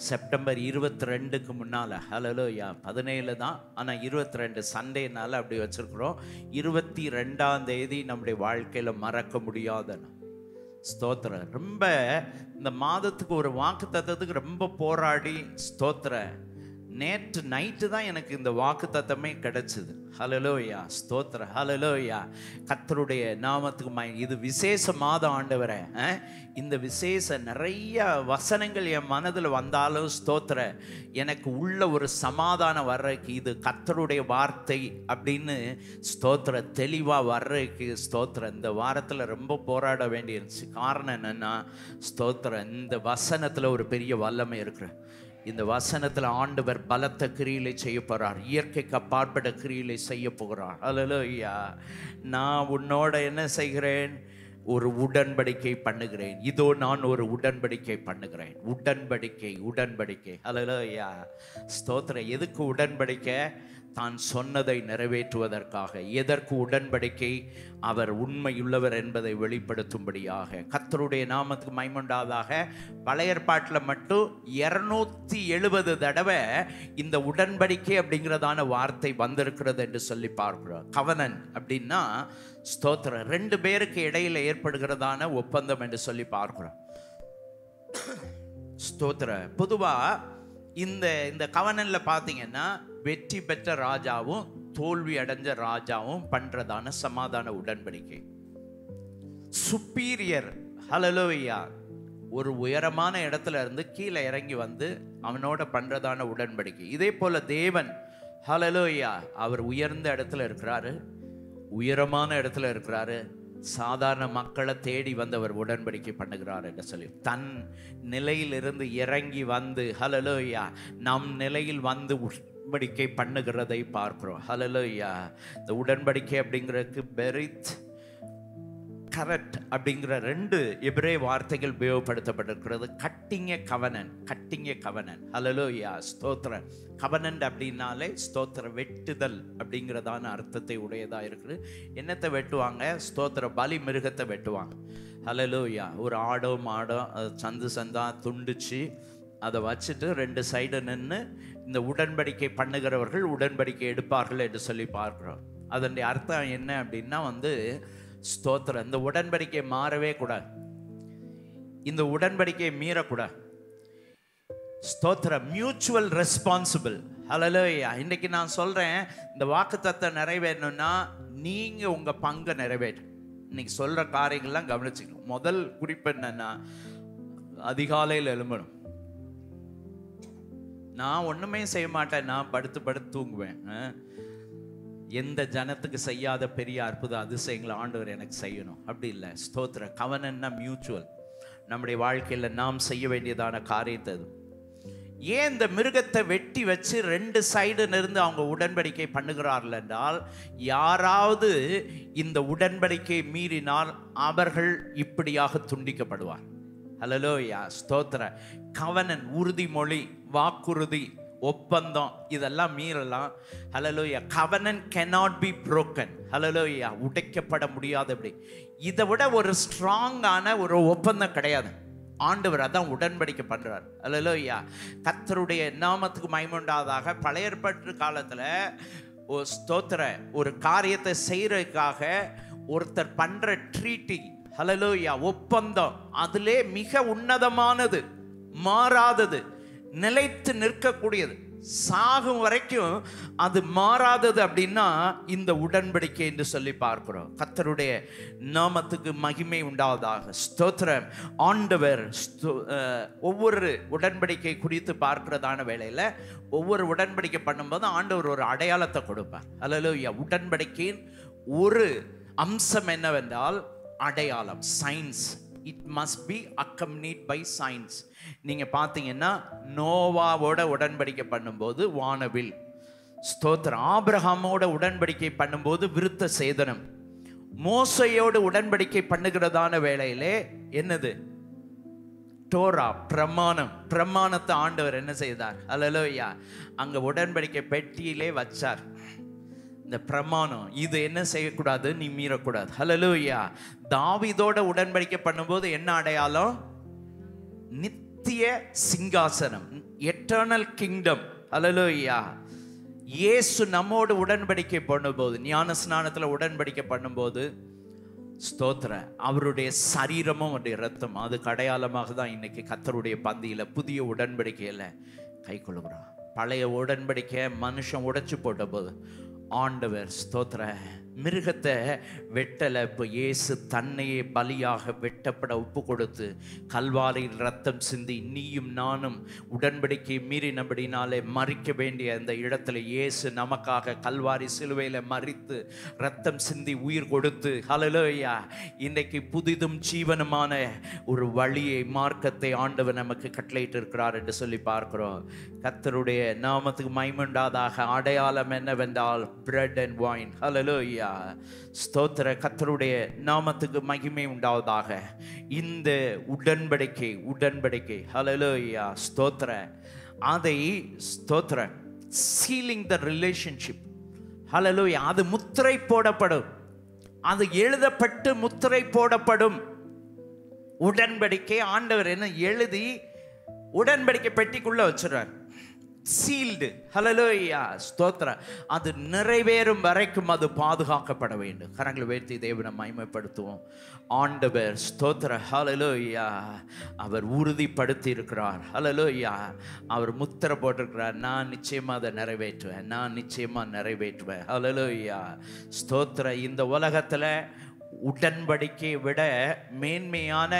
செப்டம்பர் 22க்கு முன்னால் ஹல்லேலூயா 17 தான், ஆனால் 22 சண்டேனால அப்படி வச்சுருக்குறோம். 22ஆம் தேதி நம்முடைய வாழ்க்கையில் மறக்க முடியாத ஸ்தோத்திர. ரொம்ப இந்த மாதத்துக்கு ஒரு வாக்கு தத்துவத்துக்கு ரொம்ப போராடி ஸ்தோத்திர நேற்று நைட்டு தான் எனக்கு இந்த வாக்கு தத்தமே கிடைச்சது. ஹல்லேலூயா, ஸ்தோத்திரம், ஹல்லேலூயா. கர்த்தருடைய நாமத்துக்கு இது விசேஷ மாதம் ஆண்டவரே. இந்த விசேஷ நிறைய வசனங்கள் என் மனதில் வந்தாலும் ஸ்தோத்திர, எனக்கு உள்ள ஒரு சமாதானம் வர்றதுக்கு இது கர்த்தருடைய வார்த்தை அப்படின்னு ஸ்தோத்திர தெளிவாக வர்றதுக்கு ஸ்தோத்திர இந்த வாரத்தில் ரொம்ப போராட வேண்டியிருந்துச்சு. காரணம் என்னென்னா ஸ்தோத்திர இந்த வசனத்தில் ஒரு பெரிய வல்லமை இருக்கிற இந்த வசனத்தில் ஆண்டவர் பலத்த கிரியிலை செய்ய போகிறார். இயற்கைக்கு அப்பாற்பட்ட கிரியிலை செய்ய போகிறார். அல்லேலூயா. நான் உன்னோட என்ன செய்கிறேன்? ஒரு உடன்படிக்கை பண்ணுகிறேன். இதோ நான் ஒரு உடன்படிக்கை பண்ணுகிறேன். உடன்படிக்கை. அல்லேலூயா, ஸ்தோத்திரம். எதுக்கு உடன்படிக்கை? தான் சொன்னதை நிறைவேற்றுவதற்காக. எதற்கு உடன்படிக்கை? அவர் உண்மையுள்ளவர் என்பதை வெளிப்படுத்தும்படியாக. கர்த்தருடைய நாமத்துக்கு மகிமையுண்டாவதாக. பழைய ஏற்பாட்டில் மட்டும் 270 தடவை இந்த உடன்படிக்கை அப்படிங்கிறதான வார்த்தை வந்திருக்கிறது என்று சொல்லி பார்க்கிறோம். கவனன் அப்படின்னா ஸ்தோத்திரம் 2 பேருக்கு இடையில ஏற்படுகிறதான ஒப்பந்தம் என்று சொல்லி பார்க்கிறோம். ஸ்தோத்திரம். பொதுவா இந்த கவனன்ல பார்த்தீங்கன்னா வெற்றி பெற்ற ராஜாவும் தோல்வி அடைஞ்ச ராஜாவும் பண்றதான சமாதான உடன்படிக்கை. சுப்பீரியர், ஹல்லேலூயா, ஒரு உயரமான இடத்துல இருந்து கீழே இறங்கி வந்து அவனோட பண்றதான உடன்படிக்கை. இதே போல தேவன், ஹல்லேலூயா, அவர் உயர்ந்த இடத்துல இருக்கிறாரு, உயரமான இடத்துல இருக்கிறாரு. சாதாரண மக்களை தேடி வந்தவர் உடன்படிக்கை பண்ணுகிறார் என்று சொல்லி தன் நிலையிலிருந்து இறங்கி வந்து, ஹல்லேலூயா, நம் நிலையில் வந்து உடன்படிக்கை பண்ணுகிறதை பார்க்கிறோம். ஹல்லேலூயா. இந்த உடன்படிக்கை அப்படிங்கிறதுக்கு பெரித், கரெக்ட் அப்படிங்கிற 2 எபிரே வார்த்தைகள் உபயோகப்படுத்தப்பட்டிருக்கிறது. கட்டிங்க கவனன். ஹல்லேலூயா, ஸ்தோத்திரம். கவனன் அப்படின்னாலே ஸ்தோத்திரம் வெட்டுதல் அப்படிங்கிறதான அர்த்தத்தை உடையதா இருக்குது. என்னத்தை வெட்டுவாங்க? ஸ்தோத்திர பலி மிருகத்தை வெட்டுவாங்க. ஹல்லேலூயா. ஒரு ஆடோ மாடோ சந்தா துண்டிச்சு அதை வச்சுட்டு 2 சைடு நின்று இந்த உடன்படிக்கை பண்ணுகிறவர்கள் உடன்படிக்கை எடுப்பார்கள் என்று சொல்லி பார்க்கிறோம். அதனுடைய அர்த்தம் என்ன அப்படின்னா ஸ்தோத்திரம் இந்த உடன்படிக்கை மாறவே கூடாது, இந்த உடன்படிக்கை மீறக்கூடாது. ஸ்தோத்திரம் மியூச்சுவல் ரெஸ்பான்சிபிள். ஹல்லேலூயா. இன்னைக்கு நான் சொல்றேன், இந்த வாக்குத்தத்தத்தை நிறைவேறணும்னா நீங்க உங்க பங்கை நிறைவேற்று. இன்னைக்கு சொல்ற காரியங்கள்லாம் கவனிச்சுக்கணும். முதல் குறிப்பு என்னன்னா, அதிகாலையில் எழும்பணும். நான் ஒண்ணுமே செய்ய மாட்டேன், நான் படுத்து தூங்குவேன். எந்த ஜனத்துக்கு செய்யாத பெரிய அற்புத அதிசயங்களை ஆண்டவர் எனக்கு செய்யணும் அப்படி இல்லை. ஸ்தோத்திர கவனன்னா மியூச்சுவல். நம்முடைய வாழ்க்கையில் நாம் செய்ய வேண்டியதான காரியத்தை. ஏன் இந்த மிருகத்தை வெட்டி வச்சு 2 சைடு இருந்து அவங்க உடன்படிக்கை பண்ணுகிறார்கள் என்றால், யாராவது இந்த உடன்படிக்கை மீறினால் அவர்கள் இப்படியாக துண்டிக்கப்படுவார். ஹல்லேலூயா, ஸ்தோத்திர. கவனன் உறுதிமொழி, வாக்குறுதி, ஒப்பந்தம் இதெல்லாம் மீறலாம். ஹல்லேலூயா. கவனன் cannot be broken. ஹல்லேலூயா. உடைக்கப்பட முடியாதபடி. இதை விட ஒரு ஸ்ட்ராங்கான ஒரு ஒப்பந்தம் கிடையாது. ஆண்டவர் அதான் உடன்படிக்கை பண்றார். ஹல்லேலூயா. கர்த்தருடைய நாமத்துக்கு மகிமையுண்டாவதாக. பழைய ஏற்பாட்டு காலத்துல ஒரு ஸ்தோத்திர ஒரு காரியத்தை செய்யறதுக்காக ஒருத்தர் பண்ற ட்ரீட்டி, ஹல்லேலூயா, ஒப்பந்தம், அதிலே மிக உன்னதமானது, மாறாதது, நிலைத்து நிற்கக்கூடியது, சாகும் வரைக்கும் அது மாறாதது அப்படின்னா இந்த உடன்படிக்கை என்று சொல்லி பார்க்கிறோம். கர்த்தருடைய நாமத்துக்கு மகிமை உண்டாவதாக. ஸ்தோத்திரம். ஆண்டவர் ஒவ்வொரு உடன்படிக்கை குறித்து பார்க்கிறதான வேளையில ஒவ்வொரு உடன்படிக்கை பண்ணும்போது ஆண்டவர் ஒரு அடையாளத்தை கொடுப்பார். ஹல்லேலூயா. உடன்படிக்கையின் ஒரு அம்சம் என்னவென்றால் அடையாளம், science. It must be accompanied by science. நீங்க பார்த்தீங்கன்னா நோவாவோட உடன்படிக்கை பண்ணும்போது வானவில், ஸ்தோத்திரம். ஆபிரகாமோட உடன்படிக்கை பண்ணும்போது விருத்த சேதனம். மோசையோடு உடன்படிக்கை பண்ணுகிறதான வேளையிலே என்னது? டோரா, பிரமாணம். பிரமாணத்தை ஆண்டவர் என்ன செய்தார்? ஹல்லேலூயா. அங்க உடன்படிக்கை பெட்டியிலே வச்சார் இந்த பிரமாணம். இது என்ன செய்யக்கூடாது? நீ மீறக்கூடாது. ஹல்லேலூயா. தாவீதோட உடன்படிக்கை பண்ணும்போது என்ன அடையாளம்? நித்திய சிங்காசனம், எட்டர்னல் கிங்டம். ஹல்லேலூயா. இயேசு நம்மோடு உடன்படிக்கை பண்ணும்போது, ஞான ஸ்நானத்துல உடன்படிக்கை பண்ணும்போது, ஸ்தோத்திர, அவருடைய சரீரமும் அவருடைய ரத்தம், அதுக்கு அடையாளமாக தான் இன்னைக்கு கர்த்தருடைய பந்தியில புதிய உடன்படிக்கையில கை கொள்ளுகிறோம். பழைய உடன்படிக்கை மனுஷன் உடைச்சு போட்ட போது ஆண்டவர் ஸ்தோத்திர மிருகத்தை வெட்டலை. இப்போ இயேசு தன்னையே பலியாக வெட்டப்பட ஒப்பு கொடுத்து கல்வாரியில் ரத்தம் சிந்தி நீயும் நானும் உடன்படிக்கை மீறினபடினாலே மறிக்க வேண்டிய அந்த இடத்துல இயேசு நமக்காக கல்வாரி சிலுவையில் மறித்து ரத்தம் சிந்தி உயிர் கொடுத்து ஹல்லேலூயா இன்றைக்கு புதிதும் ஜீவனுமான ஒரு வழியை மார்க்கத்தை ஆண்டவர் நமக்கு கட்டளையிட்டு இருக்கிறார் என்று சொல்லி பார்க்கிறோம். கர்த்தருடைய நாமத்துக்கு மகிமையுண்டாதாக. அடையாளம் என்னவென்றால் பிரெட் அண்ட் வைன். ஹல்லேலூயா ஸ்தோத்திர. கர்த்தருடைய நாமத்துக்கு மகிமை உண்டாவதாக. இந்த உடன்படிக்கை ஹல்லேலூயா ஸ்தோத்திர அதை ஸ்தோத்திர சீலிங் த ரிலேஷன்ஷிப் ஹல்லேலூயா அது முத்திரை போடப்படும். அது எழுதப்பட்டு முத்திரை போடப்படும். உடன்படிக்கை ஆண்டவர் என்ன எழுதி உடன்படிக்கை பெட்டிக்குள்ள வச்சுறார். சீல்டு ஹல்லேலூயா ஸ்தோத்திர. அது நிறைவேறும் வரைக்கும் அது பாதுகாக்கப்பட வேண்டும். கரங்களை உயர்த்தி தேவனை மகிமைப்படுத்துவோம். ஆண்டவர் ஸ்தோத்திர ஹல்லேலூயா அவர் உறுதிப்படுத்தி இருக்கிறார். ஹல்லேலூயா அவர் முத்திரை போட்டிருக்கிறார். நான் நிச்சயமா அதை நிறைவேற்றுவேன், நான் நிச்சயமா நிறைவேற்றுவேன். ஹல்லேலூயா ஸ்தோத்திர. இந்த உலகத்துல உடன்படிக்கையை விட மேன்மையான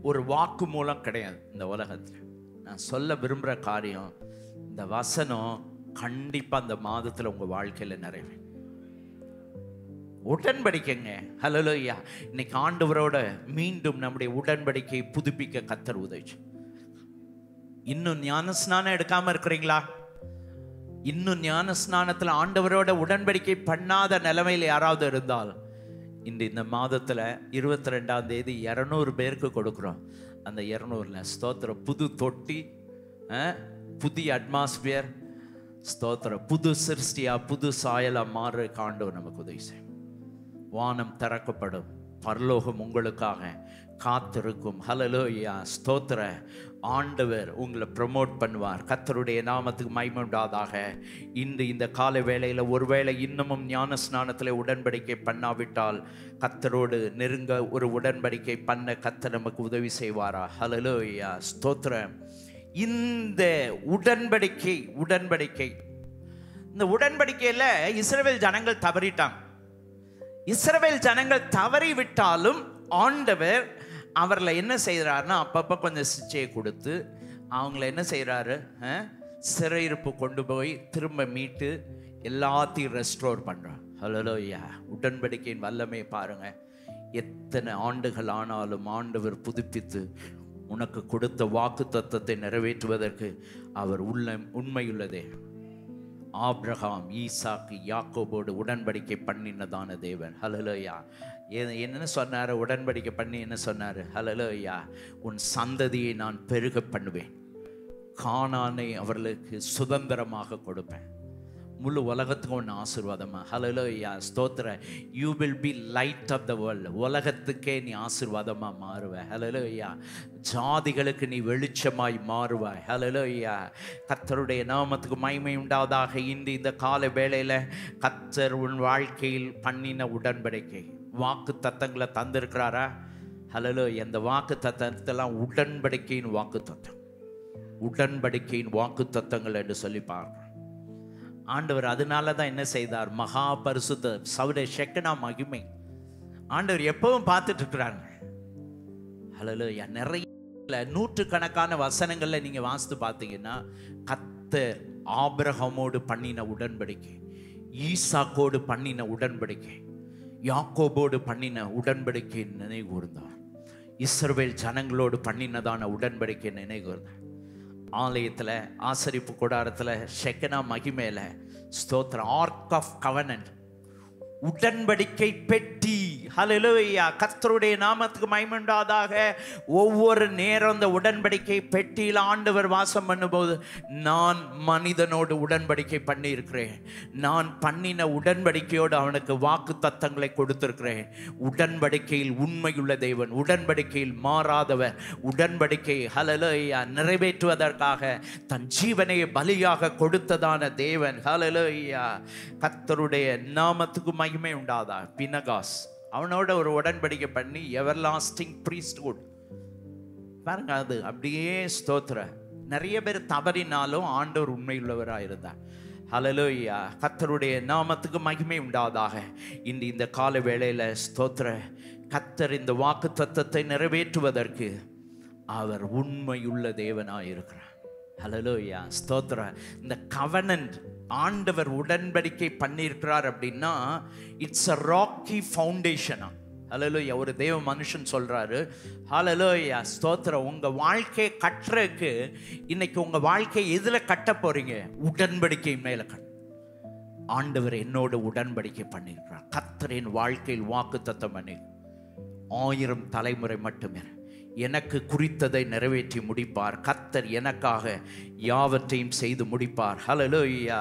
ஒரு வாக்கு மூலம் கிடையாது. இந்த உலகத்துல நான் சொல்ல விரும்புகிற காரியம், இந்த வசனம் கண்டிப்பா அந்த மாதத்துல உங்க வாழ்க்கையில நிறைவேறும். உடன்படிக்கைங்க ஹல்லேலூயா. இன்னைக்கு ஆண்டவரோட மீண்டும் நம்முடைய உடன்படிக்கையை புதுப்பிக்க கர்த்தர் உதவி. இன்னும் ஞானஸ்நானம் எடுக்காம இருக்கிறீங்களா? இன்னும் ஞானஸ்நானத்துல ஆண்டவரோட உடன்படிக்கை பண்ணாத நிலைமையில் யாராவது இருந்தால் இந்த மாதத்துல 22ஆம் தேதி 200 பேருக்கு கொடுக்குறோம். அந்த 200ல ஸ்தோத்திர புது தொட்டி, புதிய அட்மாஸ்பியர் ஸ்தோத்திர புது சிருஷ்டியா புது சாயலா மாறு ஆண்டவர் நமக்கு உதவி செய்யும். வானம் திறக்கப்படும், பரலோகம் உங்களுக்காக காத்திருக்கும். ஹல்லேலூயா ஸ்தோத்திர. ஆண்டவர் உங்களை ப்ரமோட் பண்ணுவார். கர்த்தருடைய நாமத்துக்கு மகிமை உண்டாதாக. இன்று இந்த கால வேளையில் ஒருவேளை இன்னமும் ஞான ஸ்நானத்தில் உடன்படிக்கை பண்ணாவிட்டால் கர்த்தரோடு நெருங்க ஒரு உடன்படிக்கை பண்ண கர்த்தர் நமக்கு உதவி செய்வாரா? ஹல்லேலூயா ஸ்தோத்திர. இந்த உடன்படிக்கை இந்த உடன்படிக்கையில இஸ்ரவேல் ஜனங்கள் தவறிட்டாங்க. இஸ்ரவேல் ஜனங்கள் தவறி விட்டாலும் ஆண்டவர் அவர்களை என்ன செய்கிறாருன்னா அப்பப்போ கொஞ்சம் சிச்சையை கொடுத்து அவங்கள என்ன செய்கிறாரு, சிறையிருப்பு கொண்டு போய் திரும்ப மீட்டு எல்லாத்தையும் ரெஸ்டோர் பண்ணுறார். ஹல்லேலூயா. உடன்படிக்கையின் வல்லமை பாருங்க. எத்தனை ஆண்டுகள் ஆனாலும் ஆண்டவர் புதுப்பித்து உனக்கு கொடுத்த வாக்கு தத்தத்தை நிறைவேற்றுவதற்கு அவர் உண்மையுள்ளதே. ஆபிரகாம், ஈசாக்கு, யாக்கோபோடு உடன்படிக்கை பண்ணினதான தேவன். ஹல்லேலூயா. என்ன சொன்னாரு? உடன்படிக்கை பண்ணி என்ன சொன்னாரு? ஹல்லேலூயா. உன் சந்ததியை நான் பெருக பண்ணுவேன், கானானை அவர்களுக்கு சுதந்திரமாக கொடுப்பேன். முழு உலகத்துக்கும் ஒன்று ஆசீர்வாதமா. ஹல்லேலூயா ஸ்தோத்திர. You will be light of the world. உலகத்துக்கே நீ ஆசீர்வாதமா மாறுவ. ஹல்லேலூயா. ஜாதிகளுக்கு நீ வெளிச்சமாய் மாறுவாய். ஹல்லேலூயா. கர்த்தருடைய நாமத்துக்கு மகிமை உண்டாவதாக. இந்த கால வேளையில கர்த்தர் உன் வாழ்க்கையில் பண்ணின உடன்படிக்கை வாக்கு தத்தங்களை தந்திருக்கிறாரா? ஹல்லேலூயா. இந்த வாக்கு தத்தத்தெல்லாம் உடன்படிக்கையின் வாக்கு தத்தம், உடன்படிக்கையின் வாக்கு தத்தங்கள் என்று சொல்லி பார்க்கிறோம். ஆண்டவர் அதனால தான் என்ன செய்தார்? மகா பரிசுத்த சவுட ஷெக்கனா மகிமை ஆண்டவர் எப்பவும் பார்த்துட்டு இருக்கிறாங்க. ஹல்லேலூயா. நிறைய நூற்றுக்கணக்கான வசனங்கள்ல நீங்க வாசித்து பார்த்தீங்கன்னா கர்த்தர் ஆபிரகாமோடு பண்ணின உடன்படிக்கை, ஈசாக்கோடு பண்ணின உடன்படிக்கை, யாக்கோபோடு பண்ணின உடன்படிக்கை நினைவு கூர்ந்தார். இஸ்ரவேல் ஜனங்களோடு பண்ணினதான உடன்படிக்கை நினைவு கூர்ந்தார். ஆலயத்தில் ஆசரிப்பு கூடாரத்தில் ஷெக்கனா மகிமேல ஸ்தோத்திர ஆர்க் ஆஃப் கவனன்ட் உடன்படிக்கை பெட்டி. ஹல்லேலூயா. கர்த்தருடைய நாமத்துக்கு மகிமை உண்டாவதாக. ஒவ்வொரு நேரம் இந்த உடன்படிக்கை பெட்டியில் ஆண்டவர் வாசம் பண்ணும்போது நான் மனிதனோடு உடன்படிக்கை பண்ணி இருக்கிறேன், நான் பண்ணின உடன்படிக்கையோடு அவனுக்கு வாக்கு தத்தங்களை கொடுத்திருக்கிறேன். உடன்படிக்கையில் உண்மையுள்ள தேவன், உடன்படிக்கையில் மாறாதவர், உடன்படிக்கை ஹல்லேலூயா நிறைவேற்றுவதற்காக தன் ஜீவனை பலியாக கொடுத்ததான தேவன். ஹல்லேலூயா. கர்த்தருடைய நாமத்துக்கு மகிமை உண்டாதா. பினகாஸ் அவனோட ஒரு உடன்படிக்கை பண்ணி எவர்லாஸ்டிங் பிரீஸ்ட்ஹுட் பாருங்க. அது அப்படியே ஸ்தோத்திர நிறைய பேர் தவறினாலும் ஆண்டவர் உண்மையுள்ளவராக இருந்தார். ஹல்லேலூயா. கர்த்தருடைய நாமத்துக்கு மகிமை உண்டாவதாக. இந்த கால வேளையில ஸ்தோத்திர, கர்த்தர் இந்த வாக்கு தத்தத்தை நிறைவேற்றுவதற்கு அவர் உண்மையுள்ள தேவனாய் இருக்கிறார். ஹல்லேலூயா, ஸ்தோத்திர. இந்த கவனன்ட் ஆண்டவர் உடன்படிக்கை பண்ணியிருக்கிறார் அப்படின்னா இட்ஸ் அ ராக்கி ஃபவுண்டேஷனா. ஹல்லேலூயா. ஒரு தேவ மனுஷன் சொல்றாரு, ஹல்லேலூயா, ஸ்தோத்திரம், உங்க வாழ்க்கையை கட்டுறதுக்கு இன்னைக்கு உங்க வாழ்க்கையை எதுல கட்ட போறீங்க? உடன்படிக்கை மேல ஆண்டவர் என்னோட உடன்படிக்கை பண்ணியிருக்கிறார். கர்த்தரின் வாழ்க்கையில் வாக்கு தத்தம் பண்ணி 1000 தலைமுறை மட்டுமே எனக்கு குறித்ததை நிறைவேற்றி முடிப்பார். கர்த்தர் எனக்காக யாவற்றையும் செய்து முடிப்பார். ஹல்லேலூயா.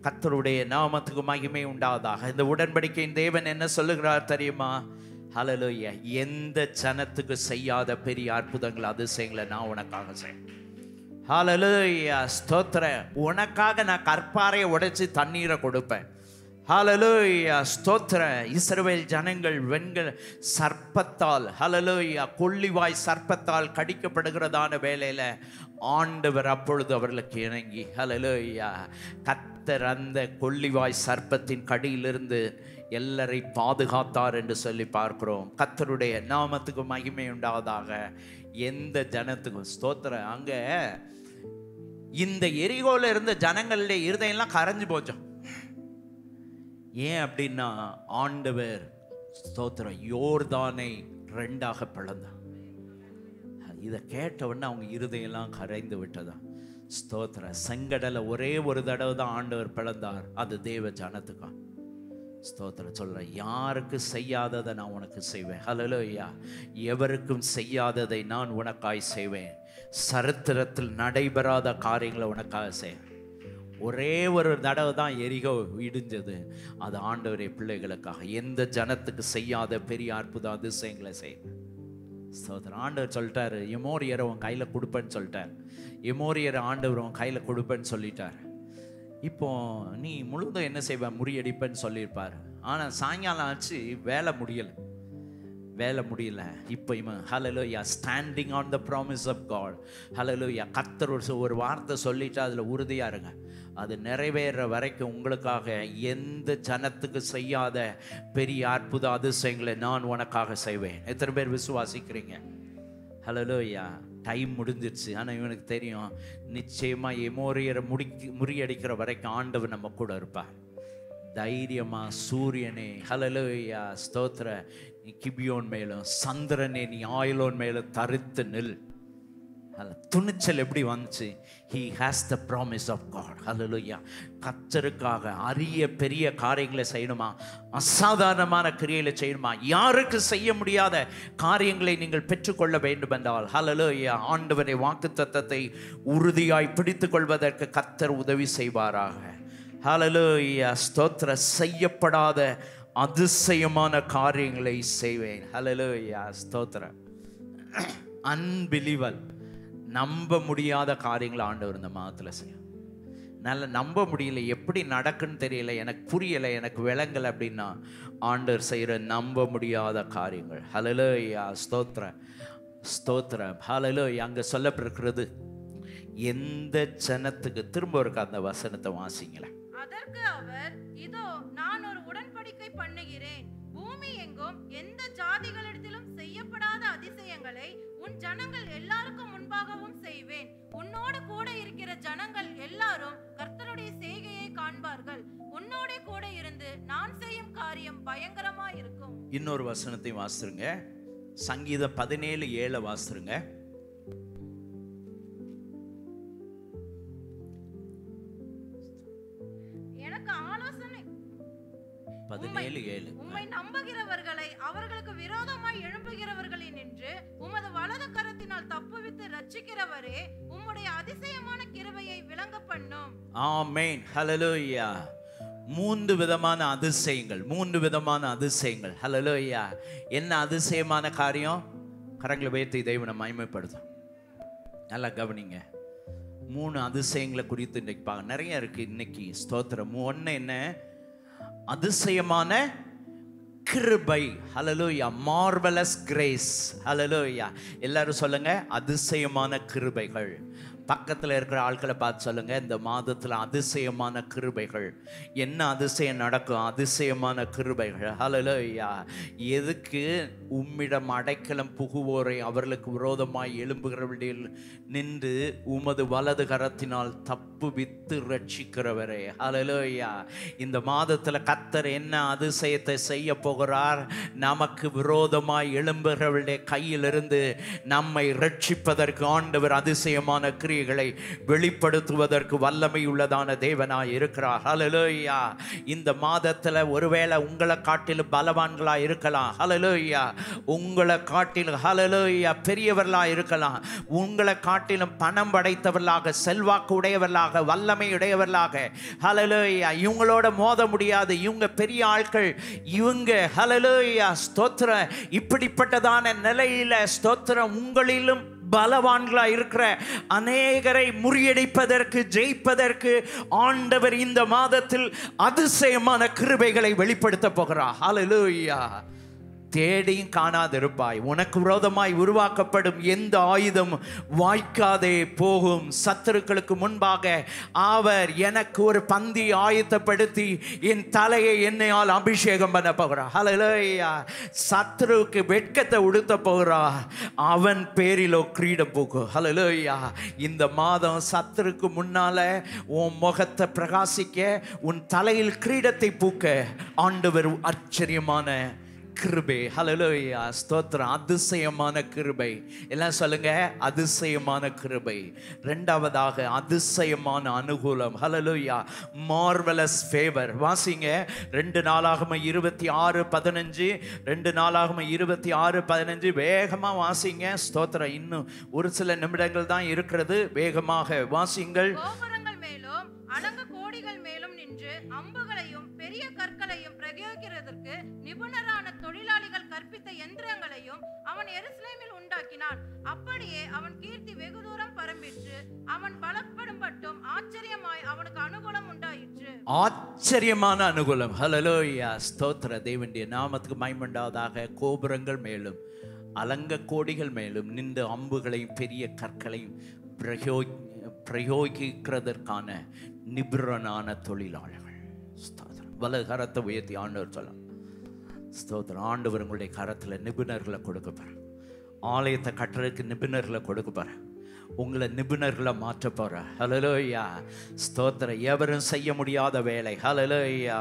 கர்த்தருடைய நாமத்துக்கு மகிமை உண்டாவதாக. இந்த உடன்படிக்கையின் தேவன் என்ன சொல்லுகிறார் தெரியுமா? ஹல்லேலூயா. எந்த ஜனத்துக்கு செய்யாத பெரிய அற்புதங்கள் அதிசயங்களை நான் உனக்காக செய்வேன். ஹல்லேலூயா, ஸ்தோத்திர. உனக்காக நான் கற்பாறையை உடைச்சு தண்ணீரை கொடுப்பேன். ஹல்லேலூயா, ஸ்தோத்திர. இஸ்ரவேல் ஜனங்கள் வெண்கல சர்ப்பத்தால், ஹல்லேலூயா, கொள்ளிவாய் சர்ப்பத்தால் கடிக்கப்படுகிறதான வேளையில ஆண்டவர் அப்பொழுது அவர்களுக்கு இணங்கி, ஹல்லேலூயா, கர்த்தர் அந்த கொள்ளிவாய் சர்ப்பத்தின் கடியிலிருந்து எல்லாரை பாதுகாத்தார் என்று சொல்லி பார்க்கிறோம். கர்த்தருடைய நாமத்துக்கு மகிமை உண்டாவதாக. எந்த ஜனத்துக்கும் ஸ்தோத்திர. அங்க இந்த எரிகோல இருந்த ஜனங்களுடைய இருதயம்லாம் கரைஞ்சு போச்சோம். ஏன் அப்படின்னா ஆண்டவர் ஸ்தோத்திரம் யோர்தானை 2ஆக பிளந்தார். இதை கேட்டவுடனே அவங்க இருதயெல்லாம் கரைந்து விட்டதா. ஸ்தோத்திர. செங்கடலை ஒரே ஒரு தடவை தான் ஆண்டவர் பிளந்தார். அது தேவ ஜனத்துக்கா. ஸ்தோத்திரம் சொல்ற. யாருக்கு செய்யாததை நான் உனக்கு செய்வேன். ஹல்லேலூயா. எவருக்கும் செய்யாததை நான் உனக்காய் செய்வேன். சரித்திரத்தில் நடைபெறாத காரியங்களை உனக்காக செய்வேன். ஒரே ஒரு தடவை தான் எரிகோ இடிஞ்சது. அது ஆண்டவரே பிள்ளைகளுக்காக. எந்த ஜனத்துக்கு செய்யாத பெரிய அற்புத அதிசயங்களை செய்வேன். ஸ்தோத்திரம். ஆண்டவர் சொல்லிட்டாரு, எமோரியரை உன் கையில கொடுப்பேன்னு சொல்லிட்டார். எமோரியரை ஆண்டவர் உன் கையில கொடுப்பேன்னு சொல்லிட்டார். இப்போ நீ முழுதும் என்ன செய்வ? முறியடிப்பேன்னு சொல்லியிருப்பார். ஆனால் சாயங்காலம் ஆச்சு, வேலை முடியல. இப்போ இவன் ஹல்லேலூயா standing on the promise of God. ஹல்லேலூயா. கர்த்தர் ஒரு வார்த்தை சொல்லிட்டு அதில் உறுதியாக இருங்க. அது நிறைவேற வரைக்கும் உங்களுக்காக எந்த ஜனத்துக்கு செய்யாத பெரிய அற்புத அதிசயங்களை நான் உனக்காக செய்வேன். எத்தனை பேர் விசுவாசிக்கிறீங்க? ஹல்லேலூயா. டைம் முடிஞ்சிருச்சு. ஆனால் இவனுக்கு தெரியும், நிச்சயமாக எமோரியரை முறியடிக்கிற வரைக்கும் ஆண்டவர் நம்ம கூட இருப்பார். தைரியமா சூரியனே, ஹல்லேலூயா, ஸ்தோத்திர, நீ கிபியோன் மேலும், சந்திரனே நீ ஆயிலோன் மேலும் தரித்து நில். துணிச்சல் எப்படி வந்துச்சு? He has the promise of God. Hallelujah. கர்த்தருக்காக அரிய பெரிய காரியங்களை செய்யணுமா? அசாதாரணமான கிரியைகளை செய்யணுமா? யாருக்கு செய்ய முடியாத காரியங்களை நீங்கள் பெற்றுக்கொள்ள வேண்டும் என்றால், ஹல்லேலூயா, ஆண்டவரை வாக்குத்தத்தத்தை உறுதியாய் பிடித்துக் கொள்வதற்கு கர்த்தர் உதவி செய்வாராக. ஹல்லேலூயா, ஸ்தோத்திர. செய்யப்படாத அதிசயமான காரியங்களை செய்வேன். ஹல்லேலூயா, ஸ்தோத்திர. அன்பிலீவல், நம்ப முடியாத காரியங்களை ஆண்டவர் இந்த மாதத்தில் செய்யும். நல்லா நம்ப முடியல, எப்படி நடக்குன்னு தெரியல, எனக்கு புரியலை, எனக்கு விளங்கலை அப்படின்னா ஆண்டவர் செய்கிற நம்ப முடியாத காரியங்கள். ஹல்லேலூயா, ஸ்தோத்திர, ஸ்தோத்திர. ஹல்லேலூயா. அங்கே சொல்லப்பட்டிருக்கிறது எந்த ஜனத்துக்கு, திரும்ப இருக்க அந்த வசனத்தை வாசிங்களேன். அதற்கு அவர், இதோ நான் ஒரு உடன்படிக்கை பண்ணுகிறேன், பூமி எங்கும் எந்த ஜாதிகளிடத்திலும் செய்யப்படாத அதிசயங்களை உன் ஜனங்கள் எல்லாருக்கும் முன்பாகவும் செய்வேன். உன்னோடு கூட இருக்கிற ஜனங்கள் எல்லாரும் கர்த்தருடைய செய்கையை காண்பார்கள். உன்னோட கூட இருந்து நான் செய்யும் காரியம் பயங்கரமா இருக்கும். இன்னொரு வசனத்தை வாசிருங்க. சங்கீதம் 17:7 வாசிருங்க. எனக்கு ஆலோசனை 17:7. உம்மை நம்புகிறவர்களை அவர்களுக்கு விரோதமாய் எழும்புகிறவர்களை நின்று உமது வலது கரத்தினால் தப்புவித்து ரட்சிக்கிறவரே, உம்முடைய அதிசயமான கிருபையை விளங்க பண்ணும். ஆமென். ஹல்லேலூயா. 3 விதமான அதிசயங்கள், 3 விதமான அதிசயங்கள். ஹல்லேலூயா. என்ன அதிசயமான காரியம்? கரங்களை உயர்த்தி தேவனை மகிமைப்படுத்தும். நல்லா கவனிங்க. 3 அதிசயங்களை குறித்து இன்னைக்கு பார்க்க நிறைய இருக்கு இன்னைக்கு. ஸ்தோத்திரம். 1 என்ன? அதிசயமான கிருபை. ஹல்லேலூயா. Marvellous grace. ஹல்லேலூயா. எல்லாரும் சொல்லுங்க, அதிசயமான கிருபைகள். பக்கத்தில் இருக்கிற ஆட்களை பார்த்து சொல்லுங்க, இந்த மாதத்தில் அதிசயமான கிருபைகள். என்ன அதிசயம் நடக்கும்? அதிசயமான கிருபைகள். ஹல்லேலூயா. எதுக்கு? உம்மிடம் அடைக்கலம் புகுவோரை அவர்களுக்கு விரோதமாய் எழும்புகிறவர்களில் நின்று உமது வலது கரத்தினால் தப்புவித்து ரட்சிக்கிறவரே. ஹல்லேலூயா. இந்த மாதத்தில் கர்த்தர் என்ன அதிசயத்தை செய்ய போகிறார்? நமக்கு விரோதமாய் எழும்புகிறவர்களுடைய கையிலிருந்து நம்மை ரட்சிப்பதற்கு ஆண்டவர் அதிசயமான கிரியைகளை வெளிப்படுத்துவதற்கு வல்லமை உள்ளதான தேவனாய் இருக்கிறார். ஹல்லேலூயா. இந்த மாதத்தில் ஒருவேளை உங்களை காட்டிலும் பலவான்களாக இருக்கலாம். ஹல்லேலூயா. உங்களை காட்டிலும் ஹல்லேலூயா பெரியவர்களாக இருக்கலாம். உங்களை காட்டிலும் பணம் படைத்தவர்களாக, செல்வாக்கு உடையவர்களாக, வல்லமை உடையவர்களாக. ஹல்லேலூயா. இவங்களோட மோத முடியாது, இவங்க பெரிய ஆட்கள், இவங்க ஹல்லேலூயா ஸ்தோத்திரம். இப்படிப்பட்டதான நிலையில ஸ்தோத்திரம் உங்களிலும் பலவான்களா இருக்கிற அநேகரை முறியடிப்பதற்கு, ஜெயிப்பதற்கு ஆண்டவர் இந்த மாதத்தில் அதிசயமான கிருபைகளை வெளிப்படுத்த போகிறார். ஹல்லேலூயா. தேடியும் காணாதிருப்பாய். உனக்கு விரோதமாய் உருவாக்கப்படும் எந்த ஆயுதம் வாய்க்காதே போகும். சத்துருக்களுக்கு முன்பாக அவர் எனக்கு ஒரு பந்தி ஆயத்தப்படுத்தி என் தலையை என்னையால் அபிஷேகம் பண்ண போகிறார். ஹல்லேலூயா. சத்துருவுக்கு வெட்கத்தை உடுத்த போகிறார். அவன் பேரிலோ கிரீடம் பூக்கும். ஹல்லேலூயா. இந்த மாதம் சத்துருக்கு முன்னால உன் முகத்தை பிரகாசிக்க, உன் தலையில் கிரீடத்தை பூக்க ஆண்டவர் ஆச்சரியமான கிருபை. ஹல்லேலூயா ஸ்தோத்திரம். அதிசயமான கிருபை. எல்லாம் சொல்லுங்க, அதிசயமான கிருபை. இரண்டாவதாக அதிசயமான அனுகூலம். ஹல்லேலூயா. Marvellous favour. வாசிங்க 2 நாளாகமம் 26:15. 2 நாளாகமம் 26:15. வேகமா வாசிங்க. ஸ்தோத்திரம். இன்னும் ஒரு சில நிமிடங்கள் தான் இருக்கிறது. வேகமாக வாசிங்கள். கோபுரங்கள் மேலும் அலங்க கோடிகள் மேலும் நின்று அம்புகளையும் பெரிய கற்களையும் பிரயோகிக்கிறதற்கு நிபுணரான தொழிலாளிகள் கற்பித்த யந்திரங்களையும் அவன் எருசலேமில் உண்டாக்கினான். அப்படியே அவன் கீர்த்தி வெகு தூரம் பரம்பிற்று. அவன் பலப்படும் மட்டும் ஆச்சரியமாய் அவனுக்கு அனுகூலம் உண்டாயிற்று. ஆச்சரியமான அனுகூலம். ஹல்லேலூயா ஸ்தோத்திர. தேவனுடைய நாமத்துக்கு மகிமை உண்டாவதாக. கோபுரங்கள் மேலும் அலங்க கோடிகள் மேலும் நின்று அம்புகளையும் பெரிய கற்களையும் பிரயோகிக்கிறதற்கான நிபுணரான தொழிலாளர்கள். வலது கரத்தை உயர்த்தி ஆண்டவர் சொல்லலாம். ஸ்தோத்திரம். ஆண்டவர் உங்களுடைய கரத்தில் நிபுணர்களை கொடுக்க போற. ஆலயத்தை கட்டுறதுக்கு நிபுணர்களை கொடுக்க போற. உங்களை நிபுணர்களை மாற்ற போற. ஹல்லேலூயா ஸ்தோத்திரம். எவரும் செய்ய முடியாத வேலை. ஹல்லேலூயா.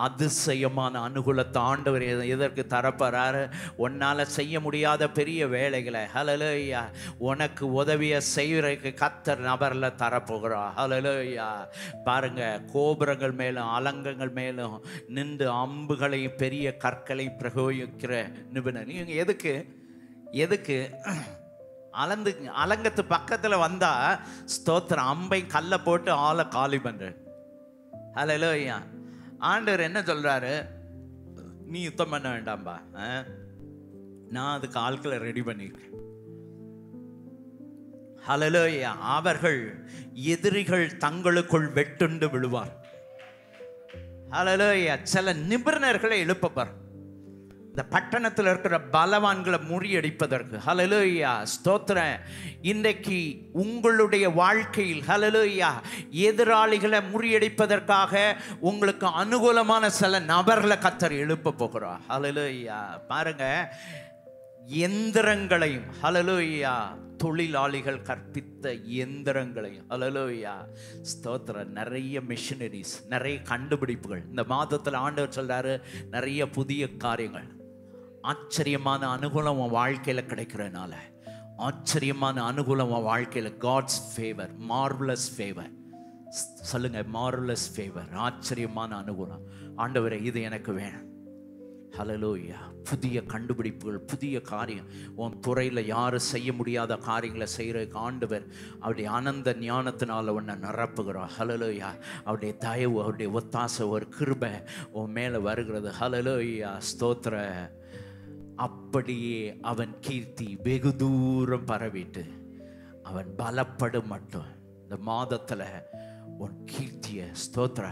அதிசயமான அனுகூலத்தை ஆண்டவர் எதற்கு தரப்போறாரு? உன்னால செய்ய முடியாத பெரிய வேலைகளை ஹல்லேலூயா உனக்கு உதவிய செய்வதற்கு கர்த்தர் நபர்ல தரப்போகிறார். ஹல்லேலூயா. பாருங்க, கோபுரங்கள் மேலும் அலங்கங்கள் மேலும் நின்று அம்புகளையும் பெரிய கற்களையும் பிரயோகிக்கிற நிபுணர். நீங்க எதுக்கு அலங்கத்து பக்கத்தில் வந்தா ஸ்தோத்திரம் அம்பை கல்லை போட்டு ஆளை காலி பண்ற. ஹல்லேலூயா. ஆண்டவர் என்ன சொல்றாரு? நீ யுத்தம் பண்ண வேண்டாம்பா, நான் அதுக்கு ஆட்களை ரெடி பண்ணிருக்கேன். ஹல்லேலூயா. அவர்கள் எதிரிகள் தங்களுக்குள் வெட்டுண்டு விழுவார். ஹல்லேலூயா. சில நிபுணர்களை எழுப்பப்பார் இந்த பட்டணத்தில் இருக்கிற பலவான்களை முறியடிப்பதற்கு. ஹல்லேலூயா ஸ்தோத்திரம். இன்றைக்கு உங்களுடைய வாழ்க்கையில் ஹல்லேலூயா எதிராளிகளை முறியடிப்பதற்காக உங்களுக்கு அனுகூலமான சில நபர்களை கர்த்தர் எழுப்ப போகிறார். ஹல்லேலூயா. பாருங்க, எந்திரங்களையும் ஹல்லேலூயா தொழிலாளிகள் கற்பித்த எந்திரங்களையும் ஹல்லேலூயா ஸ்தோத்திரம். நிறைய மிஷினரிஸ், நிறைய கண்டுபிடிப்புகள் இந்த மாதத்தில் ஆண்டவர் சொல்றாரு. நிறைய புதிய காரியங்கள், ஆச்சரியமான அனுகூலம் உன் வாழ்க்கையில் கிடைக்கிறதுனால, ஆச்சரியமான அனுகூலம் உன் வாழ்க்கையில். God's favour, marvellous favour. சொல்லுங்க, மார்வலஸ் ஃபேவர். ஆச்சரியமான அனுகூலம். ஆண்டவரே, இது எனக்கு வேணும். ஹல்லேலூயா. புதிய கண்டுபிடிப்புகள், புதிய காரியம், உன் துறையில் யாரும் செய்ய முடியாத காரியங்களை செய்கிறதுக்கு ஆண்டவர் அவருடைய ஆனந்த ஞானத்தினால உன்னை நிரப்புகிறார். ஹல்லேலூயா. அவருடைய தயவு, அவருடைய ஒத்தாசை, ஒரு கிருபை உன் மேலே வருகிறது. ஹல்லேலூயா ஸ்தோத்திர. அப்படியே அவன் கீர்த்தி வெகு தூரம் பரவிட்டு அவன் பலப்படும் மட்டும் இந்த மாதத்தில் உன் கீர்த்திய ஸ்தோத்திர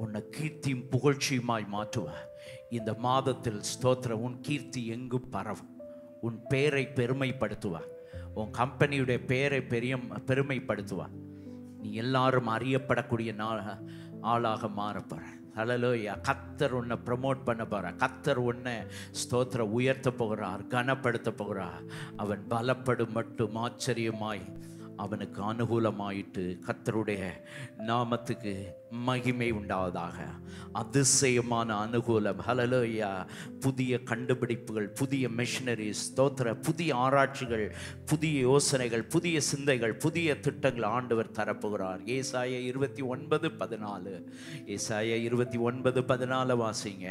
உன்னை கீர்த்தியும் புகழ்ச்சியுமாய் மாற்றுவ. இந்த மாதத்தில் ஸ்தோத்திர உன் கீர்த்தி எங்கும் பரவும். உன் பேரை பெருமைப்படுத்துவ. உன் கம்பெனியுடைய பேரை பெருமைப்படுத்துவார். நீ எல்லாரும் அறியப்படக்கூடிய ஆளாக மாறப்போற. ஹல்லேலூயா. கர்த்தர் உன்னை ப்ரமோட் பண்ண போகிறார். கர்த்தர் உன்னை ஸ்தோத்திர உயர்த்த போகிறார், கனப்படுத்த போகிறார். அவன் பலப்படும் மட்டும் ஆச்சரியமாய் அவனுக்கு அனுகூலமாயிட்டு கர்த்தருடைய நாமத்துக்கு மகிமை உண்டாவதாக. அதிசயமான அனுகூலம். ஹல்லேலூயா. புதிய கண்டுபிடிப்புகள், புதிய மிஷனரிஸ், ஸ்தோத்திர புதிய ஆராய்ச்சிகள், புதிய யோசனைகள், புதிய சிந்தைகள், புதிய திட்டங்கள் ஆண்டவர் தரப்போகிறார். ஏசாயா 29:14. ஏசாயா 29:14 வாசிங்க.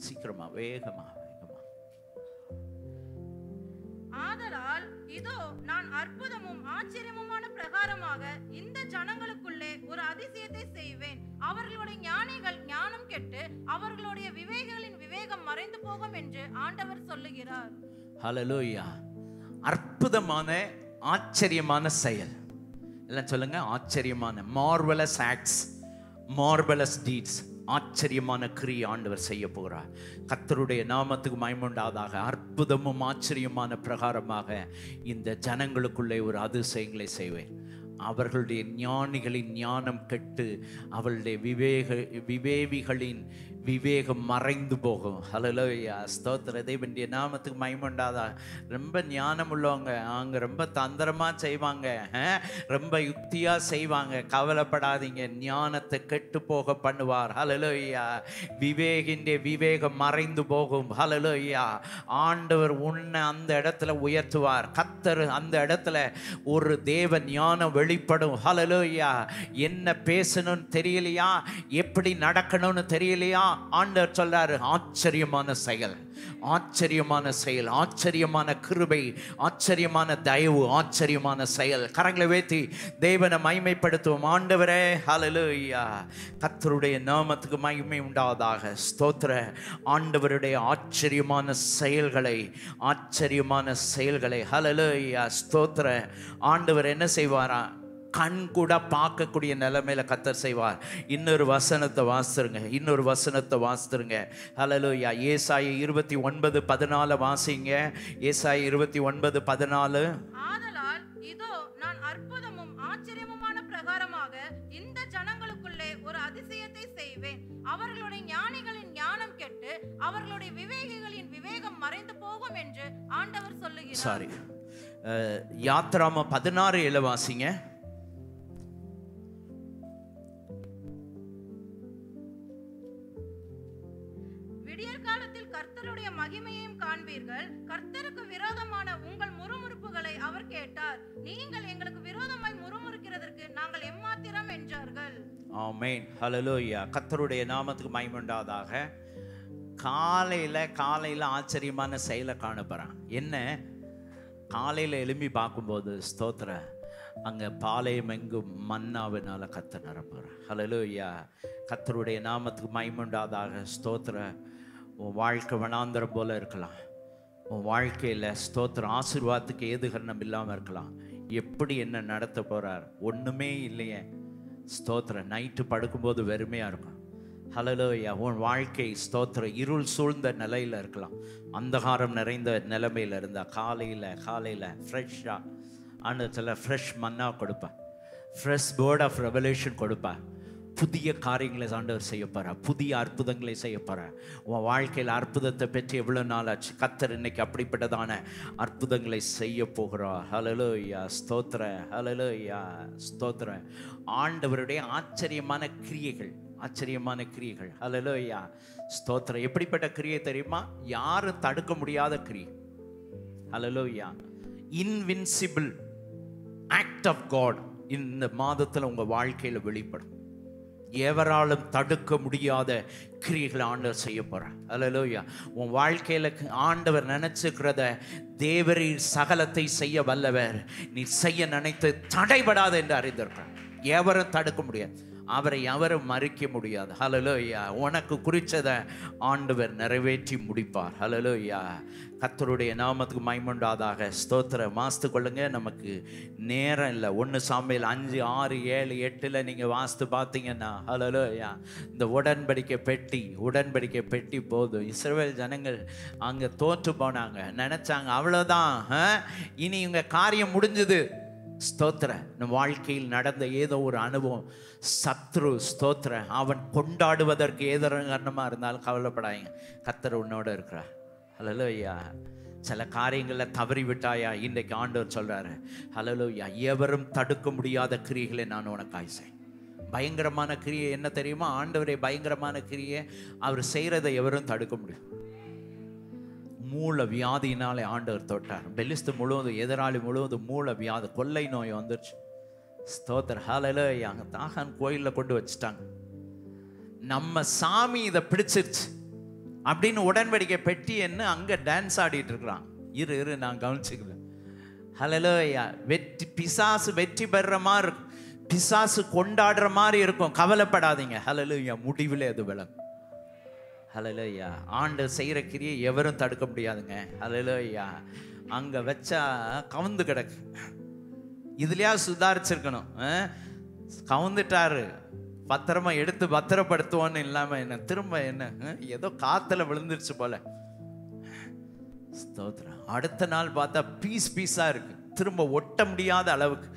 சீக்கிரமா, வேகமா. ஆதலால் இதோ நான் அற்புதமும் ஆச்சரியமுமான பிரகாரமாக இந்த ஜனங்களுக்குள்ளே ஒரு அதிசயத்தை செய்வேன். அவர்களுடைய ஞானிகள் ஞானம் கெட்டு அவர்களுடைய விவேகங்களின் விவேகம் மறைந்து போகும் என்று ஆண்டவர் சொல்லுகிறார். ஹல்லேலூயா. அற்புதமான ஆச்சரியமான செயல். எல்லாம் சொல்லுங்க, ஆச்சரியமான. Marvellous acts, marvellous deeds. ஆச்சரியமான கிரியை ஆண்டவர் செய்ய போகிறார். கர்த்தருடைய நாமத்துக்கு மகிமை உண்டாவதாக. அற்புதமும் ஆச்சரியமான பிரகாரமாக இந்த ஜனங்களுக்குள்ளே ஒரு அதிசயங்களை செய்வேன். அவர்களுடைய ஞானிகளின் ஞானம் கெட்டு அவளுடைய விவேகிகளின் விவேகம் மறைந்து போகும். ஹல்லேலூயா. ஸ்தோத்திர. தேவனுடைய நாமத்துக்கு மகிமை உண்டாதா. ரொம்ப ஞானம் உள்ளவங்க அவங்க ரொம்ப தந்திரமாக செய்வாங்க, ரொம்ப யுக்தியாக செய்வாங்க. கவலைப்படாதீங்க, ஞானத்தை கெட்டு போக பண்ணுவார். ஹல்லேலூயா. விவேகின்ற விவேகம் மறைந்து போகும். ஹல்லேலூயா. ஆண்டவர் உன்னை அந்த இடத்துல உயர்த்துவார். கர்த்தர் அந்த இடத்துல ஒரு தேவ ஞானம் வெளிப்படும். ஹல்லேலூயா. என்ன பேசணும்னு தெரியலையா, எப்படி நடக்கணும்னு தெரியலையா, ஆண்டவர் சொல்றாரு ஆச்சரியமான செயல், ஆச்சரியமான செயல், ஆச்சரியமான கிருபை, ஆச்சரியமான தயவு, ஆச்சரியமான செயல். கரங்களை வைத்து தேவனை மகிமைப்படுத்துவோம். ஆண்டவரே ஹல்லேலூயா. கர்த்தருடைய நாமத்துக்கு மகிமை உண்டாவதாக. ஸ்தோத்திர. ஆண்டவருடைய ஆச்சரியமான செயல்களை, ஆச்சரியமான செயல்களை. ஹல்லேலூயா. ஸ்தோத்திர. ஆண்டவர் என்ன செய்வாரா, கண் கூட பார்க்கக்கூடிய நிலைமையில கர்த்தர் செய்வார். இன்னொரு வசனத்தை வாசிருங்க, இன்னொரு வசனத்தை வாசிருங்க. ஹல்லேலூயா. ஏசாயா 29:14 வாசிங்க. ஏசாயா 29:14. ஆதலால் இதோ நான் அற்புதமும் ஆச்சரியமுமான பிரகாரமாக இந்த ஜனங்களுக்குள்ளே ஒரு அதிசயத்தை செய்வேன். அவர்களுடைய ஞானிகளின் ஞானம் கெட்டு அவர்களுடைய விவேகிகளின் விவேகம் மறைந்து போகும் என்று ஆண்டவர் சொல்லுகிறார். சாரி, யாத்ராம 16:7 வாசிங்க. கர்த்தருடைய மகிமையையும் காண்பீர்கள். கர்த்தருக்கு விரோதமான உங்கள் முறுமுறுப்புகளை அவர் கேட்டார். நீங்கள் எங்களுக்கு விரோதமாய் முறுமுறுக்கிறதற்கு நாங்கள் எம்மாத்திரம் என்றார்கள். ஆமென். ஹல்லேலூயா. கர்த்தருடைய நாமத்துக்கு மகிமை உண்டாவதாக. காலையில ஆச்சரியமான செயலை காணப்போறான். என்ன? காலையில எழும்பி பார்க்கும்போது ஸ்தோத்திர, அங்க பாளையம் எங்கும் மன்னாவினால கர்த்தர் நிரப்புறார். ஹல்லேலூயா. கர்த்தருடைய நாமத்துக்கு மகிமை உண்டாவதாக. ஸ்தோத்திர. உன் வாழ்க்கை வனாந்தரம் போல இருக்கலாம். உன் வாழ்க்கையில் ஸ்தோத்திர ஆசீர்வாதத்துக்கு ஏதுகரணம் இல்லாமல் இருக்கலாம். எப்படி என்ன நடத்த போகிறார் ஒன்றுமே இல்லையே. ஸ்தோத்திர. நைட்டு படுக்கும்போது வெறுமையாக இருக்கும். ஹல்லேலூயா. உன் வாழ்க்கை ஸ்தோத்திர இருள் சூழ்ந்த நிலையில் இருக்கலாம். அந்தகாரம் நிறைந்த நிலைமையில் இருந்தால் காலையில் ஃப்ரெஷ்ஷாக ஆண்டவத்தில் ஃப்ரெஷ் மன்னா கொடுப்பேன், ஃப்ரெஷ் வேர்ட் ஆஃப் ரெவலேஷன் கொடுப்பேன். புதிய காரியங்களை ஆண்டவர் செய்ய போகிறார், புதிய அற்புதங்களை செய்ய போகிறார். உன் வாழ்க்கையில் அற்புதத்தை பற்றி எவ்வளோ நாள் ஆச்சு. கர்த்தர் இன்னைக்கு அப்படிப்பட்டதான அற்புதங்களை செய்ய போகிறார். ஹல்லேலூயா. ஸ்தோத்திர. ஹல்லேலூயா. ஸ்தோத்திர. ஆண்டவருடைய ஆச்சரியமான கிரியைகள், ஆச்சரியமான கிரியைகள். ஹல்லேலூயா. ஸ்தோத்திர. எப்படிப்பட்ட கிரியை தெரியுமா? யாரும் தடுக்க முடியாத கிரியை. ஹல்லேலூயா. இன்வின்சிபிள் ஆக்ட் ஆஃப் காட் இந்த மாதத்தில் உங்கள் வாழ்க்கையில் வெளிப்படும். எவராலும் தடுக்க முடியாத கிரியைகளை ஆண்டவர் செய்ய போகிறார். ஹல்லேலூயா. உன் வாழ்க்கையில் ஆண்டவர் நினைச்சுக்கிறத தேவரீர் சகலத்தை செய்ய வல்லவர், நீ செய்ய நினைத்து தடைபடாத என்று அறிந்திருக்கிறார். எவரும் தடுக்க முடியாது. அவரை எவரும் மறிக்க முடியாது. ஹல்லேலூயா. உனக்கு குறிச்சதை ஆண்டவர் நிறைவேற்றி முடிப்பார். ஹல்லேலூயா. கர்த்தருடைய நாமத்துக்கு மகிமையுண்டாதாக. ஸ்தோத்திரம். வாசித்து கொள்ளுங்க. நமக்கு நேரம் இல்லை. 1 சாமுவேல் 5, 6, 7, 8 நீங்கள் வாசித்து பார்த்தீங்கன்னா ஹல்லேலூயா, இந்த உடன்படிக்கை பெட்டி போதும். இஸ்ரவேல் ஜனங்கள் அங்கே தோற்று போனாங்க. நினச்சாங்க அவ்வளோதான், இனி இவங்க காரியம் முடிஞ்சது. ஸ்தோத்திர. நம் வாழ்க்கையில் நடந்த ஏதோ ஒரு அனுபவம், சத்ரு ஸ்தோத்திர, அவன் கொண்டாடுவதற்கு ஏதோ காரணமாக இருந்தாலும் கவலைப்படாதீங்க, கர்த்தர் உன்னோட இருக்கிறார். ஹல்லேலூயா. சில காரியங்களில் தவறி விட்டாயா, இன்றைக்கு ஆண்டவர் சொல்றாரு ஹல்லேலூயா, எவரும் தடுக்க முடியாத கிரியைகளை நான் உனக்கு ஆய்ச்சேன். பயங்கரமான கிரியை என்ன தெரியுமா? ஆண்டவரே பயங்கரமான கிரியை அவர் செய்கிறதை எவரும் தடுக்க முடியும். மூல வியாதியினாலே ஆண்டவர் தொட்டார். பெலிஸ்து முழுவதும், எதிராளி முழுவதும் மூல வியாதி, கொள்ளை நோய் வந்துருச்சு. ஸ்தோத்திர. ஹல்லேலூயா. அங்கே தாகான் கோயிலில் கொண்டு வச்சுட்டாங்க. நம்ம சாமி இதை பிடிச்சிருச்சு அப்படின்னு உடன்படிக்கை பெட்டி என்ன அங்கே டான்ஸ் ஆடிட்டு இருக்கிறான். இரு நான் கவனிச்சுக்கிறேன். ஹல்லேலூயா. பிசாசு வெற்றி பெறுற மாதிரி இருக்கும், பிசாசு கொண்டாடுற மாதிரி இருக்கும். கவலைப்படாதீங்க. ஹல்லேலூயா. முடிவில் அது விளங்கும். ஹல்லேலூயா. ஆண்டு செய்கிற கிரியை எவரும் தடுக்க முடியாதுங்க. ஹல்லேலூயா. அங்கே வச்சா கவுந்து கிடக்கு. இதுலையா சுதாரிச்சிருக்கணும். கவுந்துட்டாரு, பத்திரமா எடுத்து பத்திரப்படுத்துவோன்னு இல்லாமல் என்ன திரும்ப என்ன ஏதோ காற்றுல விழுந்துருச்சு போல. ஸ்தோத்திரம். அடுத்த நாள் பார்த்தா பீஸாக இருக்கு. திரும்ப ஒட்ட முடியாத அளவுக்கு,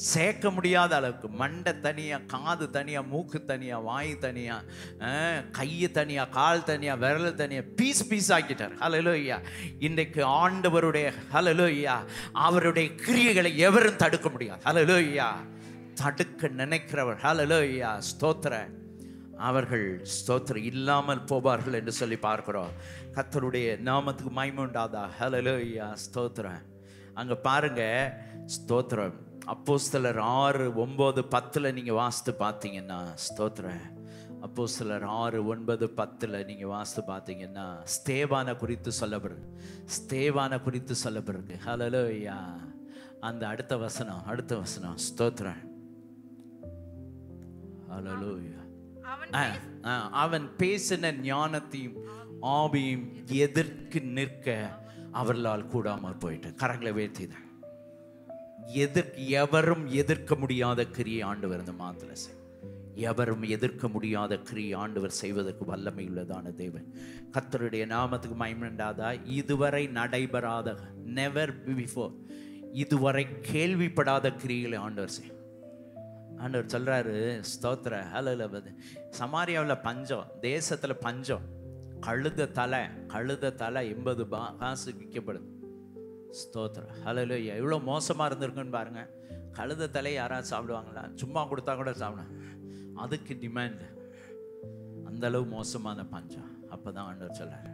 சேர்க்க முடியாத அளவுக்கு, மண்டை தனியாக, காது தனியாக, மூக்கு தனியாக, வாய் தனியாக, கையை தனியாக, கால் தனியாக, விரல் தனியாக, பீஸ் ஆக்கிட்டார். ஹல்லேலூயா. இன்றைக்கு ஆண்டவருடைய ஹல்லேலூயா அவருடைய கிரியைகளை எவரும் தடுக்க முடியாது. ஹல்லேலூயா. தடுக்க நினைக்கிறவர் ஹல்லேலூயா ஸ்தோத்திர, அவர்கள் ஸ்தோத்திர இல்லாமல் போவார்கள் என்று சொல்லி பார்க்கிறோம். கர்த்தருடைய நாமத்துக்கு மகிமை உண்டாதா. ஹல்லேலூயா ஸ்தோத்திர. அங்கே பாருங்க ஸ்தோத்திரம். அப்போஸ்தலர் 6, 9, 10 நீங்கள் வாசித்து பார்த்தீங்கன்னா ஸ்தோத்திர, அப்போஸ்தலர் 6, 9, 10 நீங்கள் வாசித்து பார்த்தீங்கன்னா ஸ்தேவானை குறித்து சொல்லப்படுறது. ஹல்லேலூயா. அந்த அடுத்த வசனம் ஸ்தோத்திர. ஹல்லேலூயா. அவன் பேசின ஞானத்தையும் ஆவியும் எதிர்க்கு நிற்க அவர்களால் கூடாமல் போயிட்டு. கரங்களை வேர்த்திதான். எவரும் எதிர்க்க முடியாத கிரியை ஆண்டவர் இந்த மாத்திர எவரும் எதிர்க்க முடியாத கிரியை ஆண்டவர் செய்வதற்கு வல்லமை உள்ளதான தேவன். கர்த்தருடைய நாமத்துக்கு மகிமையுண்டாதா. இதுவரை நடைபெறாத, நெவர் பிஃபோர், இதுவரை கேள்விப்படாத கிரியைகளை ஆண்டவர் செய்யும். ஆண்டவர் சொல்றாரு ஸ்தோத்திர. ஹல்லேலூயா. சமாரியாவில் பஞ்சம், தேசத்தில் பஞ்சம். கழுத தலை 80 காசு விற்கப்படுது. ஸ்தோத்திர. ஹல்லேலூயா. எவ்வளோ மோசமாக இருந்திருக்குன்னு பாருங்க. கழுத தலை யாராவது சாப்பிடுவாங்களா? சும்மா கொடுத்தா கூட சாப்பிடுவாங்க. அதுக்கு டிமாண்டு. அந்த அளவு மோசமான பஞ்சம். அப்பதான் ஆண்டவர் சொல்றாரு,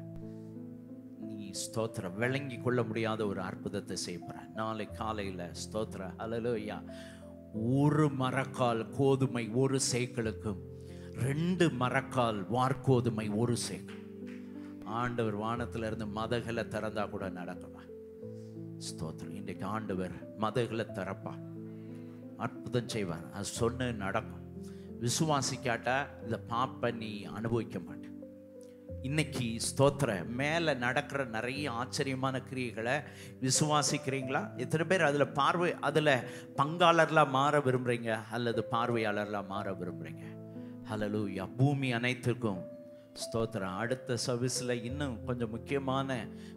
நீ ஸ்தோத்திரம் விளங்கி கொள்ள முடியாத ஒரு அற்புதத்தை செய்யப்படுற. நாளை காலையில் ஸ்தோத்திர. ஹல்லேலூயா. 1 மரக்கால் கோதுமை 1 சேக்கலுக்கும் 2 மரக்கால் வார்கோதுமை 1 சேக்கல். ஆண்டவர் வானத்துல இருந்து மதகளை திறந்தா கூட நடக்குமா? ஸ்தோத்திரம். இன்றைக்கு ஆண்டவர் மதகளை திறப்பா, அற்புதம் செய்வார். அது சொன்ன நடக்கும். விசுவாசிக்காட்டா இதை பாப்ப நீ அனுபவிக்க மாட்டேன். இன்னைக்கு ஸ்தோத்திர மேலே நடக்கிற நிறைய ஆச்சரியமான கிரியைகளை விசுவாசிக்கிறீங்களா? எத்தனை பேர் அதில் பங்காளர்லாம் மாற விரும்புகிறீங்க அல்லது பார்வையாளர்லாம் மாற விரும்புகிறீங்க? ஹல்லேலூயா. பூமி அனைத்துக்கும் ஸ்தோத்திரம். அடுத்த சர்வீஸில் இன்னும் கொஞ்சம் முக்கியமான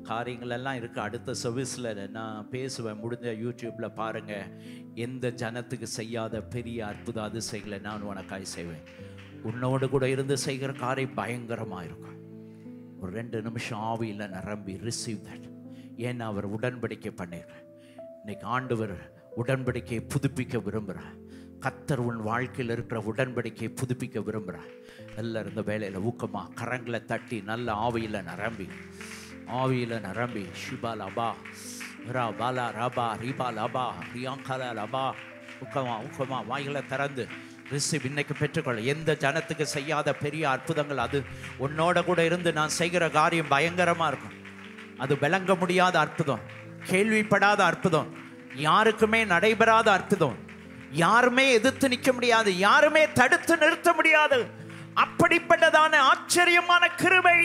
காரியங்கள் எல்லாம் இருக்குது. அடுத்த சர்வீஸில் நான் பேசுவேன். முடிஞ்ச யூடியூப்பில் பாருங்கள். எந்த ஜனத்துக்கு செய்யாத பெரிய அற்புத அதிசயங்களை நான் உனக்காய் செய்வேன். உன்னோடு கூட இருந்து செய்கிற காரியம் பயங்கரமாக இருக்கும். ஒரு 2 நிமிஷம் ஆவியில் நிரம்பி ரிசீவ் தட். ஏன்னா அவர் உடன்படிக்கை பண்ணிடுறேன். இன்னைக்கு ஆண்டவர் உடன்படிக்கையை புதுப்பிக்க விரும்புகிறார். கர்த்தர் உன் வாழ்க்கையில் இருக்கிற உடன்படிக்கையை புதுப்பிக்க விரும்புகிறார். எல்லாரும் இந்த வேலையில் ஊக்கமாக கரங்களை தட்டி நல்ல ஆவியில் நிரம்பி ஷிபா லபா ரா பாலா ரபா ரிபா லபா ரியாங்கலா லபா ஊக்கமா வாய்களை திறந்து ரிசீவ் இன்னைக்கு பெற்றுக்கொள்ள. எந்த ஜனத்துக்கு செய்யாத பெரிய அற்புதங்கள், அது உன்னோட கூட இருந்து நான் செய்கிற காரியம் பயங்கரமாக இருக்கும். அது விளங்க முடியாத அற்புதம், கேள்விப்படாத அற்புதம், யாருக்குமே நடைபெறாத அற்புதம். யாருமே எதிர்த்து நிற்க முடியாது, யாருமே தடுத்து நிறுத்த முடியாது. அப்படிப்பட்டதான ஆச்சரியமான கிருபை,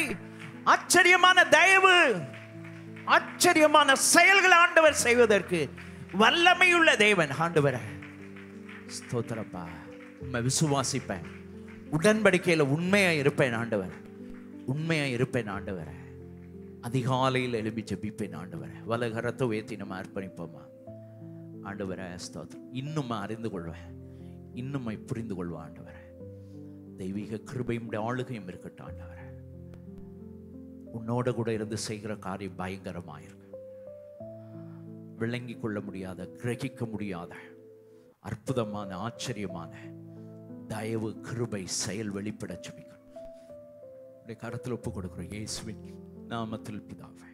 ஆச்சரியமான தயவு, ஆச்சரியமான செயல்கள் ஆண்டவர் செய்வதற்கு வல்லமையுள்ள தேவன். ஆண்டவரே ஸ்தோத்திரப்பா, உம்மை விசுவாசிப்பேன், உடன்படிக்கையில் உண்மையா இருப்பேன் ஆண்டவர், உண்மையா இருப்பேன் ஆண்டவரே. அதிகாலையில் எழுப்பி ஜெபிப்பேன் ஆண்டவரே. வலகரத்தை உயர்த்தி நம்ம அர்ப்பணிப்போமா? ஆண்டவரே ஸ்தோத்திரம். இன்னும் அறிந்து கொள்வேன், இன்னும் புரிந்து கொள்வேன் ஆண்டவரே. தெய்வீக கிருபையும் ஆளுகையும் இருக்கட்டும் ஆண்டவரே. உன்னோட கூட இருந்து செய்கிற காரியம் பயங்கரமாயிருக்கு. விளங்கி கொள்ள முடியாத, கிரகிக்க முடியாத அற்புதமான, ஆச்சரியமான தயவு, கிருபை செயல் வெளிப்பட ஜெபிக்கிறோம். கரத்தில் ஒப்பு கொடுக்கிறோம் இயேசுவின் நாமத்தில் பிதாவே.